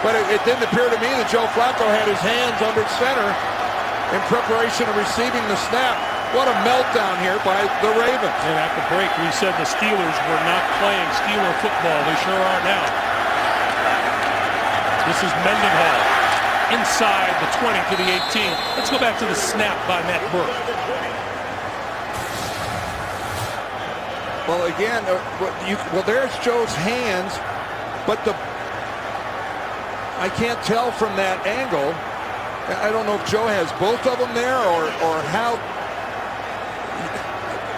But it didn't appear to me that Joe Flacco had his hands under center in preparation of receiving the snap. What a meltdown here by the Ravens. And at the break, we said the Steelers were not playing Steeler football. They sure are now. This is Mendenhall inside the 20 to the 18. Let's go back to the snap by Matt Burke. Well, again, there's Joe's hands, but I can't tell from that angle. I don't know if Joe has both of them there or how.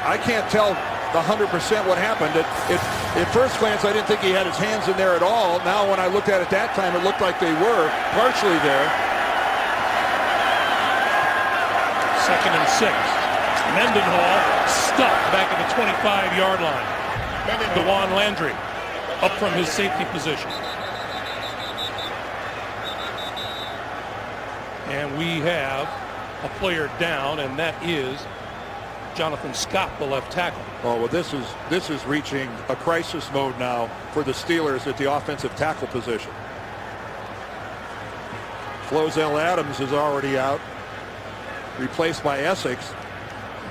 I can't tell 100% what happened. At first glance, I didn't think he had his hands in there at all. Now, when I looked at it that time, it looked like they were partially there. 2nd and 6. Mendenhall stuck back at the 25-yard line. DeJuan Landry up from his safety position. And we have a player down, and that is Jonathan Scott, the left tackle. Oh, well, this is reaching a crisis mode now for the Steelers at the offensive tackle position. Flozell Adams is already out, replaced by Essex.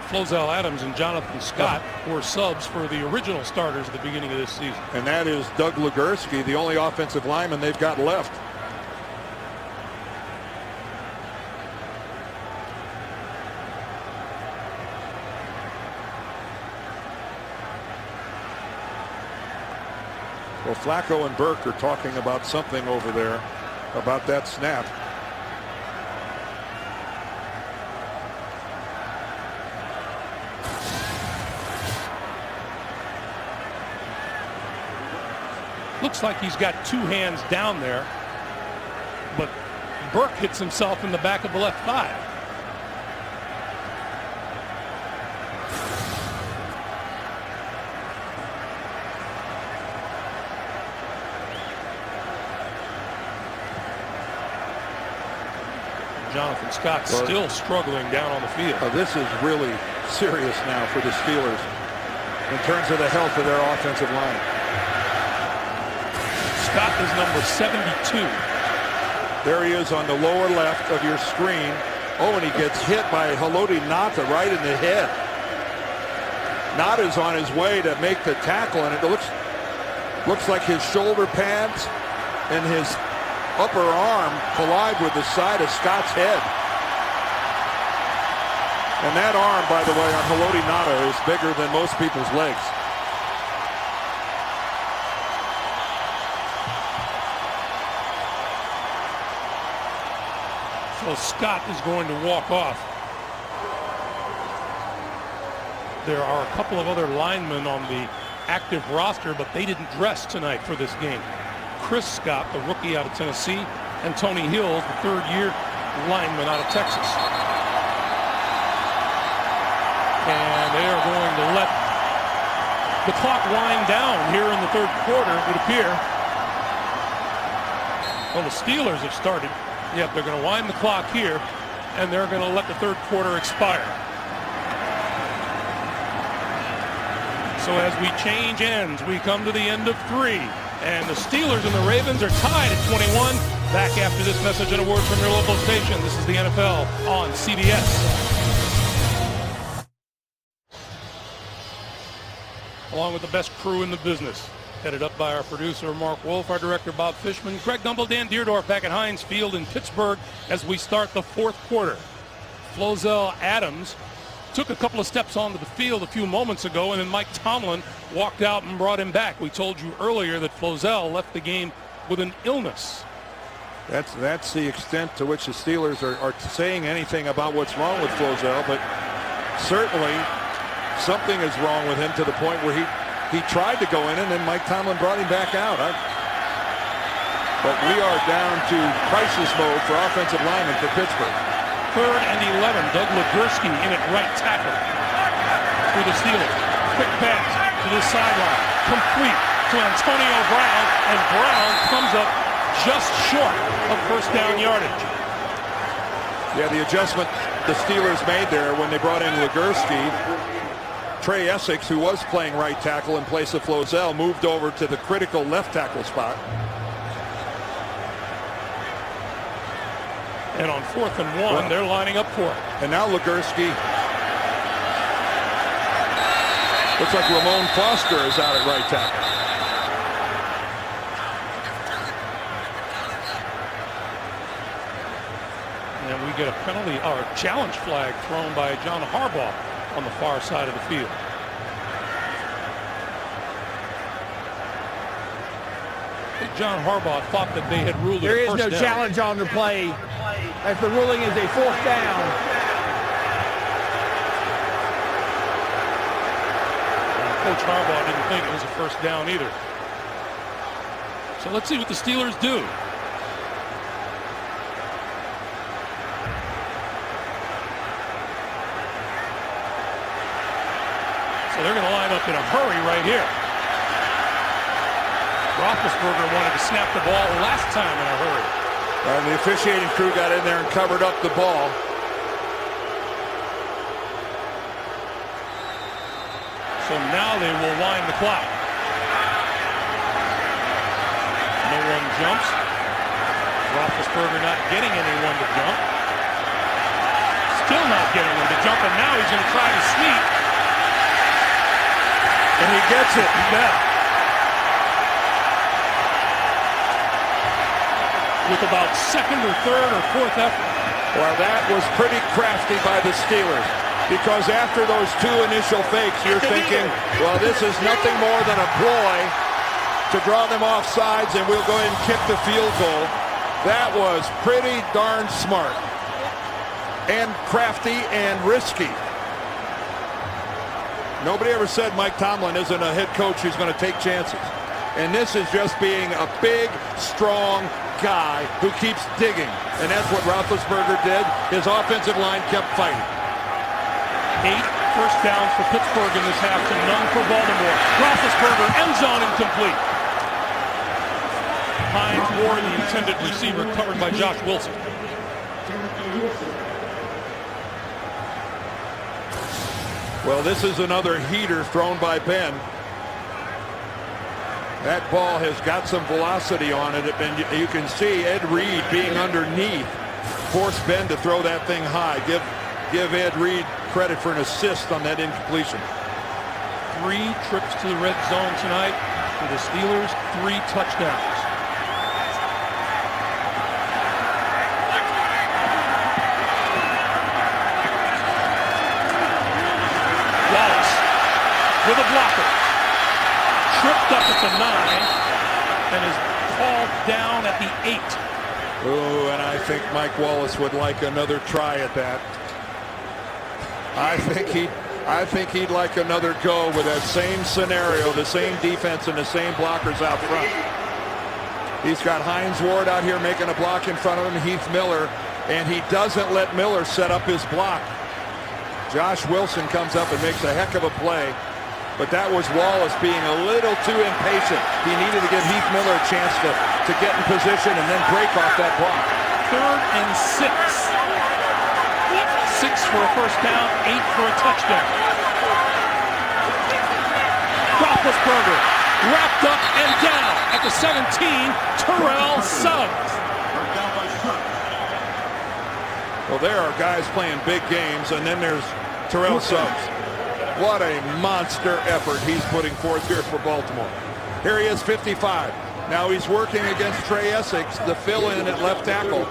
Flozell Adams and Jonathan Scott were subs for the original starters at the beginning of this season. And that is Doug Legursky, the only offensive lineman they've got left. Well, Flacco and Burke are talking about something over there, about that snap. Looks like he's got two hands down there, but Burke hits himself in the back of the left thigh. Jonathan Scott still struggling down on the field. This is really serious now for the Steelers in terms of the health of their offensive line. Scott is number 72. There he is on the lower left of your screen. Oh, and he gets hit by Haloti Ngata right in the head. Ngata's on his way to make the tackle, and it looks like his shoulder pads and his upper arm collide with the side of Scott's head. And that arm, by the way, on Haloti Ngata is bigger than most people's legs. So Scott is going to walk off. There are a couple of other linemen on the active roster, but they didn't dress tonight for this game. Chris Scott, the rookie out of Tennessee, and Tony Hill, the third-year lineman out of Texas. And they are going to let the clock wind down here in the third quarter, it would appear. Well, the Steelers have started. Yep, they're going to wind the clock here, and they're going to let the third quarter expire. So as we change ends, we come to the end of 3. And the Steelers and the Ravens are tied at 21. Back after this message and a word from your local station. This is the NFL on CBS. Along with the best crew in the business. Headed up by our producer, Mark Wolf, our director, Bob Fishman, Craig Dumble, Dan Deerdorf back at Heinz Field in Pittsburgh as we start the fourth quarter. Flozell Adams took a couple of steps onto the field a few moments ago, and then Mike Tomlin walked out and brought him back. We told you earlier that Flozell left the game with an illness. That's the extent to which the Steelers are saying anything about what's wrong with Flozell, but certainly something is wrong with him to the point where he tried to go in, and then Mike Tomlin brought him back out. But we are down to crisis mode for offensive linemen for Pittsburgh. 3rd and 11. Doug Legursky in at right tackle for the Steelers. Quick pass to the sideline. Complete to Antonio Brown, and Brown comes up just short of first down yardage. Yeah, the adjustment the Steelers made there when they brought in Legursky. Trey Essex, who was playing right tackle in place of Flozell, moved over to the critical left tackle spot. And on 4th and 1, they're lining up for it. And now Legursky Looks like Ramon Foster is out at right tackle. And we get a penalty or a challenge flag thrown by John Harbaugh on the far side of the field. I think John Harbaugh thought that they had ruled There it a is first no down. challenge on the play, as the ruling is a fourth down. Coach Harbaugh didn't think it was a first down either. So let's see what the Steelers do. So they're going to line up in a hurry right here. Roethlisberger wanted to snap the ball last time in a hurry. And the officiating crew got in there and covered up the ball. So now they will wind the clock. No one jumps. Roethlisberger not getting anyone to jump. Still not getting one to jump, and now he's going to try to sneak. And he gets it. Yeah. With about second or third or fourth effort. Well, that was pretty crafty by the Steelers, because after those two initial fakes, you're thinking, well, this is nothing more than a ploy to draw them off sides, and we'll go ahead and kick the field goal. That was pretty darn smart and crafty and risky. Nobody ever said Mike Tomlin isn't a head coach who's going to take chances. And this is just being a big, strong guy who keeps digging. And that's what Roethlisberger did. His offensive line kept fighting. 8 first downs for Pittsburgh in this half to none for Baltimore. Roethlisberger, end zone incomplete. Hines Ward, the intended receiver, covered by Josh Wilson. Well, this is another heater thrown by Ben. That ball has got some velocity on it, and you can see Ed Reed being underneath forced Ben to throw that thing high. Give Ed Reed credit for an assist on that incompletion. 3 trips to the red zone tonight for the Steelers, 3 touchdowns. Wallace with a blocker. Tripped up at the 9 and is called down at the 8. Oh, and I think Mike Wallace would like another try at that. I think he'd like another go with that same scenario, the same defense and the same blockers out front. He's got Hines Ward out here making a block in front of him, Heath Miller, and he doesn't let Miller set up his block. Josh Wilson comes up and makes a heck of a play, but that was Wallace being a little too impatient. He needed to give Heath Miller a chance to get in position and then break off that block. 3rd and 6. 6 for a first down, 8 for a touchdown. Roethlisberger wrapped up and down at the 17. Terrell Suggs. Well, there are guys playing big games, and then there's Terrell Suggs. What a monster effort he's putting forth here for Baltimore. Here he is, 55. Now he's working against Trey Essex, the fill-in at left tackle.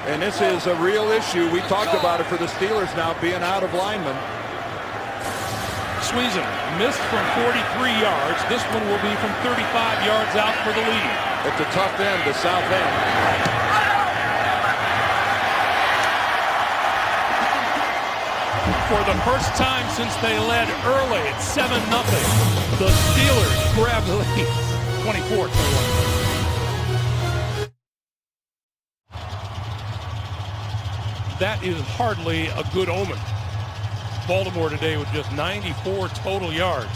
And this is a real issue. We talked about it for the Steelers now being out of linemen. Sweezen missed from 43 yards. This one will be from 35 yards out for the lead. It's a tough end, the south end. For the first time since they led early at 7-0, the Steelers grab the lead. 24-21. That is hardly a good omen. Baltimore today with just 94 total yards.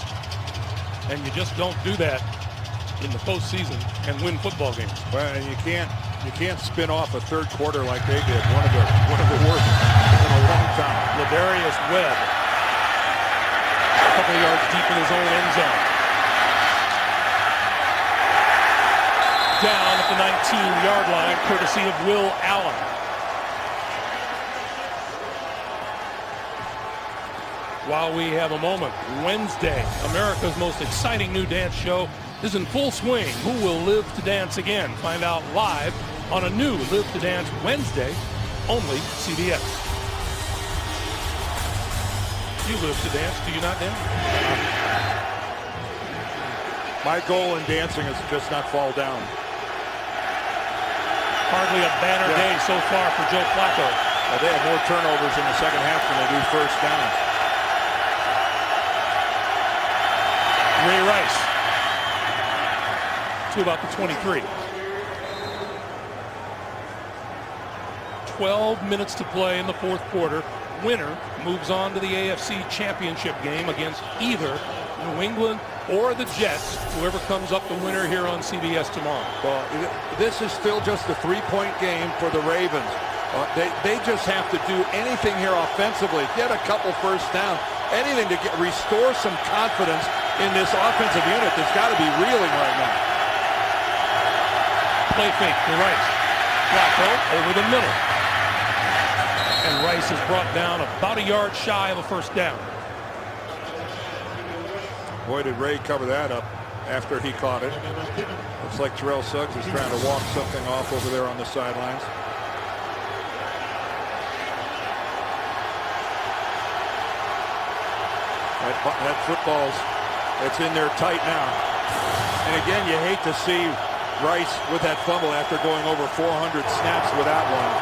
And you just don't do that in the postseason and win football games. Well, and you can't spin off a third quarter like they did. One of the worst in a long time. Ladarius Webb, a couple of yards deep in his own end zone. Down at the 19-yard line, courtesy of Will Allen. while we have a moment. Wednesday, America's most exciting new dance show is in full swing. Who will live to dance again? Find out live on a new Live to Dance Wednesday, only CBS. You live to dance, do you not, Dan? My goal in dancing is to just not fall down. Hardly a banner day so far for Joe Flacco. Well, they have more turnovers in the second half than they do first down. Ray Rice to about the 23. 12 minutes to play in the fourth quarter. Winner moves on to the AFC Championship game against either New England or the Jets, whoever comes up the winner here on CBS tomorrow. Well, this is still just a three-point game for the Ravens. They just have to do anything here offensively, get a couple first down, anything to restore some confidence in this offensive unit that's got to be reeling right now. Play fake to Rice. Flacco over the middle. And Rice is brought down about a yard shy of a first down. Boy, did Ray cover that up after he caught it. Looks like Terrell Suggs is trying to walk something off over there on the sidelines. That football's, it's in there tight now. And again, you hate to see Rice with that fumble after going over 400 snaps with that one.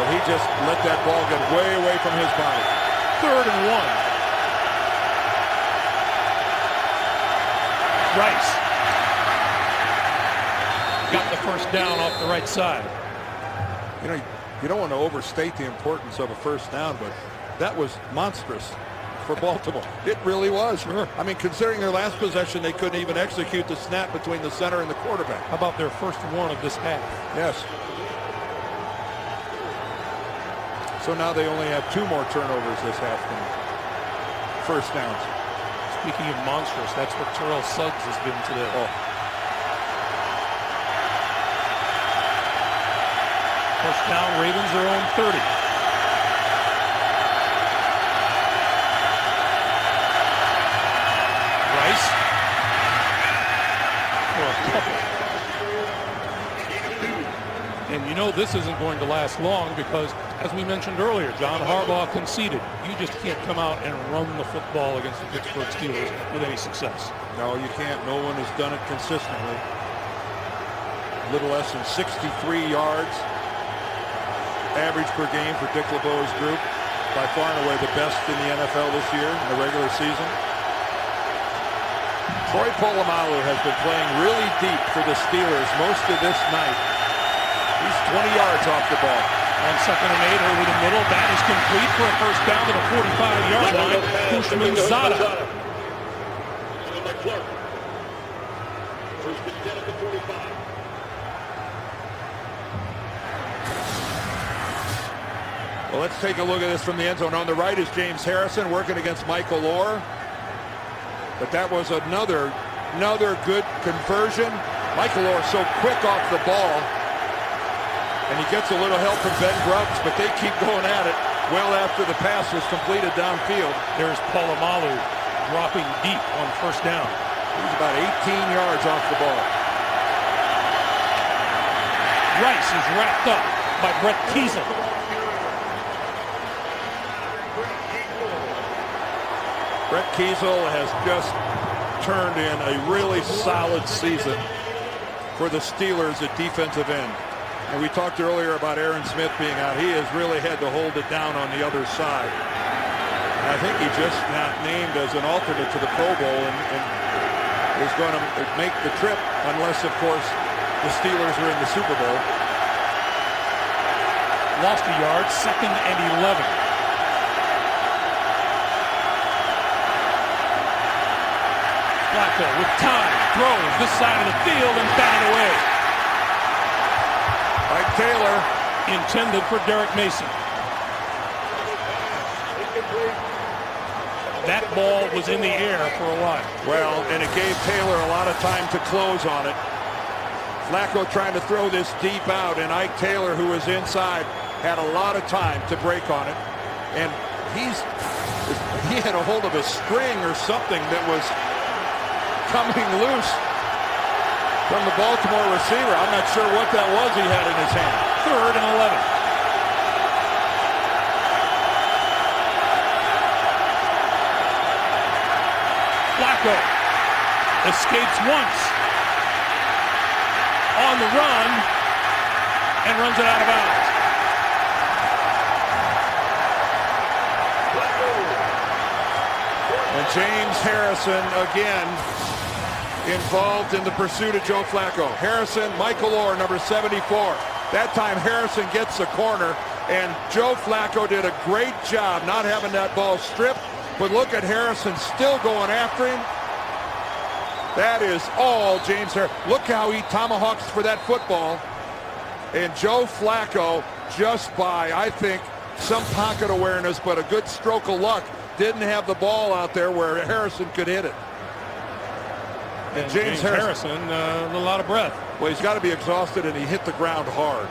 But he just let that ball get way away from his body. 3rd and 1. Rice got the first down off the right side. You know, you don't want to overstate the importance of a first down, but that was monstrous for Baltimore. It really was. Sure. I mean, considering their last possession, they couldn't even execute the snap between the center and the quarterback. How about their first one of this half? Yes. So now they only have 2 more turnovers this half game. First downs. Speaking of monstrous, that's what Terrell Suggs has been today. Oh. First down, Ravens their own 30. Rice for a couple. And you know this isn't going to last long because, as we mentioned earlier, John Harbaugh conceded. You just can't come out and run the football against the Pittsburgh Steelers with any success. No, you can't. No one has done it consistently. A little less than 63 yards average per game for Dick LeBeau's group. By far and away the best in the NFL this year in the regular season. Troy Polamalu has been playing really deep for the Steelers most of this night. He's 20 yards off the ball. On 2nd and 8 over the middle. That is complete for a first down to the 45-yard line. Pushman Zada. Well, let's take a look at this from the end zone. On the right is James Harrison working against Michael Orr. But that was another good conversion. Michael Orr so quick off the ball. And he gets a little help from Ben Grubbs, but they keep going at it well after the pass was completed downfield. There's Polamalu dropping deep on first down. He's about 18 yards off the ball. Rice is wrapped up by Brett Kiesel. Brett Kiesel has just turned in a really solid season for the Steelers at defensive end. And we talked earlier about Aaron Smith being out. He has really had to hold it down on the other side. And I think he just got named as an alternate to the Pro Bowl and is going to make the trip unless, of course, the Steelers are in the Super Bowl. Lost a yard, 2nd and 11. Flacco with time, throws this side of the field and batted away. Mike Taylor. Intended for Derek Mason. That ball was in the air for a while. Well, and it gave Taylor a lot of time to close on it. Flacco trying to throw this deep out, and Ike Taylor, who was inside, had a lot of time to break on it. And he had a hold of a string or something that was coming loose from the Baltimore receiver. I'm not sure what that was he had in his hand. 3rd and 11. Flacco escapes once on the run and runs it out of bounds. And James Harrison again involved in the pursuit of Joe Flacco. Harrison, Michael Orr, number 74. That time Harrison gets the corner, and Joe Flacco did a great job not having that ball stripped. But look at Harrison still going after him. That is all James Harrison. Look how he tomahawks for that football. And Joe Flacco, just by, I think, some pocket awareness, but a good stroke of luck, didn't have the ball out there where Harrison could hit it. And James Harrison, a little out of breath. Well, he's got to be exhausted, and he hit the ground hard.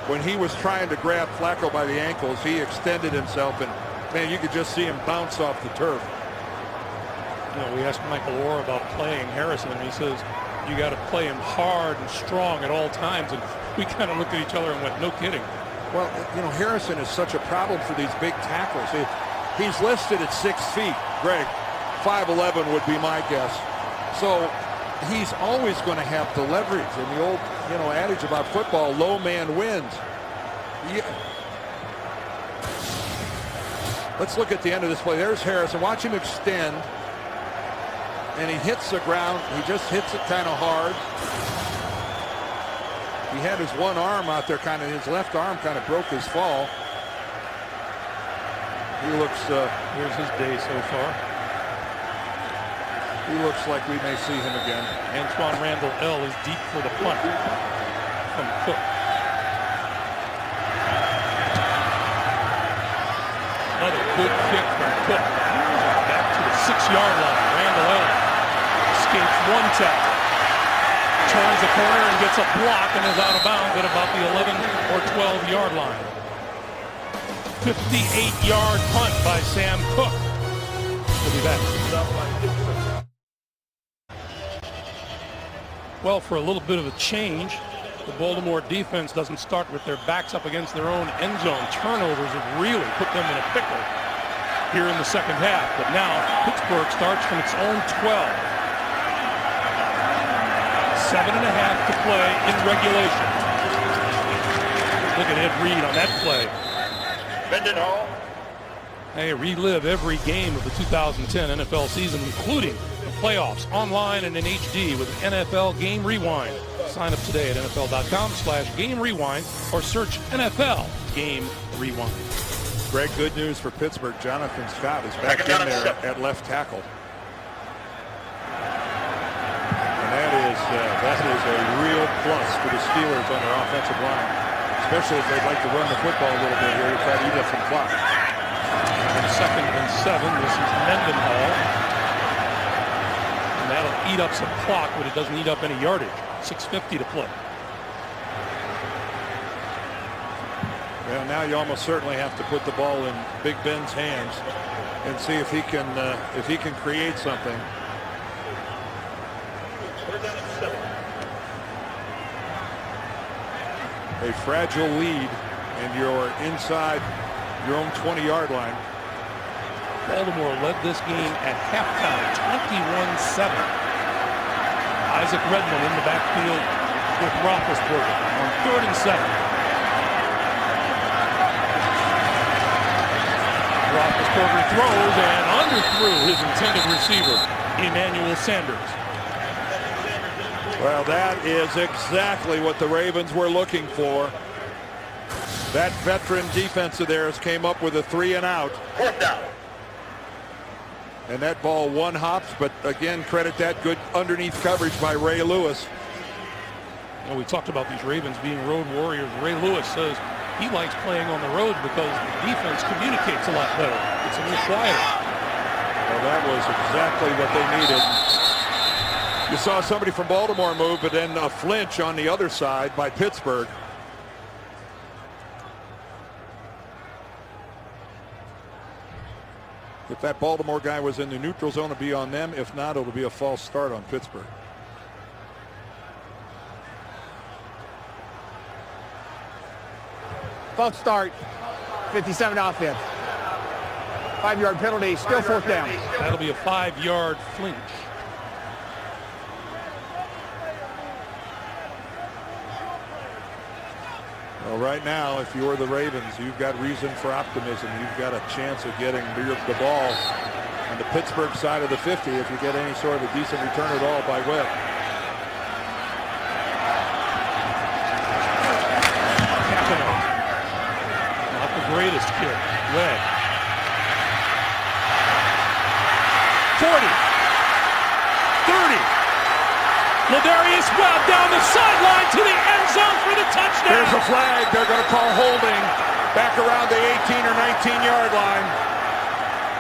When he was trying to grab Flacco by the ankles, he extended himself, and man, you could just see him bounce off the turf. You know, we asked Michael Orr about playing Harrison, and he says, you got to play him hard and strong at all times. And we kind of looked at each other and went, no kidding. Well, you know, Harrison is such a problem for these big tackles. He's listed at 6 feet. Greg, 5'11" would be my guess. So he's always going to have the leverage. And the old, you know, adage about football, low man wins. Yeah. Let's look at the end of this play. There's Harrison. Watch him extend. And he hits the ground. He just hits it kind of hard. He had his one arm out there, kind of his left arm kind of broke his fall. He looks, here's his day so far. He looks like we may see him again. Antoine Randall L is deep for the punt from Cook. Another good kick from Cook. Back to the 6-yard line. Randall L escapes one tackle. Turns the corner and gets a block and is out of bounds at about the 11 or 12-yard line. 58-yard punt by Sam Cook. We'll be back. Well, for a little bit of a change, the Baltimore defense doesn't start with their backs up against their own end zone. Turnovers have really put them in a pickle here in the second half. But now Pittsburgh starts from its own 12. 7.5 to play in regulation. Look at Ed Reed on that play. Divisional. Hey, relive every game of the 2010 NFL season, including the playoffs, online and in HD with NFL Game Rewind. Sign up today at NFL.com/Game Rewind or search NFL Game Rewind. Greg, good news for Pittsburgh. Jonathan Scott is back in there at left tackle. That is a real plus for the Steelers on their offensive line, especially if they'd like to run the football a little bit here to try to eat up some clock. And 2nd and 7, this is Mendenhall. And that'll eat up some clock, but it doesn't eat up any yardage. 6:50 to play. Well, now you almost certainly have to put the ball in Big Ben's hands and see if he can create something. A fragile lead, and you're inside your own 20-yard line. Baltimore led this game at halftime, 21-7. Isaac Redmond in the backfield with Roethlisberger on 3rd and 7. Roethlisberger throws and underthrew his intended receiver, Emmanuel Sanders. Well, that is exactly what the Ravens were looking for. That veteran defense of theirs came up with a 3-and-out. 4th down. And that ball one hops, but again, credit that good underneath coverage by Ray Lewis. You know, we talked about these Ravens being road warriors. Ray Lewis says he likes playing on the road because the defense communicates a lot better. It's a little quieter. Well, that was exactly what they needed. You saw somebody from Baltimore move, but then a flinch on the other side by Pittsburgh. If that Baltimore guy was in the neutral zone, it'd be on them. If not, it'll be a false start on Pittsburgh. False start. 57 offense. 5-yard penalty. Still fourth down. That'll be a 5-yard flinch. Well, right now, if you're the Ravens, you've got reason for optimism. You've got a chance of getting the ball on the Pittsburgh side of the 50 if you get any sort of a decent return at all by Webb. Not the greatest kick. Webb. 40. 30. Ladarius Webb down the sideline to the end zone for the touchdown. There's a flag. They're going to call holding back around the 18 or 19-yard line.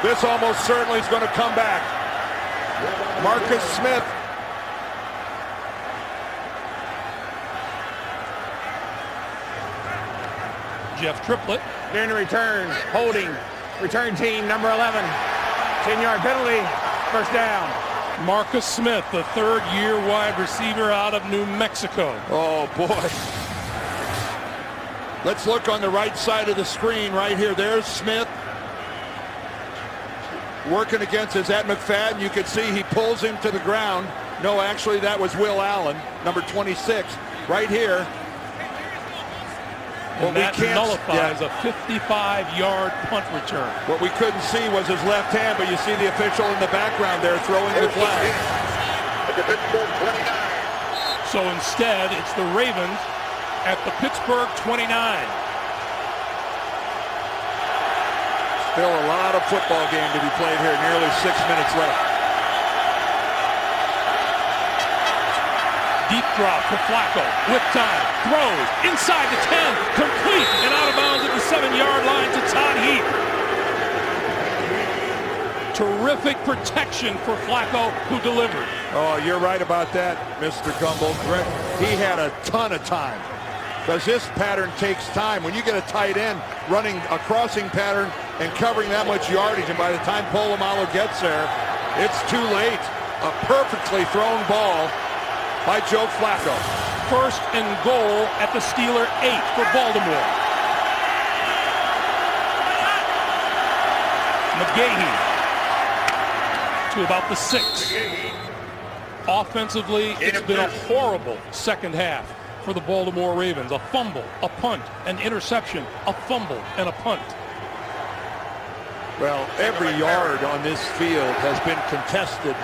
This almost certainly is going to come back. Marcus Smith. Jeff Triplett. During the return, holding. Return team number 11. 10-yard penalty. First down. Marcus Smith, the third-year wide receiver out of New Mexico. Oh, boy. Let's look on the right side of the screen right here. There's Smith. Working against his Ed McFadden. You can see he pulls him to the ground. No, actually, that was Will Allen, number 26, right here. And that nullifies a 55-yard punt return. What we couldn't see was his left hand, but you see the official in the background there throwing the flag. So instead, it's the Ravens at the Pittsburgh 29. Still a lot of football game to be played here. Nearly 6 minutes left. Deep drop for Flacco with time. Throws inside the 10. Complete and out of bounds at the 7-yard line to Todd Heap. Terrific protection for Flacco, who delivered. Oh, you're right about that, Mr. Gumbel. He had a ton of time because this pattern takes time. When you get a tight end running a crossing pattern and covering that much yardage, and by the time Polamalu gets there, it's too late. A perfectly thrown ball by Joe Flacco. First and goal at the Steeler 8 for Baltimore. McGahee to about the 6. Offensively, it's been a horrible second half for the Baltimore Ravens. A fumble, a punt, an interception, a fumble, and a punt. Well, every yard on this field has been contested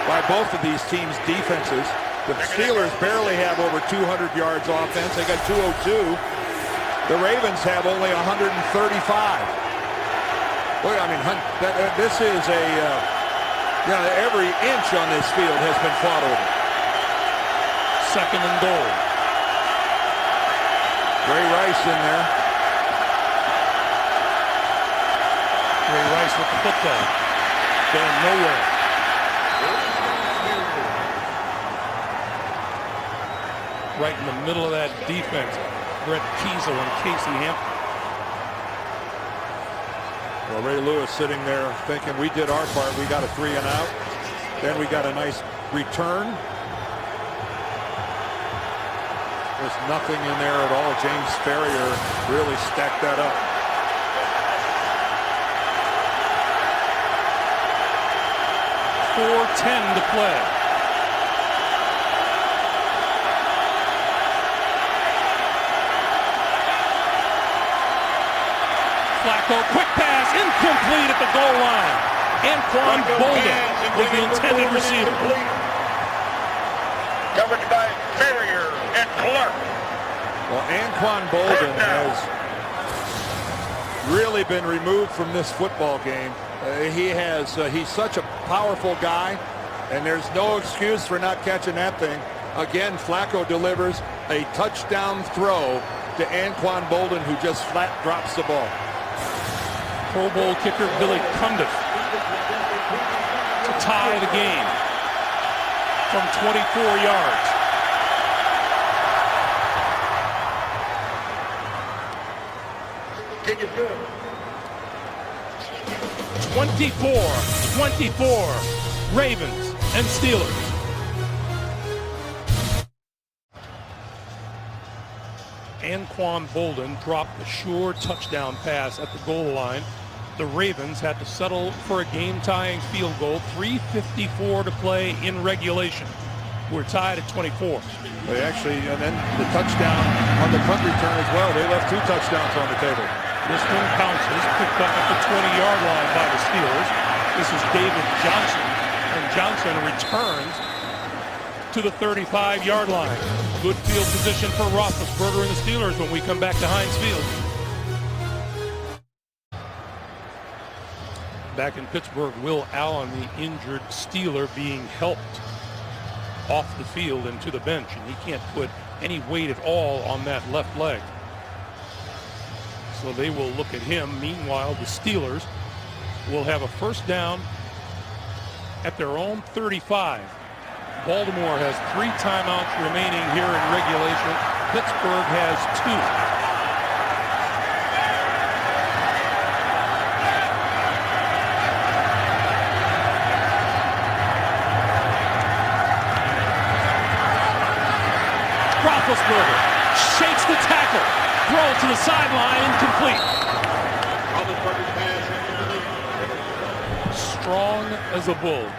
by both of these teams' defenses. The Steelers barely have over 200 yards offense. They got 202. The Ravens have only 135. Boy, I mean, this is every inch on this field has been fought over. Second and goal. Ray Rice in there. Ray Rice with the football. Going nowhere. Right in the middle of that defense, Brett Kiesel and Casey Hampton. Well, Ray Lewis sitting there thinking we did our part. We got a 3 and out. Then we got a nice return. There's nothing in there at all. James Ferrier really stacked that up. .4:10 to play. Flacco, quick pass, incomplete at the goal line. Anquan Bolden was the intended receiver. Coverage by Ferrier and Clark. Well, Anquan Bolden has really been removed from this football game. He's such a powerful guy, and there's no excuse for not catching that thing. Again, Flacco delivers a touchdown throw to Anquan Bolden, who just flat drops the ball. Pro Bowl kicker Billy Cundiff to tie the game from 24 yards. Kick is good. 24-24, Ravens and Steelers. Anquan Bolden dropped a sure touchdown pass at the goal line. The Ravens had to settle for a game-tying field goal. 3:54 to play in regulation. We're tied at 24. They actually, and then the touchdown on the punt return as well. They left 2 touchdowns on the table. This one bounces, picked up at the 20-yard line by the Steelers. This is David Johnson, and Johnson returns to the 35-yard line. Good field position for Roethlisberger and the Steelers when we come back to Heinz Field. Back in Pittsburgh, Will Allen, the injured Steeler, being helped off the field and to the bench, and he can't put any weight at all on that left leg. So they will look at him. Meanwhile, the Steelers will have a first down at their own 35. Baltimore has 3 timeouts remaining here in regulation. Pittsburgh has 2. Roethlisberger shakes the tackle. Throw to the sideline, incomplete. Strong as a bull.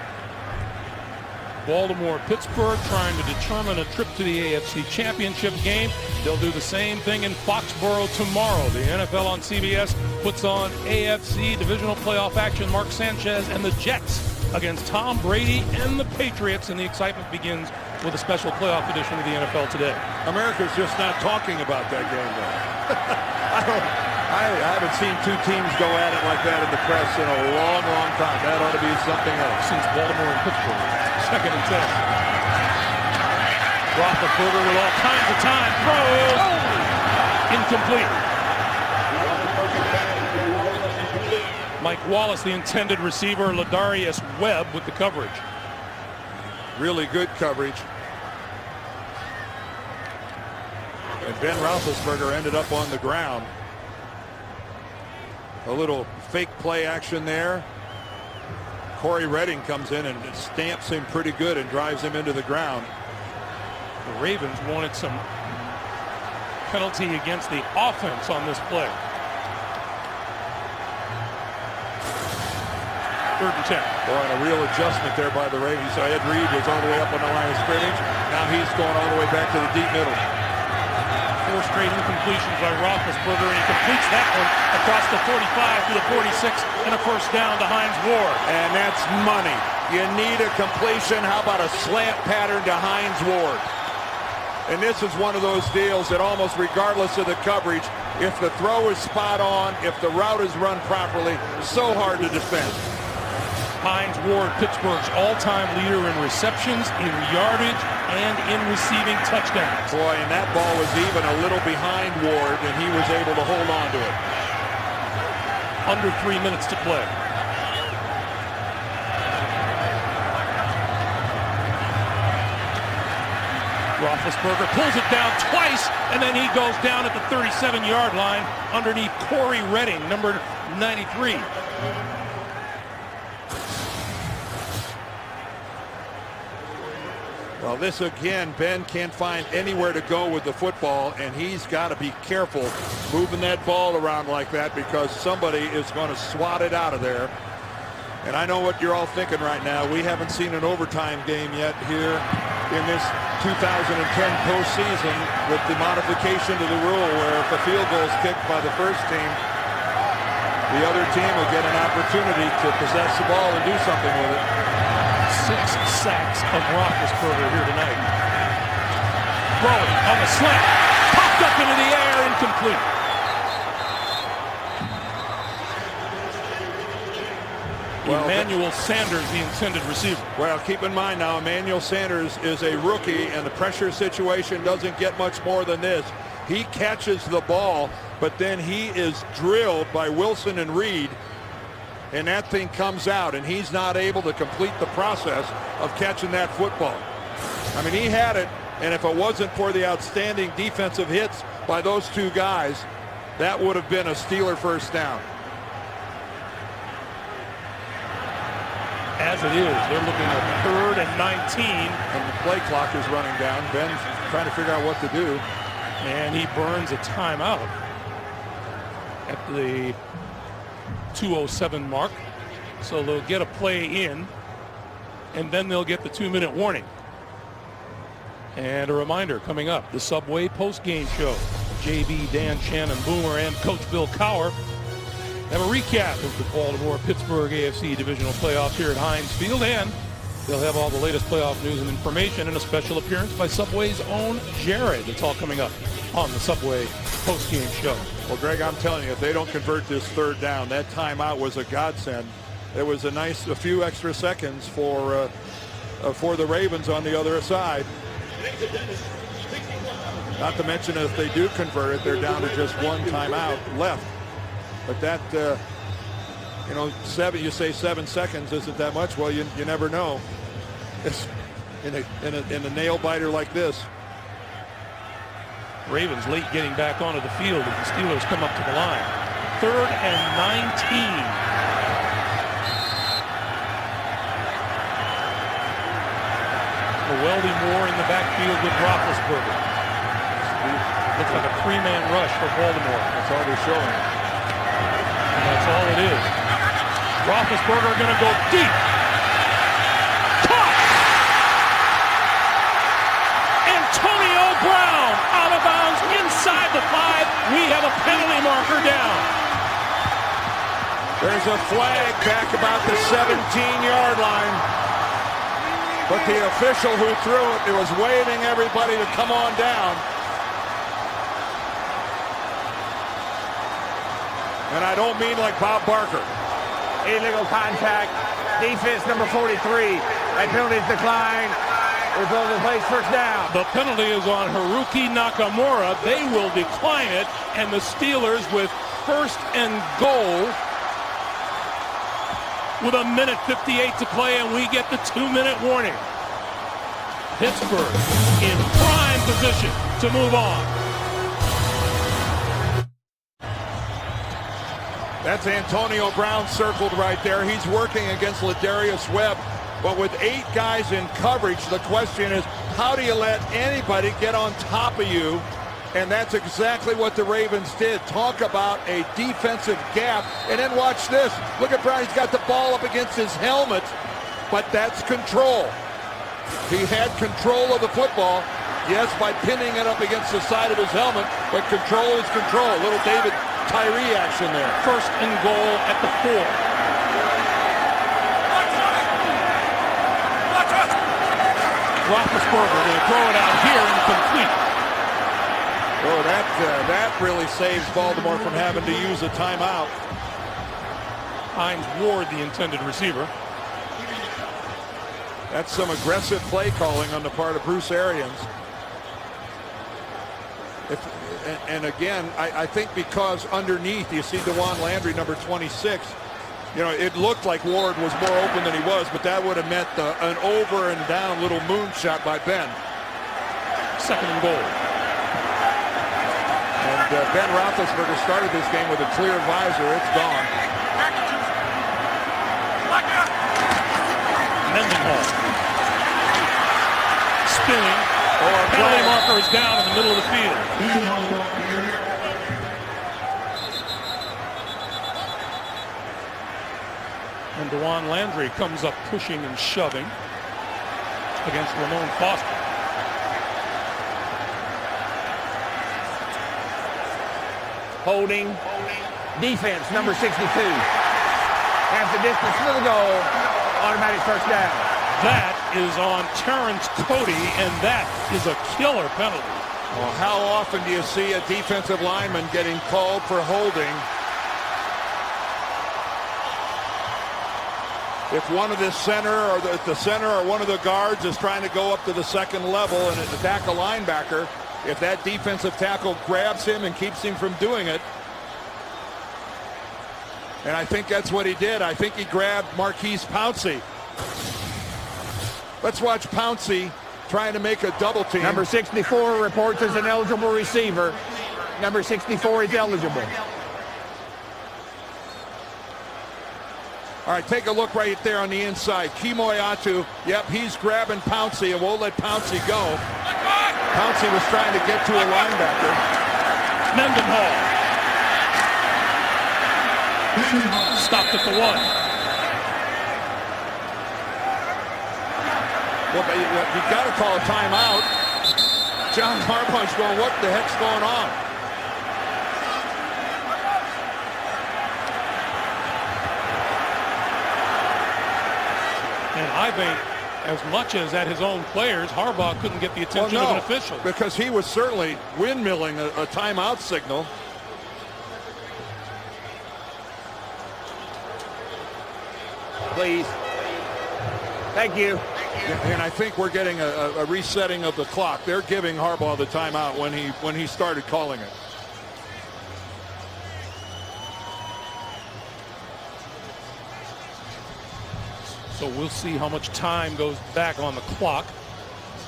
Baltimore, Pittsburgh trying to determine a trip to the AFC Championship game. They'll do the same thing in Foxborough tomorrow. The NFL on CBS puts on AFC Divisional playoff action. Mark Sanchez and the Jets against Tom Brady and the Patriots, and the excitement begins with a special playoff edition of the NFL Today. America's just not talking about that game, though. I haven't seen 2 teams go at it like that in the press in a long, long time. That ought to be something else. Since Baltimore and Pittsburgh, 2nd and 10. Roethlisberger with all kinds of time. Throws. Incomplete. Mike Wallace, the intended receiver. Ladarius Webb with the coverage. Really good coverage. And Ben Roethlisberger ended up on the ground. A little fake play action there. Corey Redding comes in and stamps him pretty good and drives him into the ground. The Ravens wanted some penalty against the offense on this play. 3rd and 10. Boy, and a real adjustment there by the Ravens. So Ed Reed was all the way up on the line of scrimmage. Now he's going all the way back to the deep middle. 4 straight incompletions by Roethlisberger, and he completes that one across the 45 to the 46, and a first down to Heinz Ward. And that's money. You need a completion. How about a slant pattern to Heinz Ward? And this is one of those deals that almost regardless of the coverage, if the throw is spot on, if the route is run properly, so hard to defend. Heinz Ward, Pittsburgh's all-time leader in receptions, in yardage, and in receiving touchdowns. Boy, and that ball was even a little behind Ward, and he was able to hold on to it. Under 3 minutes to play. Roethlisberger pulls it down twice, and then he goes down at the 37-yard line underneath Corey Redding, number 93. Well, this again, Ben can't find anywhere to go with the football, and he's got to be careful moving that ball around like that because somebody is going to swat it out of there. And I know what you're all thinking right now. We haven't seen an overtime game yet here in this 2010 postseason with the modification to the rule where if a field goal is kicked by the first team, the other team will get an opportunity to possess the ball and do something with it. 6 sacks of Roethlisberger here tonight. Throwing on the slant. Popped up into the air, incomplete. Well, Emmanuel Sanders, the intended receiver. Well, keep in mind now, Emmanuel Sanders is a rookie, and the pressure situation doesn't get much more than this. He catches the ball, but then he is drilled by Wilson and Reed, and that thing comes out, and he's not able to complete the process of catching that football. I mean, he had it, and if it wasn't for the outstanding defensive hits by those 2 guys, that would have been a Steeler first down. As it is, they're looking at 3rd and 19. And the play clock is running down. Ben's trying to figure out what to do. And he burns a timeout at the 2:07 mark. So they'll get a play in, and then they'll get the 2-minute warning. And a reminder coming up, the Subway post-game show. JB, Dan, Shannon, Boomer, and Coach Bill Cowher have a recap of the Baltimore-Pittsburgh AFC Divisional playoffs here at Heinz Field, and they'll have all the latest playoff news and information and a special appearance by Subway's own Jared. It's all coming up on the Subway post-game show. Well, Greg, I'm telling you, if they don't convert this 3rd down, that timeout was a godsend. It was a few extra seconds for the Ravens on the other side. Not to mention, if they do convert it, they're down to just one timeout left. But that, you say 7 seconds isn't that much. Well, you never know. It's in a nail biter like this. Ravens late getting back onto the field as the Steelers come up to the line. 3rd and 19. Welding Moore in the backfield with Roethlisberger. Looks like a 3-man rush for Baltimore. That's all they're showing. And that's all it is. Roethlisberger going to go deep. Caught! Antonio Brown out of bounds inside the 5. We have a penalty marker down. There's a flag back about the 17-yard line. But the official who threw it was waving everybody to come on down. And I don't mean like Bob Barker. Illegal contact. Defense number 43. That penalty is declined. Result of the place, 1st down. The penalty is on Haruki Nakamura. They will decline it. And the Steelers with 1st and goal with 1:58 to play, and we get the 2-minute warning. Pittsburgh in prime position to move on. That's Antonio Brown circled right there. He's working against Ladarius Webb. But with 8 guys in coverage, the question is, how do you let anybody get on top of you? And that's exactly what the Ravens did. Talk about a defensive gap. And then watch this. Look at Brown. He's got the ball up against his helmet. But that's control. He had control of the football. Yes, by pinning it up against the side of his helmet. But control is control. Little David Tyree action there. 1st and goal at the 4. Roethlisberger going to throw it out here and complete. Oh, that really saves Baltimore from having to use a timeout. Hines Ward, the intended receiver. That's some aggressive play calling on the part of Bruce Arians. And again, I think because underneath you see DeJuan Landry, number 26, it looked like Ward was more open than he was, but that would have meant an over and down little moonshot by Ben. 2nd and goal. And Ben Roethlisberger started this game with a clear visor. It's gone. Mendenhall. Spinning. Penalty marker is down in the middle of the field. And DeJuan Landry comes up pushing and shoving against Ramon Foster. Holding. Defense number 62. Half the distance to the goal. Automatic 1st down. That is on Terrence Cody, and that is a killer penalty. Well, how often do you see a defensive lineman getting called for holding if one of the center or the center or one of the guards is trying to go up to the 2nd level and attack a linebacker? If that defensive tackle grabs him and keeps him from doing it, and I think that's what he did. I think he grabbed Marquise Pouncey. Let's watch Pouncey trying to make a double team. Number 64 reports as an eligible receiver. Number 64 is eligible. All right, take a look right there on the inside. Kimoyatu, yep, he's grabbing Pouncey and won't let Pouncey go. Pouncey was trying to get to a linebacker. Mendenhall. Stopped at the 1. Well, you've got to call a timeout. John Harbaugh's going, what the heck's going on? And I think as much as at his own players, Harbaugh couldn't get the attention of an official. Because he was certainly windmilling a timeout signal. Please. Thank you. And I think we're getting a resetting of the clock. They're giving Harbaugh the timeout when he started calling it. So we'll see how much time goes back on the clock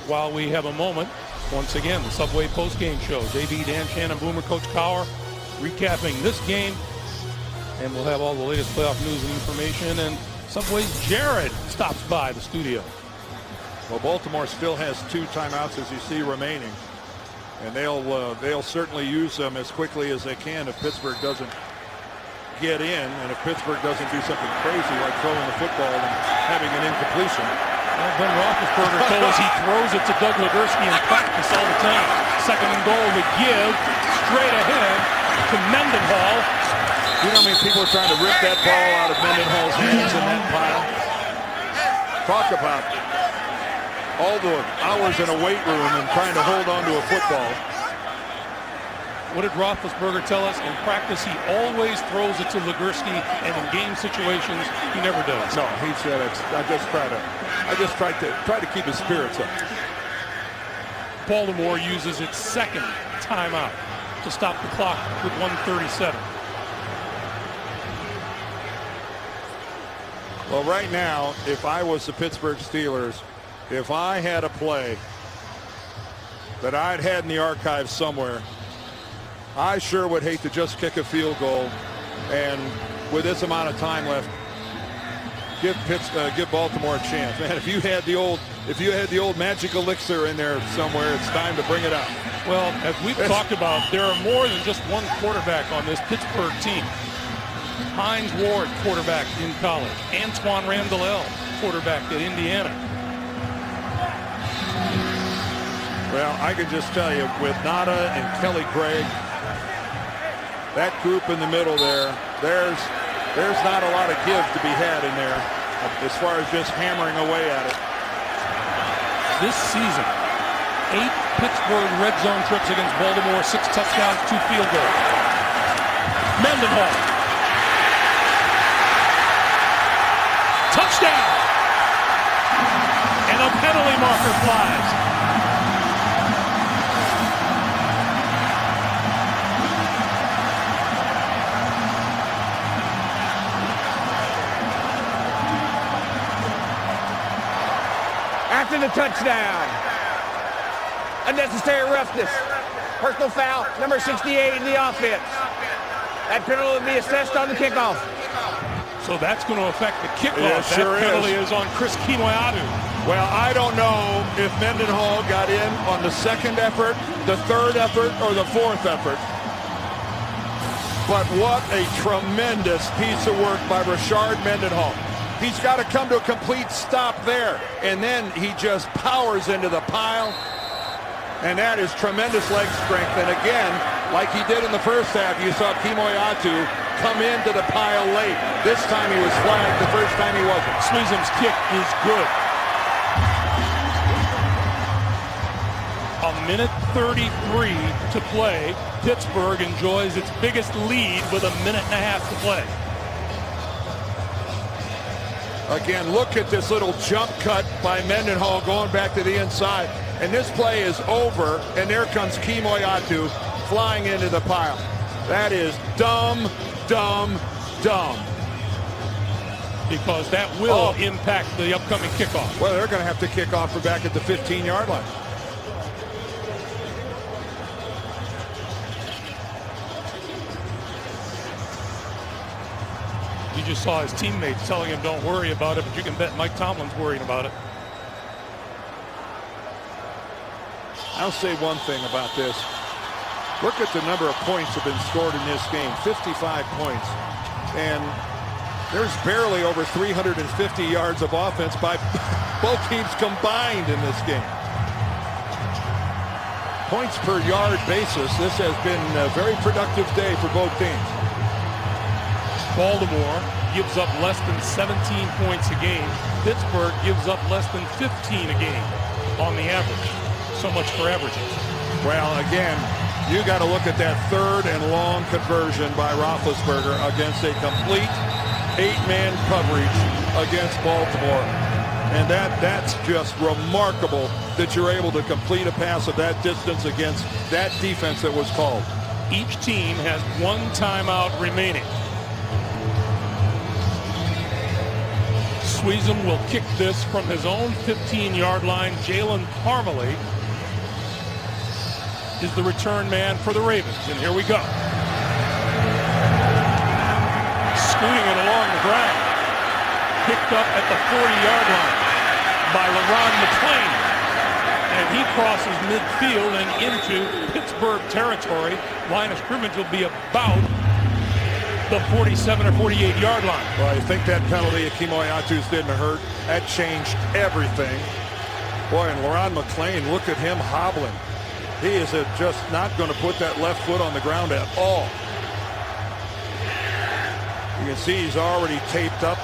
while we have a moment. Once again, the Subway postgame show. JB, Dan Shannon, Boomer, Coach Cowher recapping this game. And we'll have all the latest playoff news and information. And Subway's Jared stops by the studio. Well, Baltimore still has 2 timeouts, as you see, remaining. And they'll certainly use them as quickly as they can if Pittsburgh doesn't get in, and if Pittsburgh doesn't do something crazy like throwing the football and having an incompletion. Well, Ben Roethlisberger told us he throws it to Doug Legursky in practice all the time. Second and goal to give, straight ahead to Mendenhall. You know how many people are trying to rip that ball out of Mendenhall's hands in that pile? Talk about all the hours in a weight room and trying to hold on to a football. What did Roethlisberger tell us? In practice, he always throws it to Legursky, and in game situations, he never does. No, he said I just try to keep his spirits up. Baltimore uses its second timeout to stop the clock with 1:37. Well, right now, if I was the Pittsburgh Steelers, if I had a play that I'd had in the archives somewhere, I sure would hate to just kick a field goal and with this amount of time left give Baltimore a chance. Man, if you had the old magic elixir in there somewhere, it's time to bring it out. Well, as we've talked about, there are more than just one quarterback on this Pittsburgh team. Hines Ward, quarterback in college. Antoine Randall, quarterback at Indiana. Well, I can just tell you, with Nada and Kelly Craig, that group in the middle there's not a lot of give to be had in there as far as just hammering away at it. This season, 8 Pittsburgh red zone trips against Baltimore, 6 touchdowns, 2 field goals. Mendenhall. Touchdown! And a penalty marker flies. After the touchdown, unnecessary roughness, personal foul, number 68 in the offense. That penalty will be assessed on the kickoff. So that's going to affect the kickoff. Yeah, sure that penalty is on Chris Kimoyatu. Well, I don't know if Mendenhall got in on the second effort, the third effort, or the fourth effort. But what a tremendous piece of work by Rashard Mendenhall. He's got to come to a complete stop there, and then he just powers into the pile, and that is tremendous leg strength. And again, like he did in the first half, you saw Kimoyatu come into the pile late. This time he was flagged, the first time he wasn't. Sweezum's kick is good. A minute 33 to play. Pittsburgh enjoys its biggest lead with a minute and a half to play. Again, look at this little jump cut by Mendenhall going back to the inside. And this play is over, and there comes Kimoyatu flying into the pile. That is dumb, dumb, dumb. Because that will impact the upcoming kickoff. Well, they're going to have to kick off for back at the 15-yard line. You just saw his teammates telling him don't worry about it, but you can bet Mike Tomlin's worrying about it. I'll say one thing about this. Look at the number of points that have been scored in this game, 55 points. And there's barely over 350 yards of offense by both teams combined in this game. Points per yard basis, this has been a very productive day for both teams. Baltimore gives up less than 17 points a game. Pittsburgh gives up less than 15 a game on the average. So much for averages. Well, again, you got to look at that third and long conversion by Roethlisberger against a complete 8-man coverage against Baltimore. And that's just remarkable that you're able to complete a pass of that distance against that defense that was called. Each team has one timeout remaining. Sweezum will kick this from his own 15-yard line. Jalen Parmalee is the return man for the Ravens. And here we go. Scooting it along the ground. Picked up at the 40-yard line by LeRon McClain. And he crosses midfield and into Pittsburgh territory. Line of scrimmage will be about the 47 or 48-yard line. Well, I think that penalty at Kimoyatus didn't hurt. That changed everything. Boy, and LeRon McClain, look at him hobbling. He is just not going to put that left foot on the ground at all. You can see he's already taped up.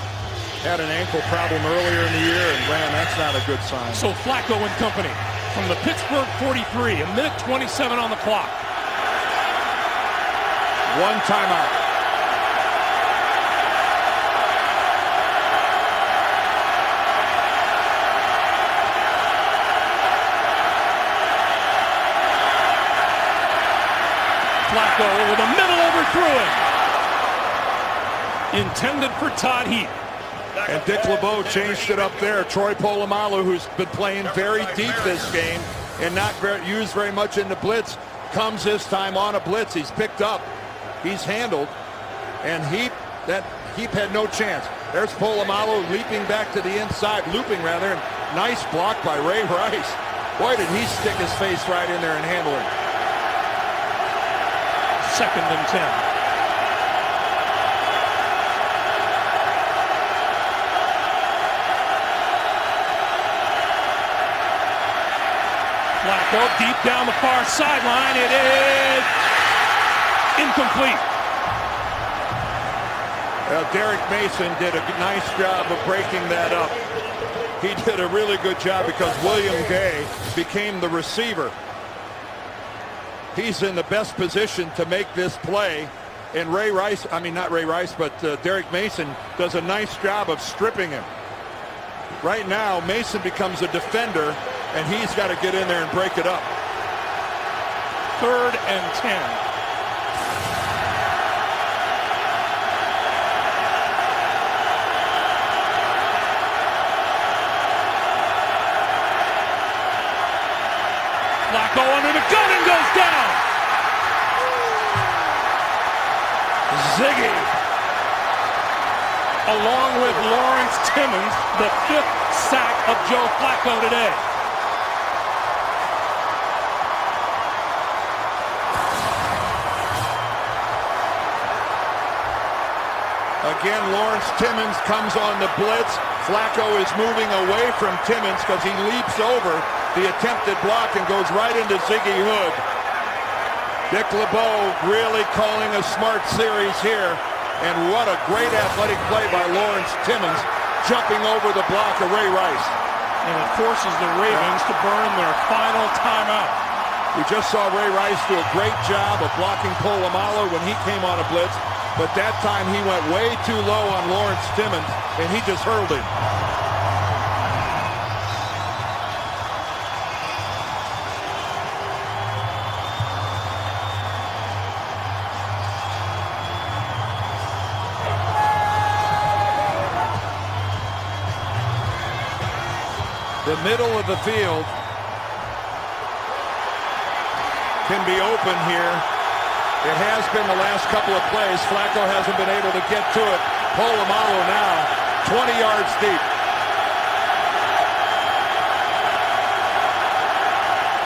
Had an ankle problem earlier in the year, and man, that's not a good sign. So Flacco and company from the Pittsburgh 43, a minute 27 on the clock. One timeout. Flacco over the middle, overthrew it. Intended for Todd Heap. And Dick LeBeau changed it up there. Troy Polamalu, who's been playing very deep this game and not used very much in the blitz, comes this time on a blitz. He's picked up. He's handled. And Heap had no chance. There's Polamalu leaping back to the inside, looping rather. And nice block by Ray Rice. Boy, did he stick his face right in there and handle it. 2nd and 10. Flacco deep down the far sideline. It is incomplete. Derek Mason did a nice job of breaking that up. He did a really good job because William Gay became the receiver. He's in the best position to make this play. And Derek Mason does a nice job of stripping him. Right now, Mason becomes a defender, and he's got to get in there and break it up. 3rd and 10. Flacco under the gun and goes down. Ziggy, along with Lawrence Timmons, the 5th sack of Joe Flacco today. Again, Lawrence Timmons comes on the blitz. Flacco is moving away from Timmons because he leaps over the attempted block and goes right into Ziggy Hood. Dick LeBeau really calling a smart series here. And what a great athletic play by Lawrence Timmons, jumping over the block of Ray Rice. And it forces the Ravens to burn their final timeout. We just saw Ray Rice do a great job of blocking Polamalu when he came on a blitz. But that time he went way too low on Lawrence Timmons, and he just hurled him. The middle of the field can be open here. It has been the last couple of plays. Flacco hasn't been able to get to it. Polamalu now 20 yards deep.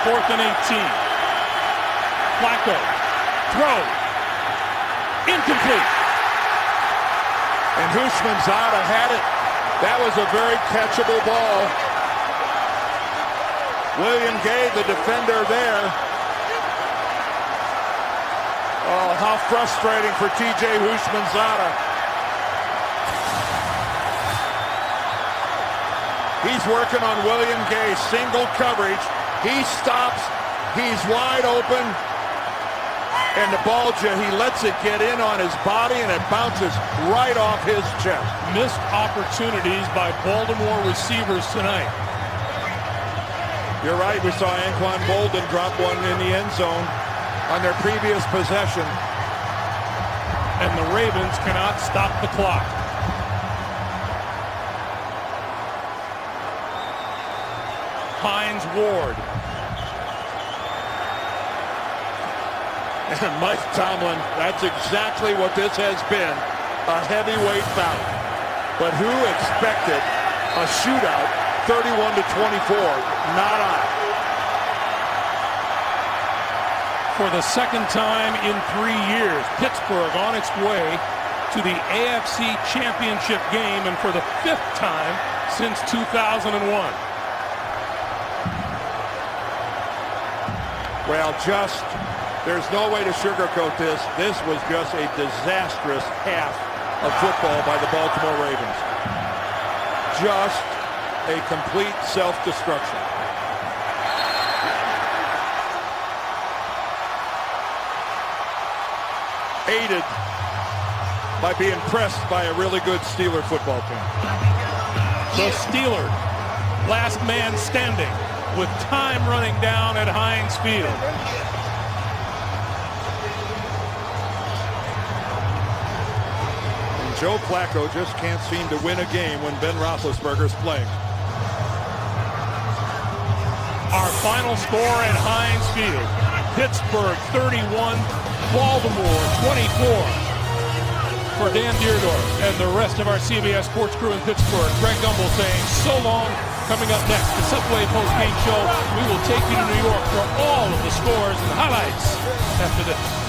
4th and 18. Flacco. Throw. Incomplete. And Houshmandzadeh had it. That was a very catchable ball. William Gay, the defender there. Oh, how frustrating for TJ Houshmandzadeh. He's working on William Gay, single coverage. He stops, he's wide open, and the ball, he lets it get in on his body, and it bounces right off his chest. Missed opportunities by Baltimore receivers tonight. You're right, we saw Anquan Bolden drop one in the end zone on their previous possession. And the Ravens cannot stop the clock. Hines Ward. And Mike Tomlin, that's exactly what this has been, a heavyweight bout. But who expected a shootout, 31-24? Not I. For the second time in 3 years, Pittsburgh on its way to the AFC Championship game, and for the 5th time since 2001. Well, there's no way to sugarcoat this. This was just a disastrous half of football by the Baltimore Ravens. Just a complete self-destruction. Aided by being pressed by a really good Steeler football team. The Steelers, last man standing, with time running down at Heinz Field. And Joe Flacco just can't seem to win a game when Ben Roethlisberger's playing. Our final score at Heinz Field: Pittsburgh 31, Baltimore 24. For Dan Deerdorf and the rest of our CBS Sports crew in Pittsburgh, Greg Gumbel saying so long. Coming up next, the Subway post-game show. We will take you to New York for all of the scores and highlights after this.